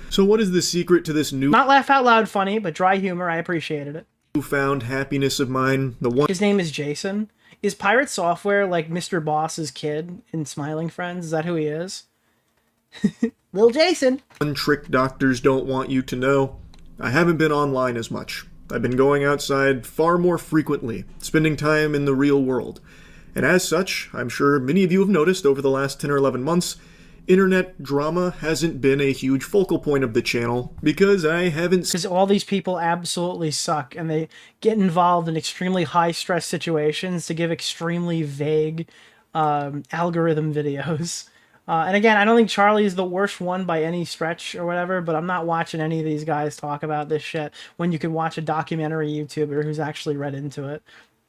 So what is the secret to this Not laugh out loud funny, but dry humor. I appreciated it. Newfound happiness of mine? His name is Jason. Is Pirate Software like Mr. Boss's kid in Smiling Friends? Is that who he is? Little Jason. One trick doctors don't want you to know. I haven't been online as much. I've been going outside far more frequently, spending time in the real world. And as such, I'm sure many of you have noticed over the last 10 or 11 months, internet drama hasn't been a huge focal point of the channel because I haven't... Because all these people absolutely suck and they get involved in extremely high-stress situations to give extremely vague algorithm videos. And again, I don't think Charlie is the worst one by any stretch or whatever, but I'm not watching any of these guys talk about this shit when you can watch a documentary YouTuber who's actually read into it.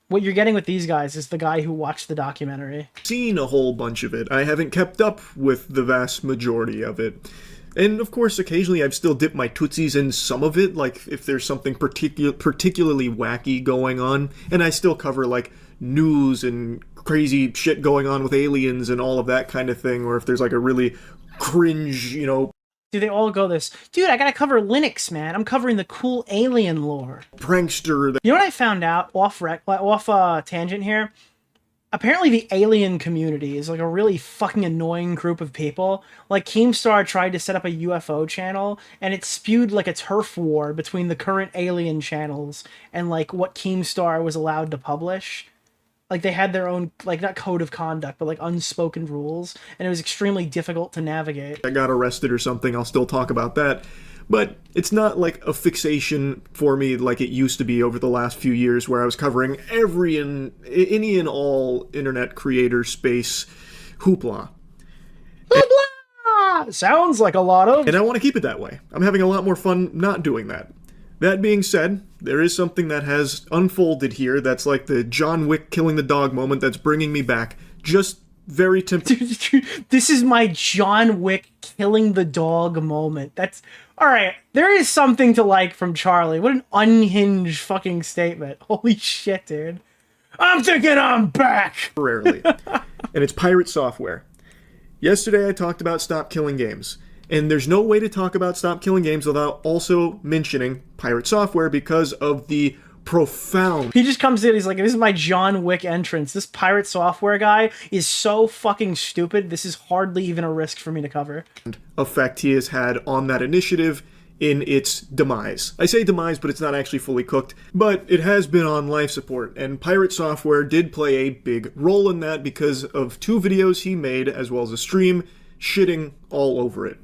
What you're getting with these guys is the guy who watched the documentary. Seen a whole bunch of it. I haven't kept up with the vast majority of it. And of course, occasionally I've still dipped my tootsies in some of it, like if there's something particularly wacky going on, and I still cover like news and crazy shit going on with aliens and all of that kind of thing, or if there's like a really cringe, you know... Do they all go this, dude, I gotta cover Linux, man. I'm covering the cool alien lore. Prankster. You know what I found out off tangent here? Apparently the alien community is like a really fucking annoying group of people. Like Keemstar tried to set up a UFO channel and it spewed like a turf war between the current alien channels and like what Keemstar was allowed to publish. Like they had their own, like not code of conduct, but like unspoken rules, and it was extremely difficult to navigate. I got arrested or something, I'll still talk about that. But it's not like a fixation for me like it used to be over the last few years where I was covering any and all internet creator space hoopla. Hoopla! Sounds like a lot of... And I want to keep it that way. I'm having a lot more fun not doing that. That being said, there is something that has unfolded here that's like the John Wick killing the dog moment that's bringing me back. Just very This is my John Wick killing the dog moment. That's... Alright, there is something to like from Charlie. What an unhinged fucking statement. Holy shit, dude. I'm thinking I'm back! Rarely. And it's pirate software. Yesterday I talked about Stop Killing Games. And there's no way to talk about Stop Killing Games without also mentioning pirate software because of the profound... He just comes in, he's like, this is my John Wick entrance. This pirate software guy is so fucking stupid, this is hardly even a risk for me to cover. ...effect he has had on that initiative in its demise. I say demise, but it's not actually fully cooked, but it has been on life support, and pirate software did play a big role in that because of 2 videos he made, as well as a stream, shitting all over it.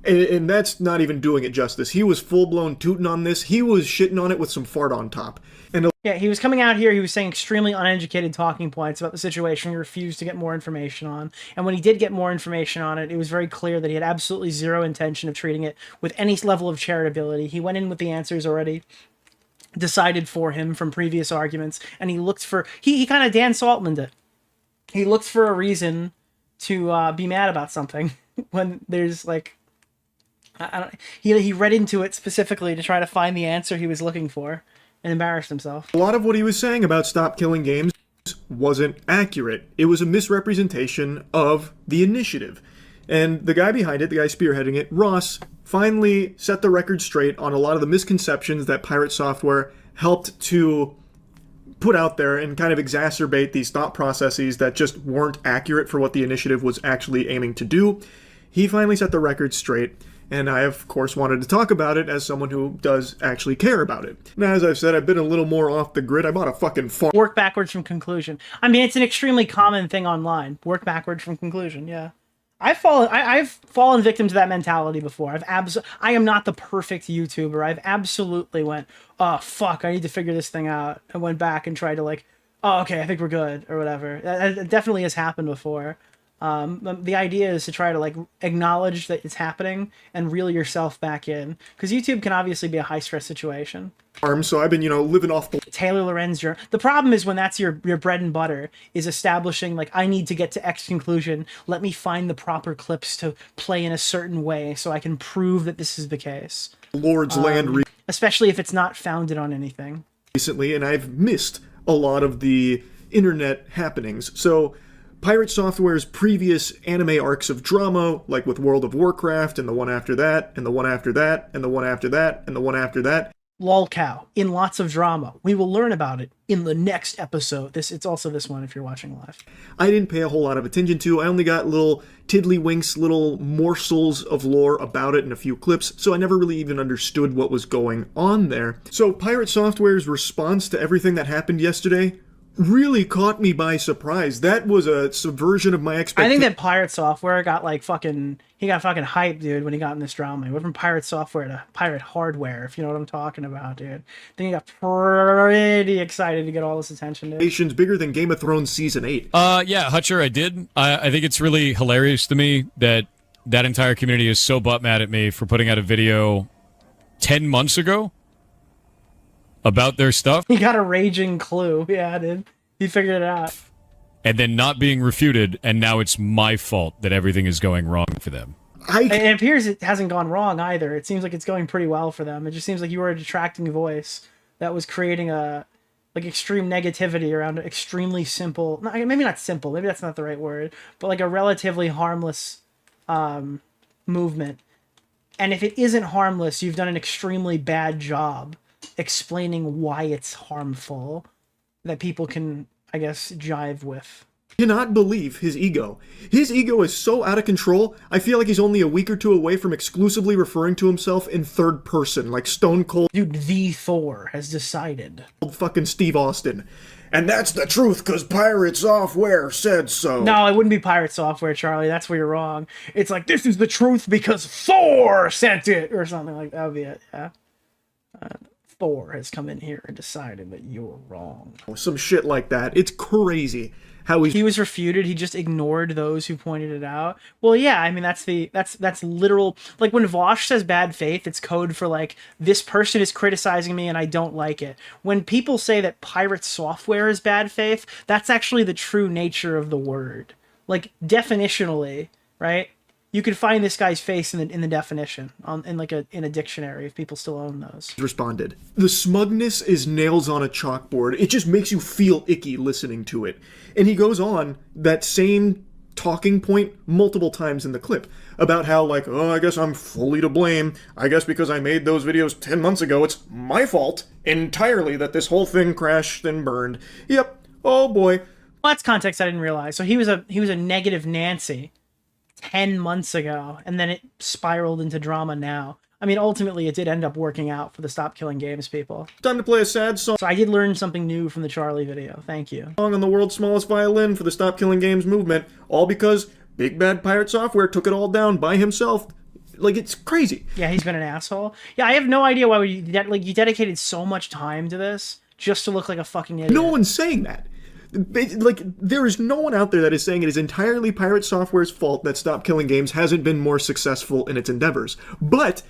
And that's not even doing it justice. He was full-blown tooting on this. He was shitting on it with some fart on top. And yeah, he was coming out here, he was saying extremely uneducated talking points about the situation he refused to get more information on. And when he did get more information on it, it was very clear that he had absolutely zero intention of treating it with any level of charitability. He went in with the answers already decided for him from previous arguments, and he looked for... He kind of Dan Saltman'd it. He looked for a reason to be mad about something when there's like... He read into it specifically to try to find the answer he was looking for and embarrassed himself. A lot of what he was saying about Stop Killing Games wasn't accurate. It was a misrepresentation of the initiative. And the guy behind it, the guy spearheading it, Ross, finally set the record straight on a lot of the misconceptions that pirate software helped to put out there and kind of exacerbate these thought processes that just weren't accurate for what the initiative was actually aiming to do. He finally set the record straight. And I, of course, wanted to talk about it as someone who does actually care about it. Now, as I've said, I've been a little more off the grid. I bought a fucking farm. Work backwards from conclusion. I mean, it's an extremely common thing online. Work backwards from conclusion, yeah. I've fallen victim to that mentality before. I am not the perfect YouTuber. I've absolutely went, oh, fuck, I need to figure this thing out. I went back and tried to like, oh, okay, I think we're good, or whatever. That definitely has happened before. The idea is to try to like acknowledge that it's happening and reel yourself back in, because YouTube can obviously be a high stress situation. So I've been, living off the... Taylor Lorenz, the problem is when that's your bread and butter, is establishing like, I need to get to X conclusion, let me find the proper clips to play in a certain way so I can prove that this is the case. Lord's land especially if it's not founded on anything. Recently, and I've missed a lot of the internet happenings. So pirate software's previous anime arcs of drama, like with World of Warcraft, and the one after that, and the one after that, and the one after that, and the one after that. Lolcow in lots of drama. We will learn about it in the next episode. It's also this one if you're watching live. I didn't pay a whole lot of attention to. I only got little tiddlywinks, little morsels of lore about it in a few clips, so I never really even understood what was going on there. So Pirate Software's response to everything that happened yesterday really caught me by surprise. That was a subversion of my expectations. I think that Pirate Software got like fucking hyped, dude, when he got in this drama. He went from Pirate Software to Pirate Hardware, if you know what I'm talking about, dude. Then he got pretty excited to get all this attention, dude. Bigger than Game of Thrones Season 8. Yeah, Hutcher, I did. I think it's really hilarious to me that that entire community is so butt mad at me for putting out a video 10 months ago about their stuff. He got a raging clue. Yeah, dude. He figured it out. And then not being refuted, and now it's my fault that everything is going wrong for them. It appears it hasn't gone wrong either. It seems like it's going pretty well for them. It just seems like you were a detracting voice that was creating a extreme negativity around an extremely simple, maybe not simple, maybe that's not the right word, but like a relatively harmless movement. And if it isn't harmless, you've done an extremely bad job explaining why it's harmful that people can, I guess, jive with. Cannot believe his ego. His ego is so out of control, I feel like he's only a week or two away from exclusively referring to himself in third person, like Stone Cold. Dude, the Thor has decided. Fucking Steve Austin. And that's the truth, because Pirate Software said so. No, it wouldn't be Pirate Software, Charlie. That's where you're wrong. It's like, this is the truth because Thor sent it, or something like that. That would be it, yeah. Thor has come in here and decided that you're wrong. Some shit like that. It's crazy how he was refuted. He just ignored those who pointed it out. Well, yeah, I mean, that's literal. Like when Vosh says bad faith, it's code for like, this person is criticizing me and I don't like it. When people say that Pirate Software is bad faith, that's actually the true nature of the word. Like definitionally, right? You could find this guy's face in the definition in a dictionary if people still own those. Responded. The smugness is nails on a chalkboard. It just makes you feel icky listening to it. And he goes on that same talking point multiple times in the clip about how like, oh, I guess I'm fully to blame. I guess because I made those videos 10 months ago, it's my fault entirely that this whole thing crashed and burned. Yep. Oh boy. Well, that's context I didn't realize. So he was a negative Nancy 10 months ago, and then it spiraled into drama now. I mean, ultimately, it did end up working out for the Stop Killing Games people. Time to play a sad song. So I did learn something new from the Charlie video. Thank you. On the world's smallest violin for the Stop Killing Games movement, all because Big Bad Pirate Software took it all down by himself. Like, it's crazy. Yeah, he's been an asshole. Yeah, I have no idea why you dedicated so much time to this just to look like a fucking idiot. No one's saying that. Like, there is no one out there that is saying it is entirely Pirate Software's fault that Stop Killing Games hasn't been more successful in its endeavors. But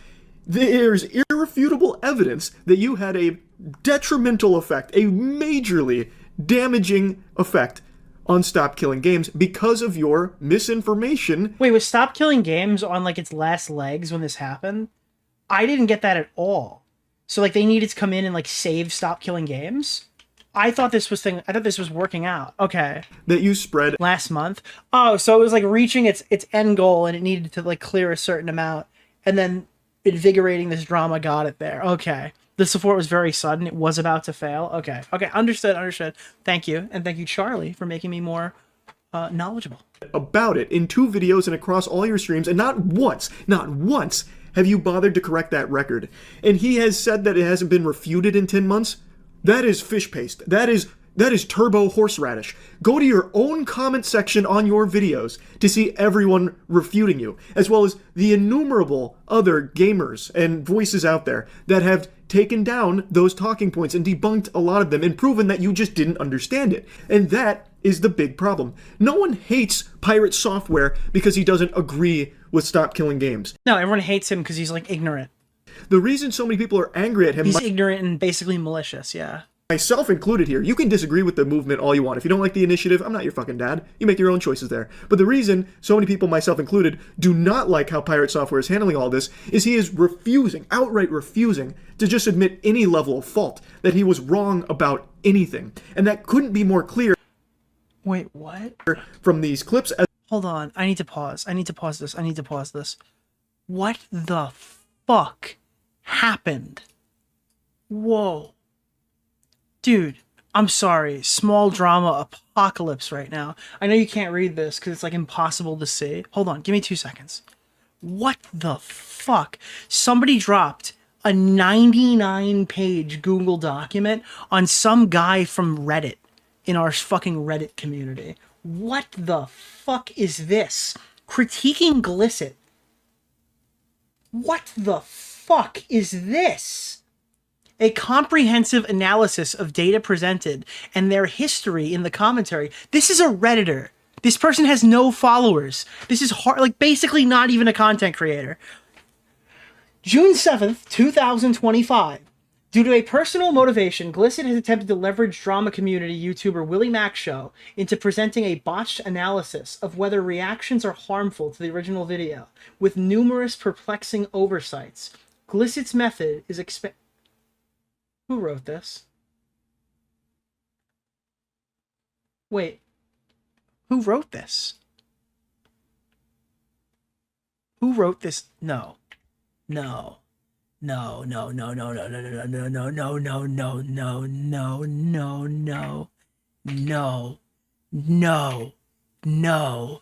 there's irrefutable evidence that you had a detrimental effect, a majorly damaging effect on Stop Killing Games because of your misinformation. Wait, was Stop Killing Games on like its last legs when this happened? I didn't get that at all. So like they needed to come in and like save Stop Killing Games? I thought this was working out. Okay. That you spread last month. Oh, so it was like reaching its end goal and it needed to like clear a certain amount, and then invigorating this drama got it there. Okay. The support was very sudden. It was about to fail. Okay. Okay. Understood. Thank you. And thank you, Charlie, for making me more knowledgeable about it in 2 videos and across all your streams, and not once have you bothered to correct that record. And he has said that it hasn't been refuted in 10 months. That is fish paste. That is turbo horseradish. Go to your own comment section on your videos to see everyone refuting you, as well as the innumerable other gamers and voices out there that have taken down those talking points and debunked a lot of them and proven that you just didn't understand it. And that is the big problem. No one hates Pirate Software because he doesn't agree with Stop Killing Games. No, everyone hates him because he's like ignorant. The reason so many people are angry at him... He's ignorant and basically malicious, yeah. Myself included here. You can disagree with the movement all you want. If you don't like the initiative, I'm not your fucking dad. You make your own choices there. But the reason so many people, myself included, do not like how Pirate Software is handling all this is he is outright refusing to just admit any level of fault, that he was wrong about anything. And that couldn't be more clear. Wait, what? From these clips. Hold on. I need to pause this. What the fuck happened? Whoa. Dude, I'm sorry. Small drama apocalypse right now. I know you can't read this because it's like impossible to see. Hold on, give me 2 seconds. What the fuck? Somebody dropped a 99-page Google document on some guy from Reddit in our fucking Reddit community. What the fuck is this? Critiquing Glisset. What the fuck is this? A comprehensive analysis of data presented and their history in the commentary. This is a Redditor. This person has no followers. This is hard, like basically not even a content creator. June 7th, 2025. Due to a personal motivation, Glisset has attempted to leverage drama community YouTuber Willie Mac Show into presenting a botched analysis of whether reactions are harmful to the original video, with numerous perplexing oversights. Glisset's method is Who wrote this? Wait. Who wrote this? Who wrote this? No. No. No, no, no, no, no, no, no, no, no, no, no, no, no, no, no, no, no, no, no.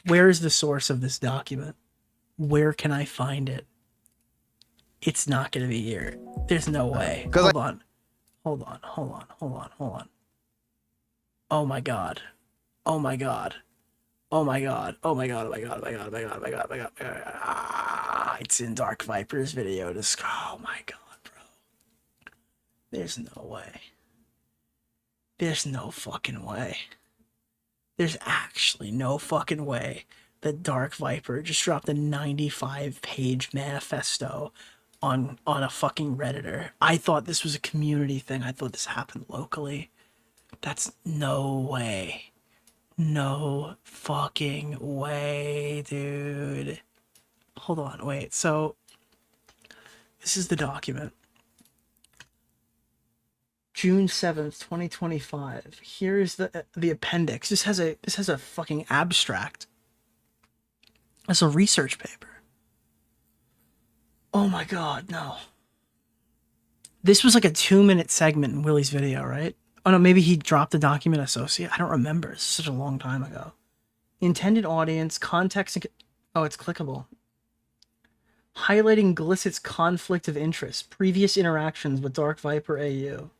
Where is the source of this document? Where can I find it? It's not going to be here. There's no way. Hold on. Hold on. Hold on. Hold on. Hold on. Oh my god. Oh my god. Oh my god. Oh my god. Oh my god. Oh my god. Oh my god. Oh my god. Oh my god. Oh my god. Ah, it's in Dark Viper's video. Oh my god, bro. There's no way. There's no fucking way. There's actually no fucking way that Dark Viper just dropped a 95-page manifesto on a fucking Redditor. I thought this was a community thing. I thought this happened locally. That's no way. No fucking way, dude. Hold on, wait. So, this is the document. June 7th, 2025. Here's the appendix. This has a fucking abstract. That's a research paper. Oh my god, no. This was like a 2-minute segment in Willie's video, right? Oh no, maybe he dropped the document associate. I don't remember. It's such a long time ago. Intended audience, context, and... Oh, it's clickable. Highlighting Glisset's conflict of interest. Previous interactions with Dark Viper AU.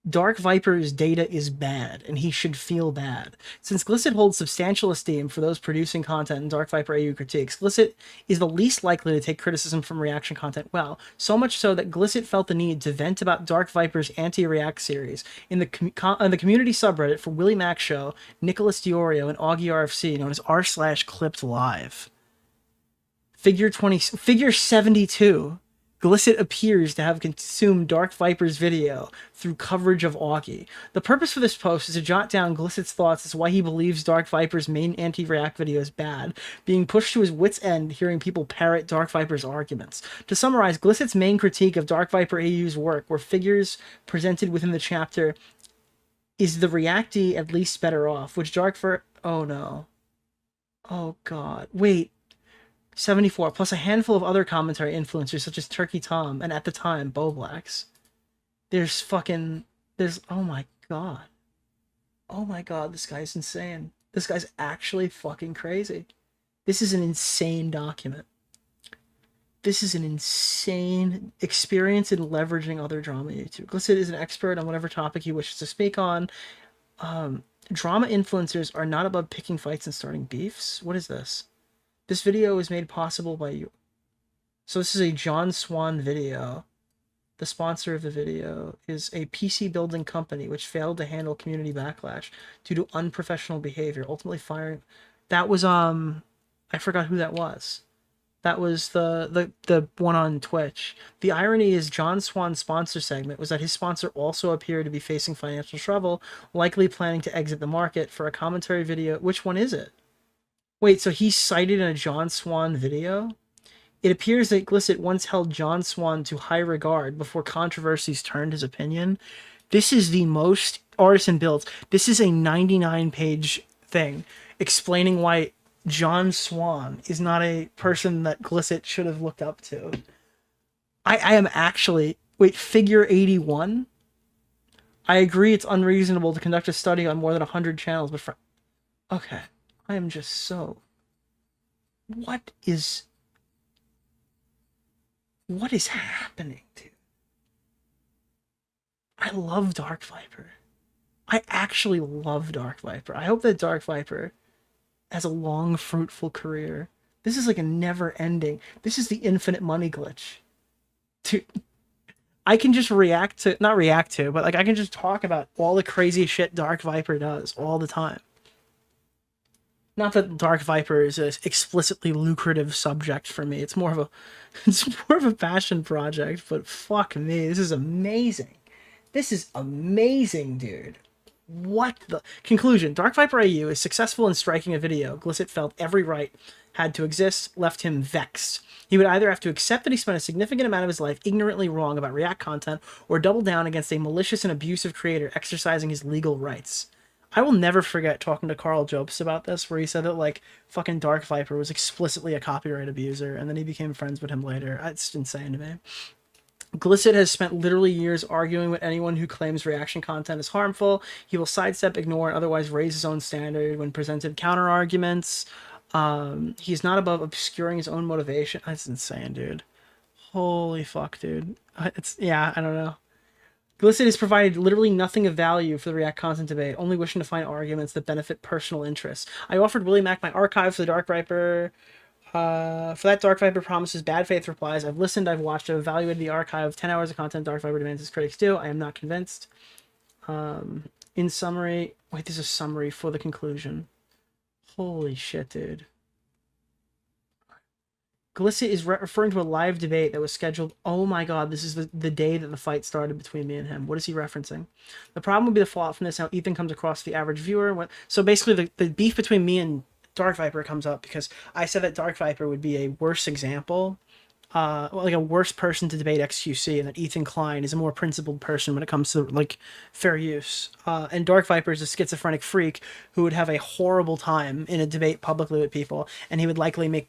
Dark Viper's data is bad, and he should feel bad. Since Glisset holds substantial esteem for those producing content in Dark Viper AU critiques, Glisset is the least likely to take criticism from reaction content well, so much so that Glisset felt the need to vent about Dark Viper's anti-react series in the community subreddit for Willie Mac Show, Nicholas DeOrio, and Augie RFC, known as r/clippedlive. Figure 72. Glisset appears to have consumed Dark Viper's video through coverage of Augie. The purpose for this post is to jot down Glisset's thoughts as to why he believes Dark Viper's main anti-react video is bad, being pushed to his wit's end hearing people parrot Dark Viper's arguments. To summarize, Glisset's main critique of Dark Viper AU's work were figures presented within the chapter "Is the reactee at least better off?" which Dark Viper... Oh no. Oh god. Wait. 74, plus a handful of other commentary influencers such as Turkey Tom and, at the time, Boblacks. There's... Oh my god. Oh my god, this guy's insane. This guy's actually fucking crazy. This is an insane document. This is an insane experience in leveraging other drama YouTube. Glisset is an expert on whatever topic he wishes to speak on. Drama influencers are not above picking fights and starting beefs. What is this? This video is made possible by you. So this is a John Swan video. The sponsor of the video is a PC building company which failed to handle community backlash due to unprofessional behavior, ultimately firing. That was I forgot who that was. That was the one on Twitch. The irony is John Swan's sponsor segment was that his sponsor also appeared to be facing financial trouble, likely planning to exit the market for a commentary video. Which one is it? Wait, so he's cited in a John Swan video? It appears that Glisset once held John Swan to high regard before controversies turned his opinion. This is the most artisan built. This is a 99-page thing explaining why John Swan is not a person that Glisset should have looked up to. I am actually... Wait, figure 81? I agree it's unreasonable to conduct a study on more than 100 channels, but okay. I am just so... What is happening, dude? I love Dark Viper. I actually love Dark Viper. I hope that Dark Viper has a long, fruitful career. This is like a never-ending... This is the infinite money glitch. Dude, I can just not react to, but like I can just talk about all the crazy shit Dark Viper does all the time. Not that Dark Viper is an explicitly lucrative subject for me. It's more of a passion project, but fuck me, this is amazing. This is amazing, dude. What the... Conclusion. Dark Viper AU is successful in striking a video Glisset felt every right had to exist, left him vexed. He would either have to accept that he spent a significant amount of his life ignorantly wrong about React content, or double down against a malicious and abusive creator exercising his legal rights. I will never forget talking to Carl Jobst about this, where he said that, like, fucking Dark Viper was explicitly a copyright abuser, and then he became friends with him later. It's insane to me. Glisset has spent literally years arguing with anyone who claims reaction content is harmful. He will sidestep, ignore, and otherwise raise his own standard when presented counter-arguments. He's not above obscuring his own motivation. That's insane, dude. Holy fuck, dude. I don't know. Glisset has provided literally nothing of value for the React content debate, only wishing to find arguments that benefit personal interests. I offered Willie Mac my archive for the Dark Viper. For that, Dark Viper promises bad faith replies. I've listened, I've watched, I've evaluated the archive. 10 hours of content Dark Viper demands his critics do. I am not convinced. In summary... Wait, there's a summary for the conclusion. Holy shit, dude. Glisset is referring to a live debate that was scheduled. Oh my god, this is the day that the fight started between me and him. What is he referencing? The problem would be the fallout from this, how Ethan comes across to the average viewer. So basically, the beef between me and Dark Viper comes up because I said that Dark Viper would be a worse example, like a worse person to debate XQC, and that Ethan Klein is a more principled person when it comes to, like, fair use. And Dark Viper is a schizophrenic freak who would have a horrible time in a debate publicly with people, and he would likely make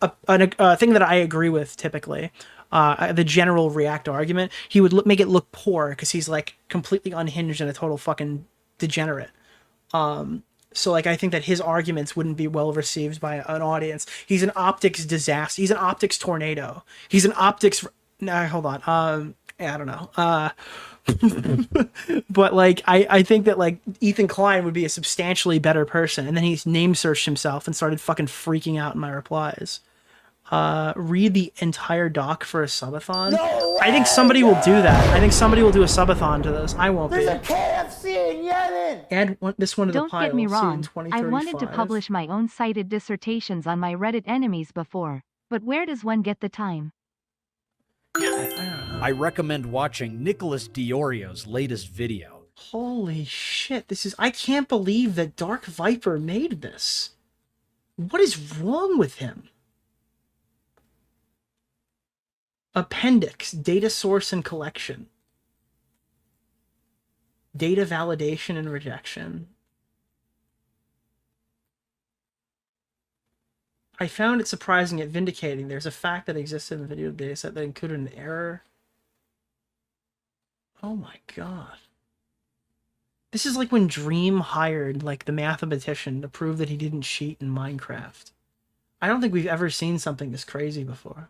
a thing that I agree with typically, the general React argument. He would make it look poor because he's like completely unhinged and a total fucking degenerate. So like I think that his arguments wouldn't be well received by an audience. He's an optics disaster. He's an optics tornado. He's an optics. Nah, hold on. I don't know. But like I think that like Ethan Klein would be a substantially better person, and then he's name searched himself and started fucking freaking out in my replies. Read the entire doc for a subathon. No way! I think somebody will do that. I think somebody will do a subathon to this. I won't be. There's a KFC in Yemen! Add this one to the pile. Don't get me wrong. I wanted to publish my own cited dissertations on my Reddit enemies before, but where does one get the time? I recommend watching Nicholas DeOrio's latest video. Holy shit, I can't believe that Dark Viper made this. What is wrong with him? Appendix, data source and collection. Data validation and rejection. I found it surprising yet vindicating. There's a fact that existed in the video dataset that included an error. Oh my god. This is like when Dream hired like the mathematician to prove that he didn't cheat in Minecraft. I don't think we've ever seen something this crazy before.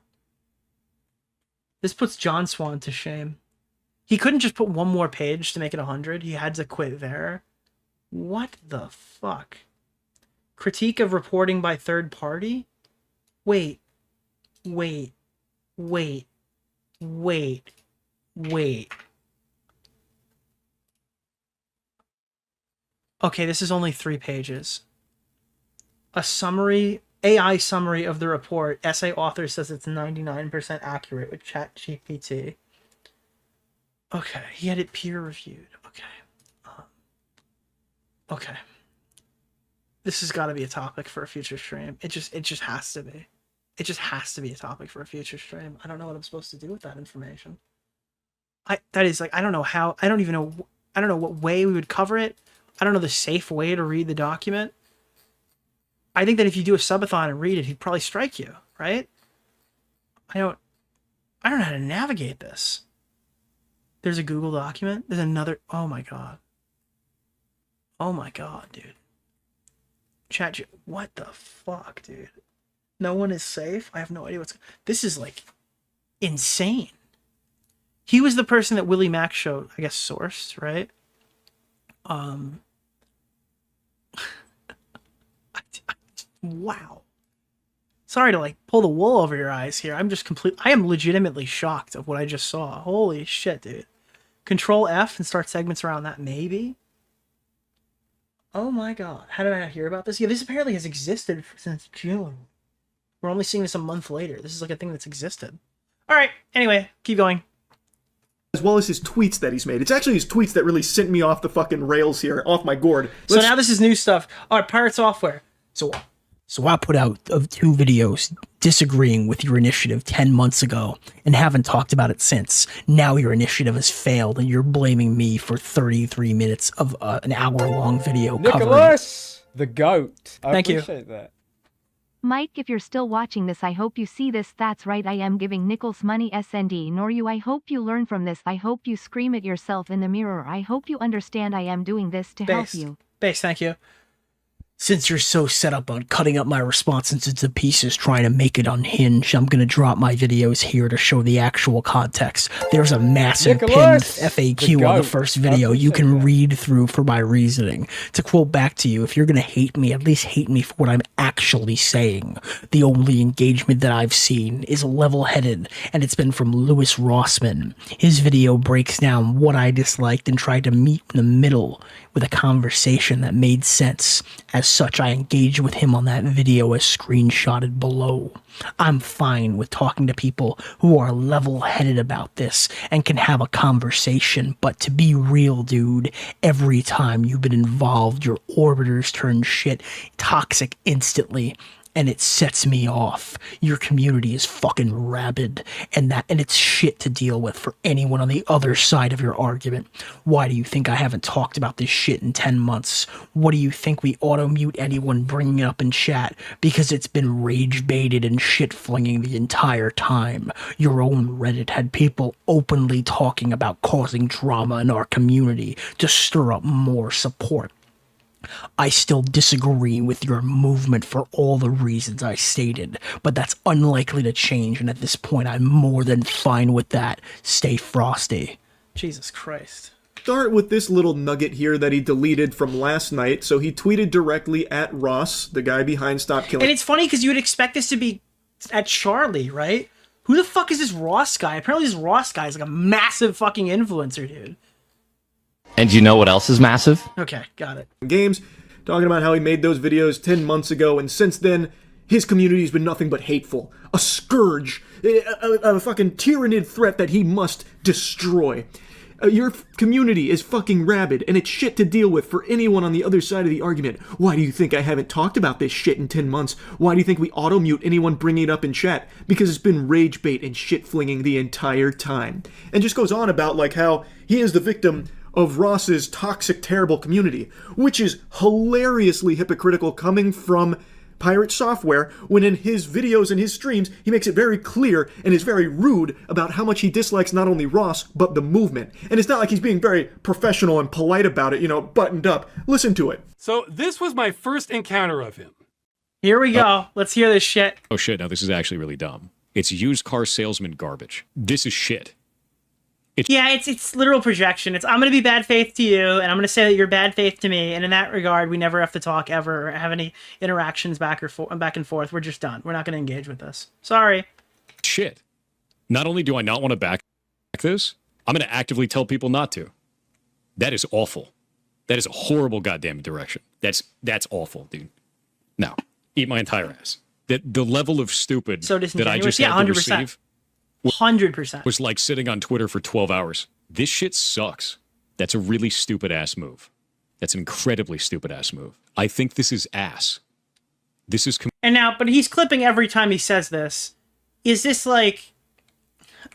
This puts John Swan to shame. He couldn't just put one more page to make it 100. He had to quit there. What the fuck? Critique of reporting by third party? Wait. Okay, this is only 3 pages. A summary, AI summary of the report. Essay author says it's 99% accurate with ChatGPT. Okay, he had it peer reviewed. Okay. Okay. This has got to be a topic for a future stream. It just has to be. It just has to be a topic for a future stream. I don't know what I'm supposed to do with that information. I don't know how. I don't know what way we would cover it. I don't know the safe way to read the document. I think that if you do a subathon and read it, he'd probably strike you, right? I don't know how to navigate this. There's a Google document. There's another. Oh my god. Oh my god, dude. What the fuck, dude? No one is safe? I have no idea what's... This is, like, insane. He was the person that Willie Mack showed, I guess, sourced, right? Wow. Sorry to, like, pull the wool over your eyes here. I am legitimately shocked of what I just saw. Holy shit, dude. Control F and start segments around that, maybe? Oh my god. How did I not hear about this? Yeah, this apparently has existed since June. We're only seeing this a month later. This is like a thing that's existed. Alright, anyway, keep going. As well as his tweets that he's made. It's actually his tweets that really sent me off the fucking rails here, off my gourd. So now this is new stuff. Alright, Pirate Software. So I put out 2 videos disagreeing with your initiative 10 months ago and haven't talked about it since. Now your initiative has failed and you're blaming me for 33 minutes of an hour-long video covering. Nicholas, the goat. Thank you. Appreciate that. Mike, if you're still watching this, I hope you see this. That's right, I am giving Nichols money SND, nor you. I hope you learn from this. I hope you scream at yourself in the mirror. I hope you understand I am doing this to help you. Base, thank you. Since you're so set up on cutting up my responses into pieces, trying to make it unhinged, I'm going to drop my videos here to show the actual context. There's a massive Nicholas, pinned FAQ on the first video you can read through for my reasoning. To quote back to you, if you're going to hate me, at least hate me for what I'm actually saying. The only engagement that I've seen is level-headed, and it's been from Louis Rossman. His video breaks down what I disliked and tried to meet in the middle with a conversation that made sense. As such, I engaged with him on that video as screenshotted below. I'm fine with talking to people who are level-headed about this and can have a conversation, but to be real, dude, every time you've been involved, your orbiters turn shit toxic instantly. And it sets me off. Your community is fucking rabid, and it's shit to deal with for anyone on the other side of your argument. Why do you think I haven't talked about this shit in 10 months? What do you think we auto-mute anyone bringing it up in chat? Because it's been rage-baited and shit-flinging the entire time. Your own Reddit had people openly talking about causing drama in our community to stir up more support. I still disagree with your movement for all the reasons I stated, but that's unlikely to change, and at this point I'm more than fine with that. Stay frosty. Jesus Christ. Start with this little nugget here that he deleted from last night. So he tweeted directly at Ross, the guy behind Stop Killing. And it's funny because you would expect this to be at Charlie, right? Who the fuck is this Ross guy? Apparently this Ross guy is like a massive fucking influencer, dude. And you know what else is massive? Okay, got it. Games, talking about how he made those videos 10 months ago, and since then, his community's been nothing but hateful. A scourge. A fucking tyrannid threat that he must destroy. Your community is fucking rabid, and it's shit to deal with for anyone on the other side of the argument. Why do you think I haven't talked about this shit in 10 months? Why do you think we auto-mute anyone bringing it up in chat? Because it's been rage bait and shit-flinging the entire time. And just goes on about, like, how he is the victim of Ross's toxic, terrible community, which is hilariously hypocritical coming from Pirate Software, when in his videos and his streams, he makes it very clear and is very rude about how much he dislikes not only Ross, but the movement. And it's not like he's being very professional and polite about it, you know, buttoned up. Listen to it. So this was my first encounter of him. Here we go. Let's hear this shit. Oh shit, now this is actually really dumb. It's used car salesman garbage. This is shit. It's literal projection. I'm going to be bad faith to you, and I'm going to say that you're bad faith to me, and in that regard, we never have to talk ever or have any interactions back and forth. We're just done. We're not going to engage with this. Sorry. Shit. Not only do I not want to back this, I'm going to actively tell people not to. That is awful. That is a horrible goddamn direction. That's awful, dude. No. Eat my entire ass. The level of stupid that I just had to receive 100%. was like sitting on Twitter for 12 hours. This shit sucks. That's a really stupid-ass move. That's an incredibly stupid-ass move. I think this is ass. This is... but he's clipping every time he says this. Is this like...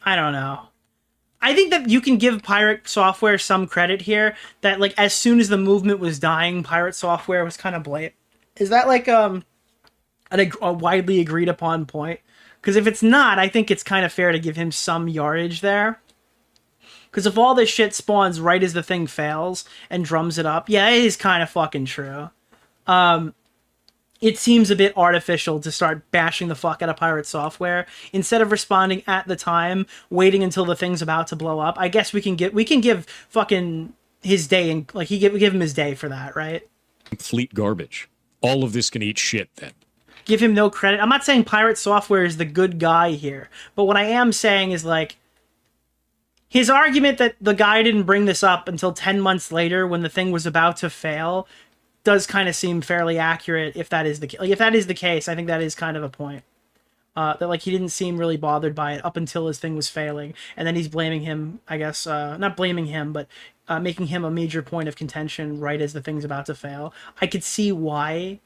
I don't know. I think that you can give Pirate Software some credit here, that like as soon as the movement was dying, Pirate Software was kind of blatant. Is that like, a widely agreed upon point. Because if it's not, I think it's kind of fair to give him some yardage there. Because if all this shit spawns right as the thing fails and drums it up, yeah, it is kind of fucking true. It seems a bit artificial to start bashing the fuck out of Pirate Software instead of responding at the time, waiting until the thing's about to blow up. I guess we can give fucking his day and like we give him his day for that, right? Complete garbage. All of this can eat shit then. Give him no credit. I'm not saying Pirate Software is the good guy here, but what I am saying is like his argument that the guy didn't bring this up until 10 months later when the thing was about to fail does kind of seem fairly accurate if that is the case. I think that is kind of a point. That like he didn't seem really bothered by it up until his thing was failing, and then he's blaming him, I guess, not blaming him, but making him a major point of contention right as the thing's about to fail. I could see why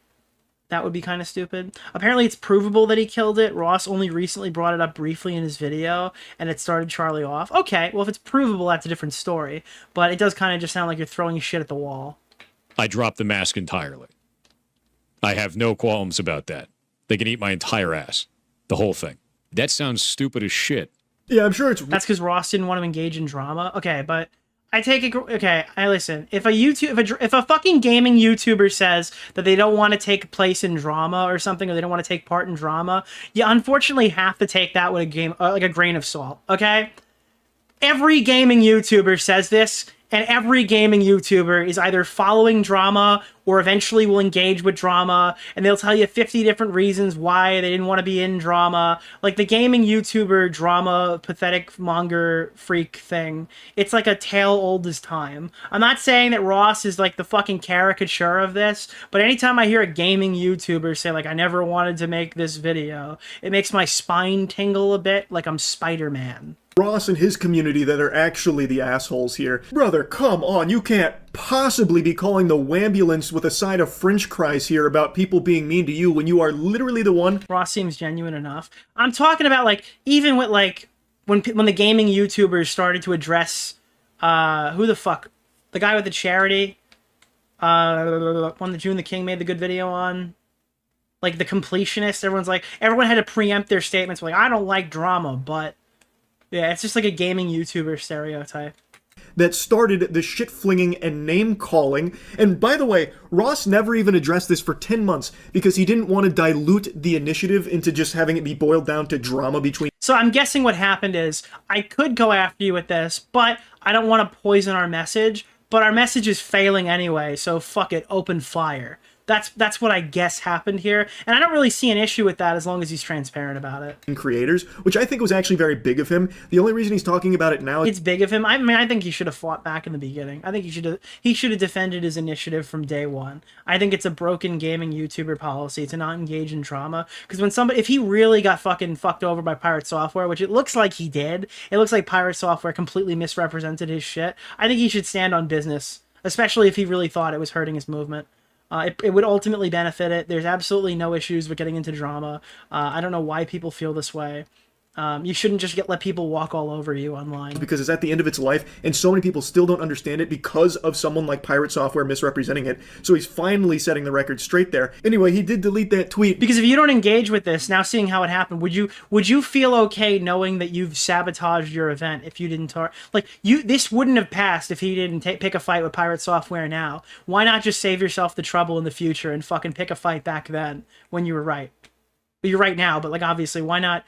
that would be kind of stupid. Apparently it's provable that he killed it. Ross only recently brought it up briefly in his video, and it started Charlie off. Okay, well if it's provable, that's a different story, but it does kind of just sound like you're throwing shit at the wall. I dropped the mask entirely. I have no qualms about that. They can eat my entire ass. The whole thing. That sounds stupid as shit. Yeah, I'm sure it's... That's because Ross didn't want to engage in drama. Okay, but I take it... Okay, I listen. If a fucking gaming YouTuber says that they don't want to take place in drama or something, or they don't want to take part in drama, you unfortunately have to take that with like a grain of salt, okay? Every gaming YouTuber says this, and every gaming YouTuber is either following drama or eventually will engage with drama, and they'll tell you 50 different reasons why they didn't want to be in drama. Like the gaming YouTuber drama pathetic monger freak thing, it's like a tale old as time. I'm not saying that Ross is like the fucking caricature of this, but anytime I hear a gaming YouTuber say like I never wanted to make this video, it makes my spine tingle a bit like I'm Spider-Man. Ross and his community that are actually the assholes here. Brother, come on, you can't possibly be calling the wambulance with a side of french fries here about people being mean to you when you are literally the one. Ross seems genuine enough. I'm talking about like, even with like, when the gaming YouTubers started to address, who the fuck? The guy with the charity? One that June the King made the good video on? Like the completionist, everyone had to preempt their statements like, I don't like drama, but... Yeah, it's just like a gaming YouTuber stereotype. That started the shit-flinging and name-calling. And by the way, Ross never even addressed this for 10 months because he didn't want to dilute the initiative into just having it be boiled down to drama between... So I'm guessing what happened is, I could go after you with this, but I don't want to poison our message, but our message is failing anyway, so fuck it, open fire. That's what I guess happened here, and I don't really see an issue with that as long as he's transparent about it. Creators, which I think was actually very big of him. The only reason he's talking about it now... It's big of him. I mean, I think he should have fought back in the beginning. I think he should have defended his initiative from day one. I think it's a broken gaming YouTuber policy to not engage in drama, because if he really got fucking fucked over by Pirate Software, which it looks like he did, it looks like Pirate Software completely misrepresented his shit, I think he should stand on business, especially if he really thought it was hurting his movement. It would ultimately benefit it. There's absolutely no issues with getting into drama. I don't know why people feel this way. You shouldn't just let people walk all over you online. Because it's at the end of its life, and so many people still don't understand it because of someone like Pirate Software misrepresenting it. So he's finally setting the record straight there. Anyway, he did delete that tweet. Because if you don't engage with this, now seeing how it happened, would you feel okay knowing that you've sabotaged your event if you didn't this wouldn't have passed if he didn't pick a fight with Pirate Software now. Why not just save yourself the trouble in the future and fucking pick a fight back then when you were right? You're right now, but like obviously, why not?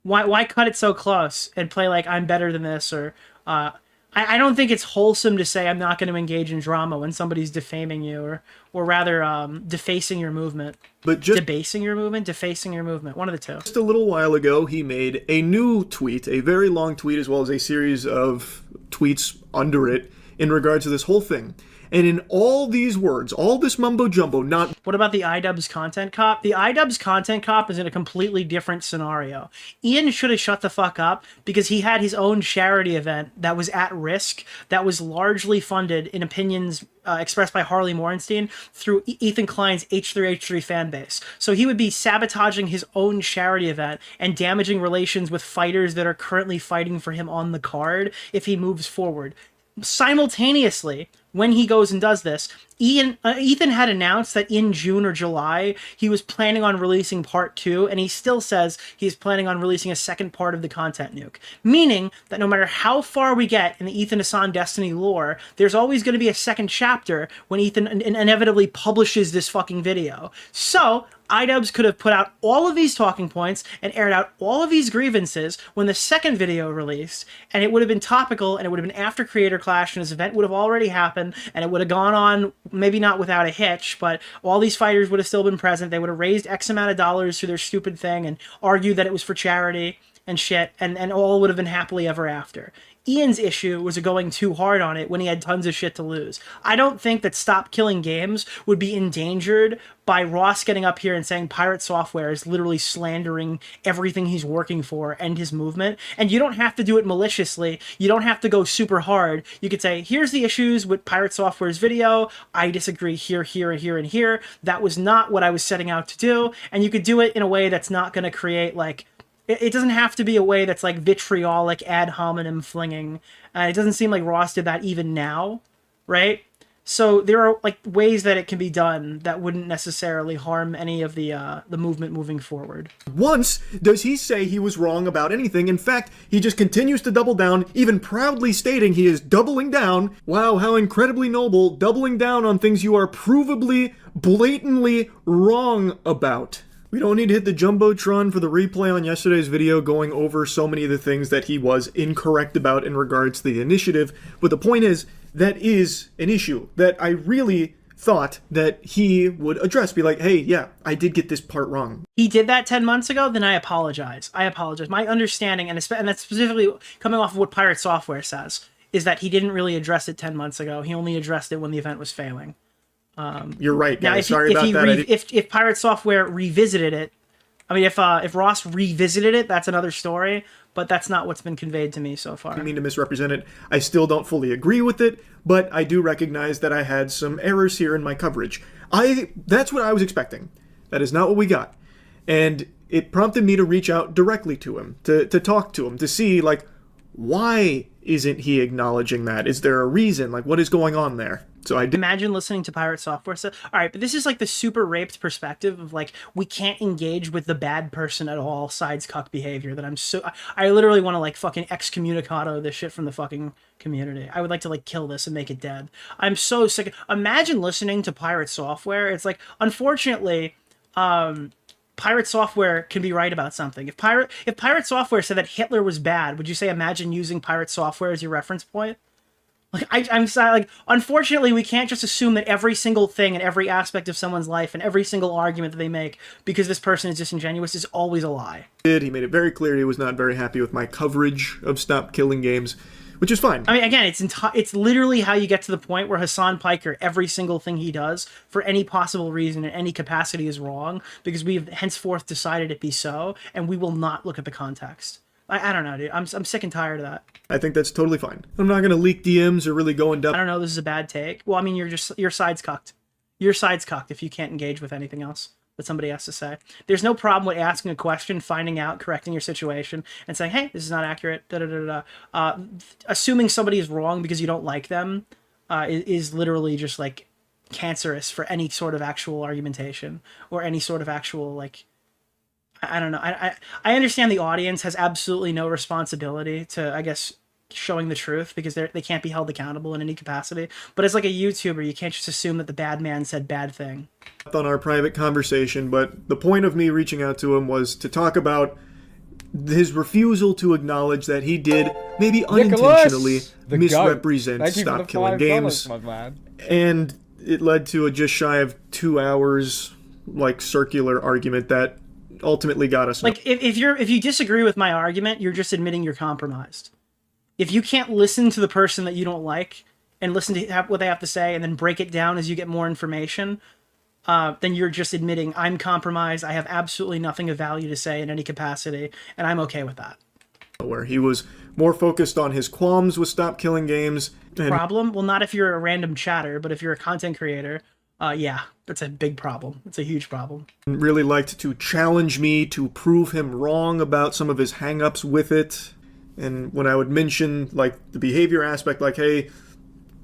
Why cut it so close and play like I'm better than this? Or I don't think it's wholesome to say I'm not going to engage in drama when somebody's defaming you, or rather defacing your movement. But just debasing your movement, defacing your movement, one of the two. Just a little while ago, he made a new tweet, a very long tweet, as well as a series of tweets under it in regards to this whole thing. And in all these words, all this mumbo-jumbo, not... What about the iDubbbz Content Cop? The iDubbbz Content Cop is in a completely different scenario. Ian should have shut the fuck up because he had his own charity event that was at risk, that was largely funded in opinions expressed by Harley Morenstein through Ethan Klein's H3H3 fan base. So he would be sabotaging his own charity event and damaging relations with fighters that are currently fighting for him on the card if he moves forward. Simultaneously, when he goes and does this. Ethan had announced that in June or July, he was planning on releasing part 2, and he still says he's planning on releasing a second part of the content nuke. Meaning that no matter how far we get in the Ethan Hassan Destiny lore, there's always going to be a second chapter when Ethan inevitably publishes this fucking video. So, iDubbbz could have put out all of these talking points and aired out all of these grievances when the second video released, and it would have been topical, and it would have been after Creator Clash, and this event would have already happened, and it would have gone on, maybe not without a hitch, but all these fighters would have still been present. They would have raised X amount of dollars through their stupid thing and argued that it was for charity and shit, and all would have been happily ever after. Ian's issue was going too hard on it when he had tons of shit to lose. I don't think that Stop Killing Games would be endangered by Ross getting up here and saying Pirate Software is literally slandering everything he's working for and his movement. And you don't have to do it maliciously. You don't have to go super hard. You could say, here's the issues with Pirate Software's video. I disagree here, here, here, and here. That was not what I was setting out to do. And you could do it in a way that's not going to create, like, it doesn't have to be a way that's like vitriolic ad hominem flinging. It doesn't seem like Ross did that even now, right? So there are like ways that it can be done that wouldn't necessarily harm any of the movement moving forward. Once does he say he was wrong about anything. In fact, he just continues to double down, even proudly stating he is doubling down. Wow, how incredibly noble, doubling down on things you are provably, blatantly wrong about. We don't need to hit the Jumbotron for the replay on yesterday's video going over so many of the things that he was incorrect about in regards to the initiative, but the point is, that is an issue that I really thought that he would address. Be like, hey, yeah, I did get this part wrong. He did that 10 months ago, then I apologize. I apologize. My understanding, and that's specifically coming off of what Pirate Software says, is that he didn't really address it 10 months ago. He only addressed it when the event was failing. You're right, guys. Now, Sorry about that. If Pirate Software revisited it, I mean, if Ross revisited it, that's another story, but that's not what's been conveyed to me so far. I don't mean to misrepresent it. I still don't fully agree with it, but I do recognize that I had some errors here in my coverage. That's what I was expecting. That is not what we got. And it prompted me to reach out directly to him, to talk to him, to see, like, why isn't he acknowledging that? Is there a reason? Like, what is going on there? So I did. Imagine listening to Pirate Software say, all right, but this is like the super raped perspective of like, we can't engage with the bad person at all sides cuck behavior that I literally want to like fucking excommunicado this shit from the fucking community. I would like to like kill this and make it dead. I'm so sick. Imagine listening to Pirate Software. It's like, unfortunately, Pirate Software can be right about something. If Pirate Software said that Hitler was bad, would you say imagine using Pirate Software as your reference point? Like, I'm sorry, like, unfortunately, we can't just assume that every single thing and every aspect of someone's life and every single argument that they make because this person is disingenuous is always a lie. He made it very clear he was not very happy with my coverage of Stop Killing Games, which is fine. I mean, again, it's literally how you get to the point where Hassan Piker, every single thing he does, for any possible reason in any capacity is wrong, because we've henceforth decided it be so, and we will not look at the context. I don't know, dude. I'm sick and tired of that. I think that's totally fine. I'm not going to leak DMs or really go in depth. I don't know, this is a bad take. Well, I mean, your side's cucked. Your side's cucked if you can't engage with anything else that somebody has to say. There's no problem with asking a question, finding out, correcting your situation, and saying, hey, this is not accurate, da-da-da-da. Assuming somebody is wrong because you don't like them is literally just, like, cancerous for any sort of actual argumentation or any sort of actual, like, I don't know. I understand the audience has absolutely no responsibility to, I guess, showing the truth because they can't be held accountable in any capacity. But as like a YouTuber, you can't just assume that the bad man said bad thing. On our private conversation, but the point of me reaching out to him was to talk about his refusal to acknowledge that he did maybe unintentionally misrepresent Stop Killing Games. And it led to a just shy of 2 hours, like, circular argument that ultimately got us. Like, if you disagree with my argument, you're just admitting you're compromised. If you can't listen to the person that you don't like and listen to what they have to say and then break it down as you get more information, then you're just admitting I'm compromised. I have absolutely nothing of value to say in any capacity, and I'm okay with that. Where he was more focused on his qualms with Stop Killing Games. Problem? Well, not if you're a random chatter, but if you're a content creator, yeah, that's a big problem. It's a huge problem. Really liked to challenge me to prove him wrong about some of his hang-ups with it. And when I would mention, like, the behavior aspect, like, hey,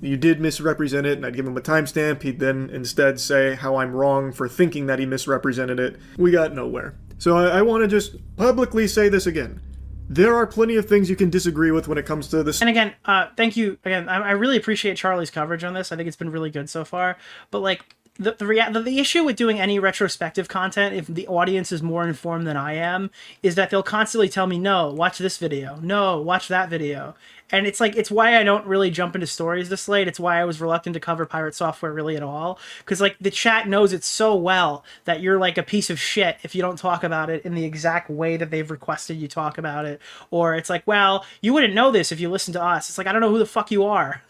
you did misrepresent it, and I'd give him a timestamp. He'd then instead say how I'm wrong for thinking that he misrepresented it. We got nowhere. So I want to just publicly say this again. There are plenty of things you can disagree with when it comes to this. And again, thank you. Again, I really appreciate Charlie's coverage on this. I think it's been really good so far. But like, the issue with doing any retrospective content, if the audience is more informed than I am, is that they'll constantly tell me, no, watch this video. No, watch that video. And it's like, it's why I don't really jump into stories this late. It's why I was reluctant to cover Pirate Software really at all. Because like the chat knows it so well that you're like a piece of shit if you don't talk about it in the exact way that they've requested you talk about it. Or it's like, well, you wouldn't know this if you listened to us. It's like, I don't know who the fuck you are.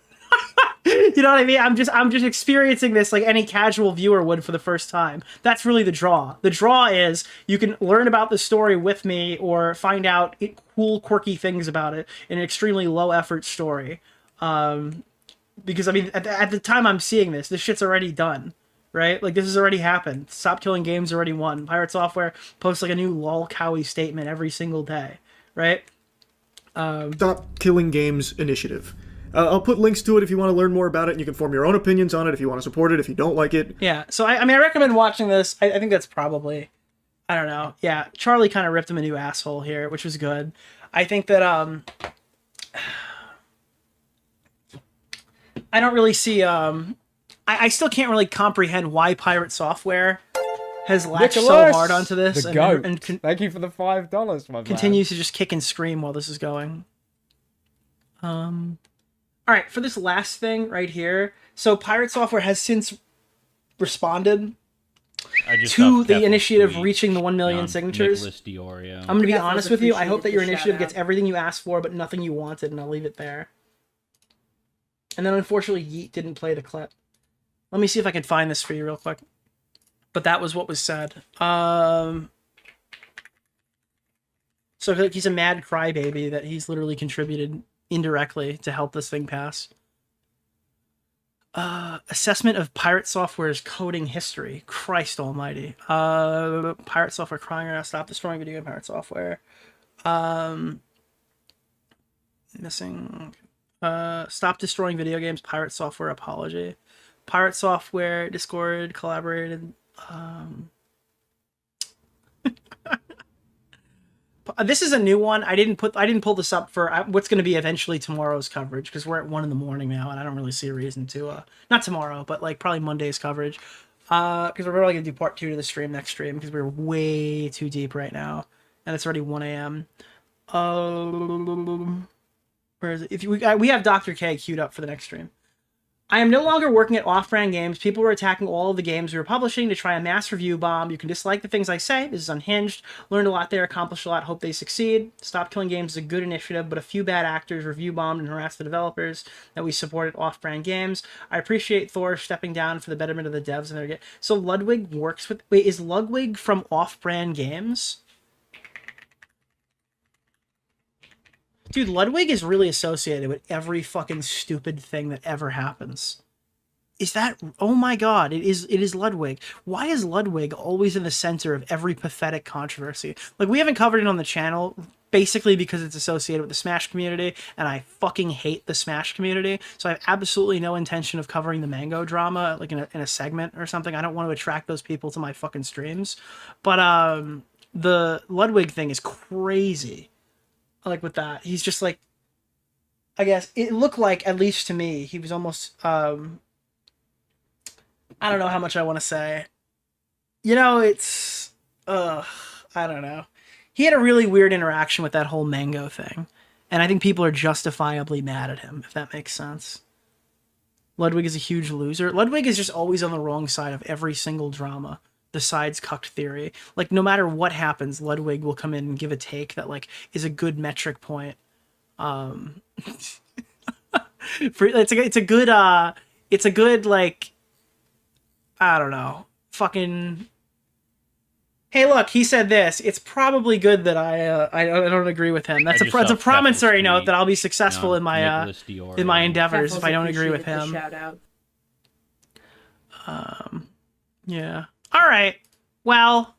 You know what I mean? I'm just experiencing this like any casual viewer would for the first time. That's really the draw. The draw is you can learn about the story with me or find out cool, quirky things about it in an extremely low effort story. Because I mean, at the time I'm seeing this shit's already done, right? Like this has already happened. Stop Killing Games already won. Pirate Software posts like a new Lolcow statement every single day, right? Stop Killing Games initiative. I'll put links to it if you want to learn more about it, and you can form your own opinions on it if you want to support it, if you don't like it. Yeah, so I mean, I recommend watching this. I think that's probably, I don't know. Yeah, Charlie kind of ripped him a new asshole here, which was good. I think that, I don't really see, I still can't really comprehend why Pirate Software has latched so hard onto this. The goat. Thank you for the $5, my man. Continues to just kick and scream while this is going. All right, for this last thing right here, so Pirate Software has since responded to the initiative reaching the 1 million signatures. Nicholas DeOrio. I'm going to be honest with you. I hope that your initiative gets everything you asked for, but nothing you wanted, and I'll leave it there. And then, unfortunately, Yeet didn't play the clip. Let me see if I can find this for you real quick. But that was what was said. So like, he's a mad crybaby that he's literally contributed indirectly to help this thing pass. Assessment of Pirate Software's coding history. Christ almighty. Pirate Software crying out, stop destroying video game Pirate Software. Missing. Stop destroying video games Pirate Software apology. Pirate Software Discord collaborated. This is a new one. I didn't pull this up for what's going to be eventually tomorrow's coverage because we're at 1 in the morning now, and I don't really see a reason to not tomorrow, but like probably Monday's coverage. Because we're probably going to do part 2 to the stream next stream because we're way too deep right now, and it's already 1 a.m. Where is it? If we have Dr. K queued up for the next stream. I am no longer working at Off-Brand Games. People were attacking all of the games we were publishing to try a mass review bomb. You can dislike the things I say. This is unhinged. Learned a lot there, accomplished a lot, hope they succeed. Stop Killing Games is a good initiative, but a few bad actors review bombed and harassed the developers that we supported Off-Brand Games. I appreciate Thor stepping down for the betterment of the devs and their game. So Ludwig works with... Wait, is Ludwig from Off-Brand Games? Dude, Ludwig is really associated with every fucking stupid thing that ever happens. Is that... Oh my god, it is Ludwig. Why is Ludwig always in the center of every pathetic controversy? Like, we haven't covered it on the channel, basically because it's associated with the Smash community, and I fucking hate the Smash community, so I have absolutely no intention of covering the Mango drama, like in a segment or something. I don't want to attract those people to my fucking streams. But, the Ludwig thing is crazy. Like with that, he's just like, I guess it looked like, at least to me, he was almost I don't know how much I want to say, you know, it's I don't know, he had a really weird interaction with that whole Mango thing, and I think people are justifiably mad at him, if that makes sense. Ludwig is a huge loser. Ludwig is just always on the wrong side of every single drama besides cucked theory. Like, no matter what happens, Ludwig will come in and give a take that, like, is a good metric point. It's a good, like, I don't know, fucking, hey, look, he said this. It's probably good that I don't agree with him. That's a promissory note that I'll be successful in my endeavors if I don't agree with him. Shout out. Yeah. All right. Well,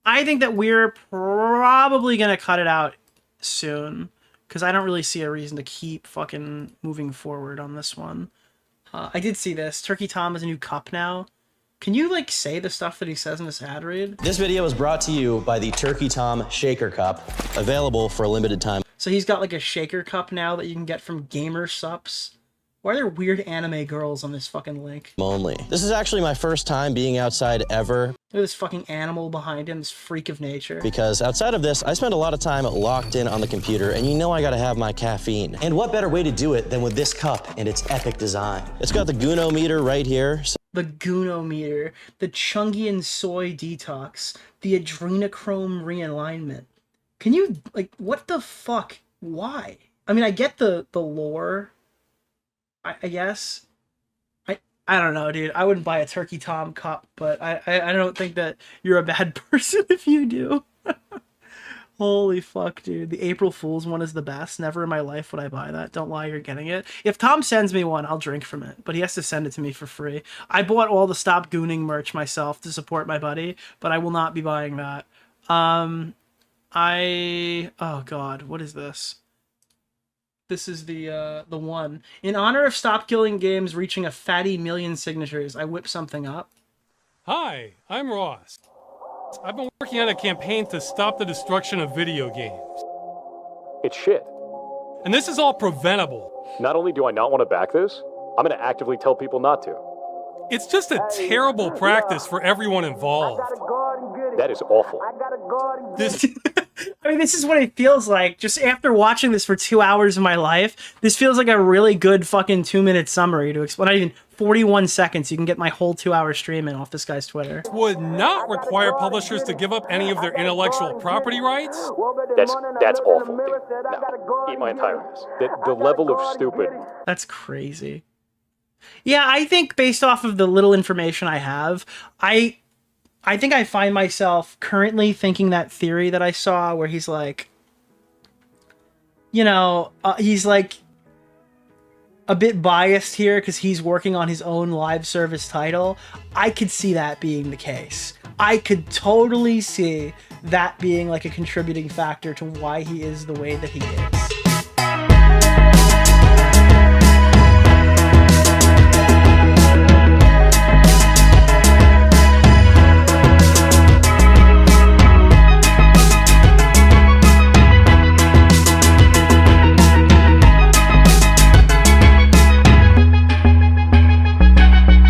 I think that we're probably going to cut it out soon because I don't really see a reason to keep fucking moving forward on this one. I did see this. Turkey Tom has a new cup now. Can you, like, say the stuff that he says in this ad read? This video is brought to you by the Turkey Tom Shaker Cup, available for a limited time. So he's got, like, a shaker cup now that you can get from Gamer Sups. Why are there weird anime girls on this fucking link? Only. This is actually my first time being outside ever. Look at this fucking animal behind him, this freak of nature. Because outside of this, I spend a lot of time locked in on the computer, and you know I gotta have my caffeine. And what better way to do it than with this cup and its epic design? It's got the Guno-meter right here. The Guno-meter, the Chungian soy detox, the adrenochrome realignment. Can you, like, what the fuck? Why? I mean, I get the lore, I guess. I don't know, dude. I wouldn't buy a Turkey Tom cup, but I don't think that you're a bad person if you do. Holy fuck, dude. The April Fool's one is the best. Never in my life would I buy that. Don't lie, you're getting it. If Tom sends me one, I'll drink from it, but he has to send it to me for free. I bought all the Stop Gooning merch myself to support my buddy, but I will not be buying that. Oh god, what is this? This is the one. In honor of Stop Killing Games reaching a fatty million signatures, I whipped something up. Hi, I'm Ross. I've been working on a campaign to stop the destruction of video games. It's shit. And this is all preventable. Not only do I not want to back this, I'm going to actively tell people not to. It's just a terrible practice for everyone involved. That is awful. This I mean, this is what it feels like. Just after watching this for 2 hours of my life, this feels like a really good fucking 2-minute summary to explain. Not even 41 seconds. You can get my whole 2-hour stream in off this guy's Twitter. would not require publishers to give up any of their intellectual property rights. That's awful. No, eat my entire ass. The level of stupid. That's crazy. Yeah, I think based off of the little information I have, I think I find myself currently thinking that theory that I saw where he's like, you know, he's like a bit biased here because he's working on his own live service title. I could see that being the case. I could totally see that being like a contributing factor to why he is the way that he is.